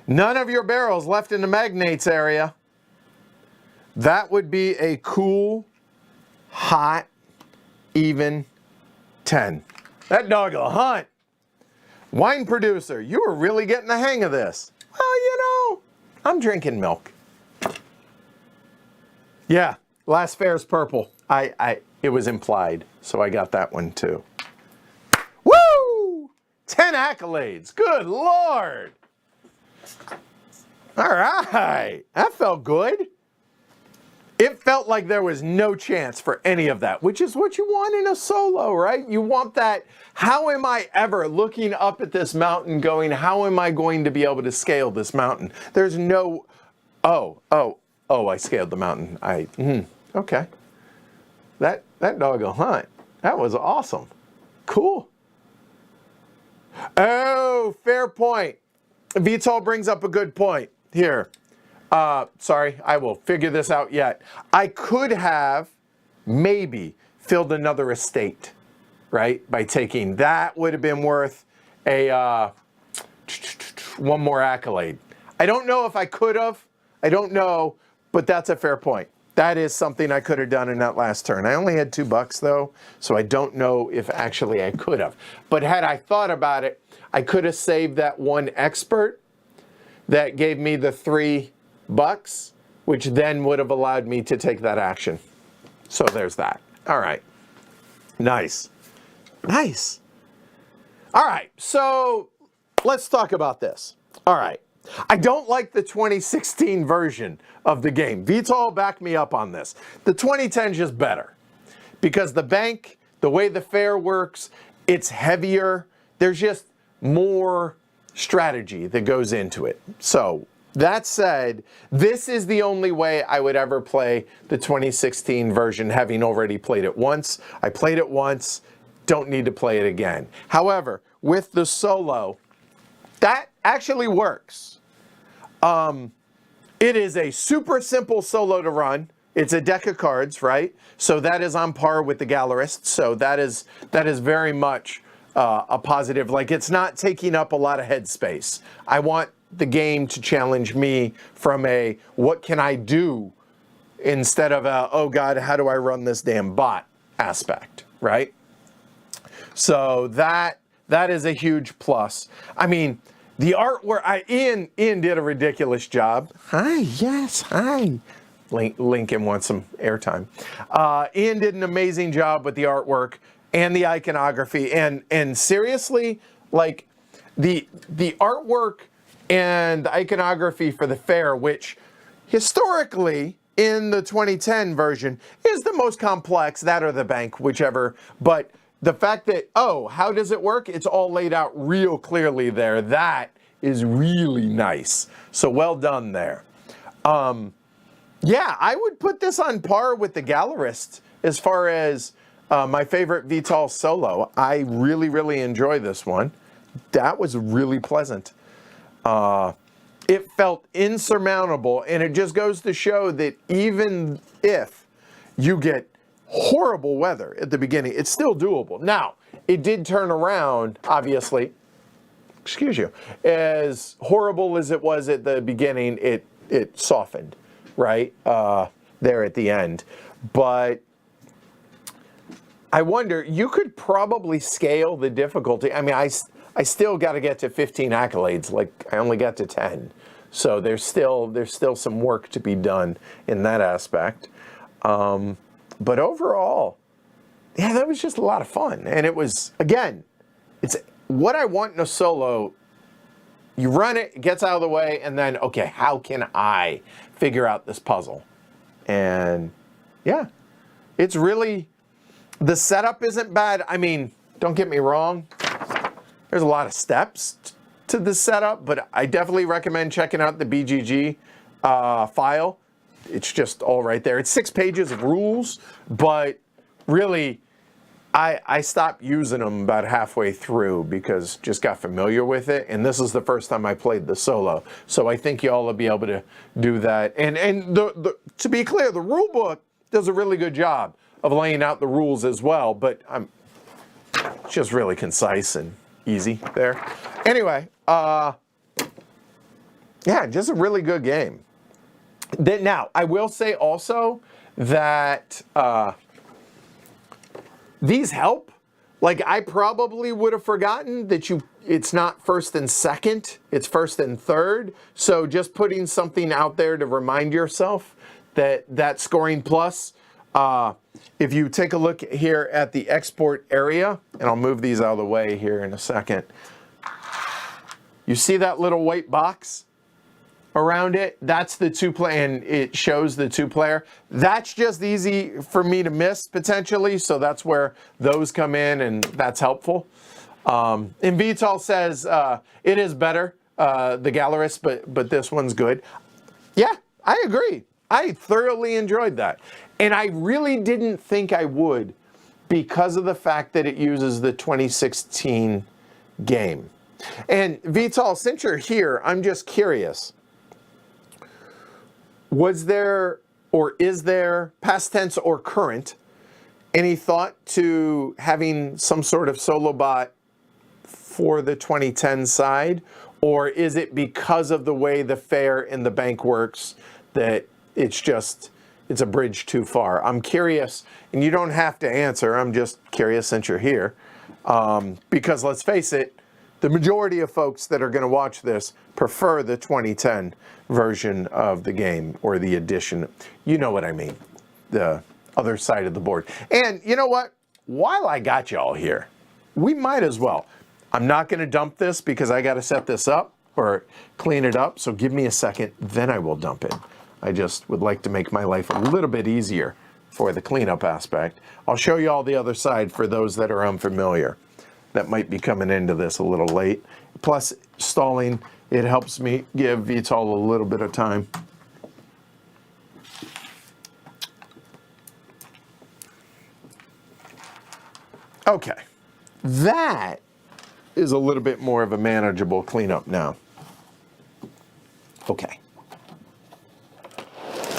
None of your barrels left in the magnates area. That would be a cool, hot, even 10. That dog will hunt. Wine producer, you were really getting the hang of this. Well, you know, I'm drinking milk. Yeah, last fair's purple. It was implied, so I got that one too. Woo! 10 accolades. Good Lord. All right, that felt good. It felt like there was no chance for any of that, which is what you want in a solo, right? You want that, how am I ever looking up at this mountain going, how am I going to be able to scale this mountain? There's no, I scaled the mountain. Okay. That dog will hunt. That was awesome. Cool. Oh, fair point. Vital brings up a good point here. Sorry, I will figure this out yet. I could have maybe filled another estate, right? By taking that would have been worth a 1 more accolade. I don't know if I could have. I don't know, but that's a fair point. That is something I could have done in that last turn. I only had $2 though, so I don't know if actually I could have. But had I thought about it, I could have saved that 1 expert that gave me the $3, which then would have allowed me to take that action. So there's that. All right. Nice. Nice. All right. So let's talk about this. All right. I don't like the 2016 version of the game. Vital, back me up on this. The 2010 is just better because the bank, the way the fair works, it's heavier. There's just more strategy that goes into it. So that said, this is the only way I would ever play the 2016 version, having already played it once. I played it once, don't need to play it again. However, with the solo, that actually works. It is a super simple solo to run. It's a deck of cards, right? So that is on par with the Gallerist. So that is very much a positive. Like, it's not taking up a lot of headspace. I want the game to challenge me from a what can I do instead of a oh God, how do I run this damn bot aspect, right? So that is a huge plus. I mean, the artwork, Ian did a ridiculous job. Hi, yes, hi. Lincoln wants some airtime. Ian did an amazing job with the artwork and the iconography. And seriously, like the artwork and the iconography for the fair, which historically in the 2010 version is the most complex, that or the bank, whichever. But the fact that, oh, how does it work? It's all laid out real clearly there. That is really nice. So well done there. Yeah, I would put this on par with the Gallerist as far as my favorite Vital solo. I really, really enjoy this one. that was really pleasant. It felt insurmountable, and it just goes to show that even if you get horrible weather at the beginning, it's still doable. Now, it did turn around, obviously, excuse you, as horrible as it was at the beginning, it softened, right, there at the end. But I wonder, you could probably scale the difficulty. I mean, I still got to get to 15 accolades, like I only got to 10. So there's still some work to be done in that aspect. But overall, yeah, that was just a lot of fun. And it was, again, it's what I want in a solo. You run it, it gets out of the way, and then, okay, how can I figure out this puzzle? And yeah, it's really, the setup isn't bad. I mean, don't get me wrong. There's a lot of steps to the setup, but I definitely recommend checking out the BGG file. It's just all right there. It's 6 pages of rules, but really, I stopped using them about halfway through because just got familiar with it, and this is the first time I played the solo. So I think y'all will be able to do that. And to be clear, the rule book does a really good job of laying out the rules as well, but it's just really concise and easy there. Anyway, yeah, just a really good game. Now, I will say also that these help. Like, I probably would have forgotten that it's not first and second, it's first and third. So just putting something out there to remind yourself that scoring plus, if you take a look here at the export area, and I'll move these out of the way here in a second. You see that little white box around it? That's the 2-player, and it shows the 2-player. That's just easy for me to miss potentially, so that's where those come in, and that's helpful. And Vital says it is better, the Gallerist, but this one's good. Yeah, I agree. I thoroughly enjoyed that. And I really didn't think I would because of the fact that it uses the 2016 game. And Vital, since you're here, I'm just curious. Was there, or is there, past tense or current, any thought to having some sort of solo bot for the 2010 side? Or is it because of the way the fair and the bank works that it's a bridge too far? I'm curious, and you don't have to answer, I'm just curious since you're here. Because let's face it, the majority of folks that are going to watch this prefer the 2010 version of the game, or the edition. You know what I mean, the other side of the board. And you know what? While I got y'all here, we might as well. I'm not going to dump this because I got to set this up or clean it up. So give me a second, then I will dump it. I just would like to make my life a little bit easier for the cleanup aspect. I'll show you all the other side for those that are unfamiliar, that might be coming into this a little late. Plus, stalling, it helps me give Vital a little bit of time. Okay, that is a little bit more of a manageable cleanup now. Okay.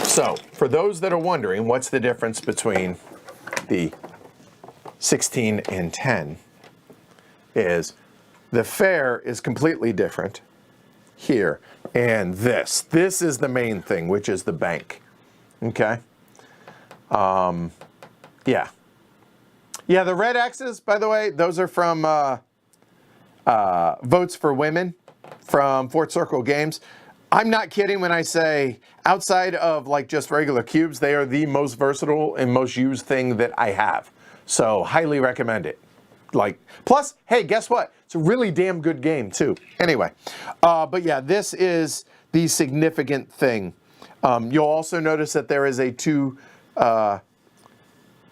So, for those that are wondering, what's the difference between the 16 and 10? Is the fair is completely different here, and this is the main thing, which is the bank. Okay. Yeah, the red X's, by the way, those are from Votes for Women from Fort Circle Games. I'm not kidding when I say, outside of like just regular cubes, they are the most versatile and most used thing that I have. So highly recommend it. Like, plus, hey, guess what? It's a really damn good game too. Anyway, but yeah, this is the significant thing. You'll also notice that there is a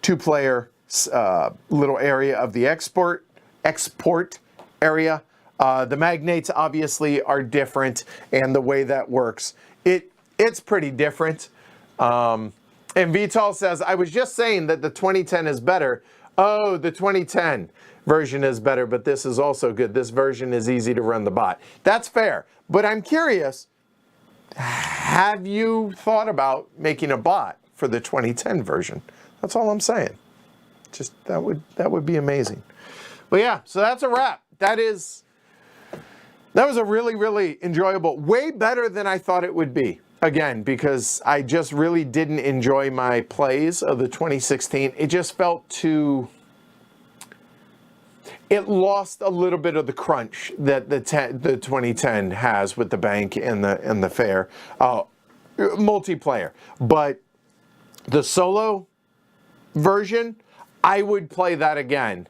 two-player little area of the export area. The magnates obviously are different, and the way that works, it's pretty different. And Vital says, I was just saying that the 2010 is better. Oh, the 2010 version is better, but this is also good. This version is easy to run the bot. That's fair. But I'm curious, have you thought about making a bot for the 2010 version? That's all I'm saying. Just that would be amazing. But yeah, so that's a wrap. That was a really, really enjoyable, way better than I thought it would be. Again, because I just really didn't enjoy my plays of the 2016. It just felt too... It lost a little bit of the crunch that the 2010 has with the bank and the fair multiplayer. But the solo version, I would play that again,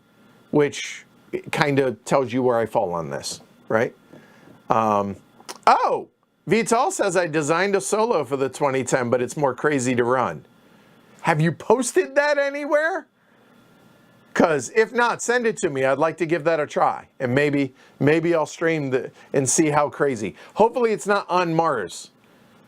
which kind of tells you where I fall on this, right? Oh, Vital says I designed a solo for the 2010, but it's more crazy to run. Have you posted that anywhere? Because if not, send it to me. I'd like to give that a try. And maybe I'll stream and see how crazy. Hopefully it's not on Mars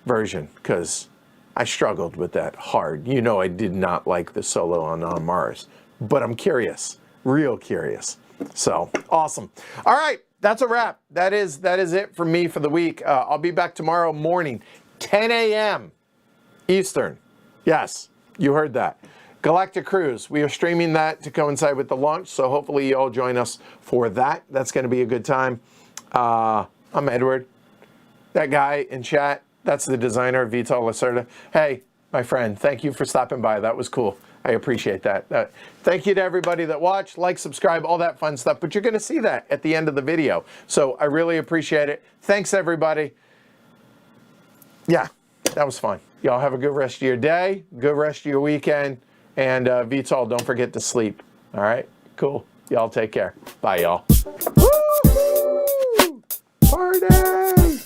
version, because I struggled with that hard. You know I did not like the solo on Mars. But I'm curious. Real curious. So, awesome. All right. That's a wrap. That is it for me for the week. I'll be back tomorrow morning, 10 a.m. Eastern. Yes, you heard that. Galactic Cruise. We are streaming that to coincide with the launch, so hopefully you all join us for that. That's going to be a good time. I'm Edward. That guy in chat, that's the designer of Vital Lacerda. Hey, my friend, thank you for stopping by. That was cool. I appreciate that. Thank you to everybody that watched, like, subscribe, all that fun stuff. But you're going to see that at the end of the video. So I really appreciate it. Thanks, everybody. Yeah, that was fun. Y'all have a good rest of your day, good rest of your weekend. And Vital, don't forget to sleep. All right? Cool. Y'all take care. Bye, y'all. Woo! Party!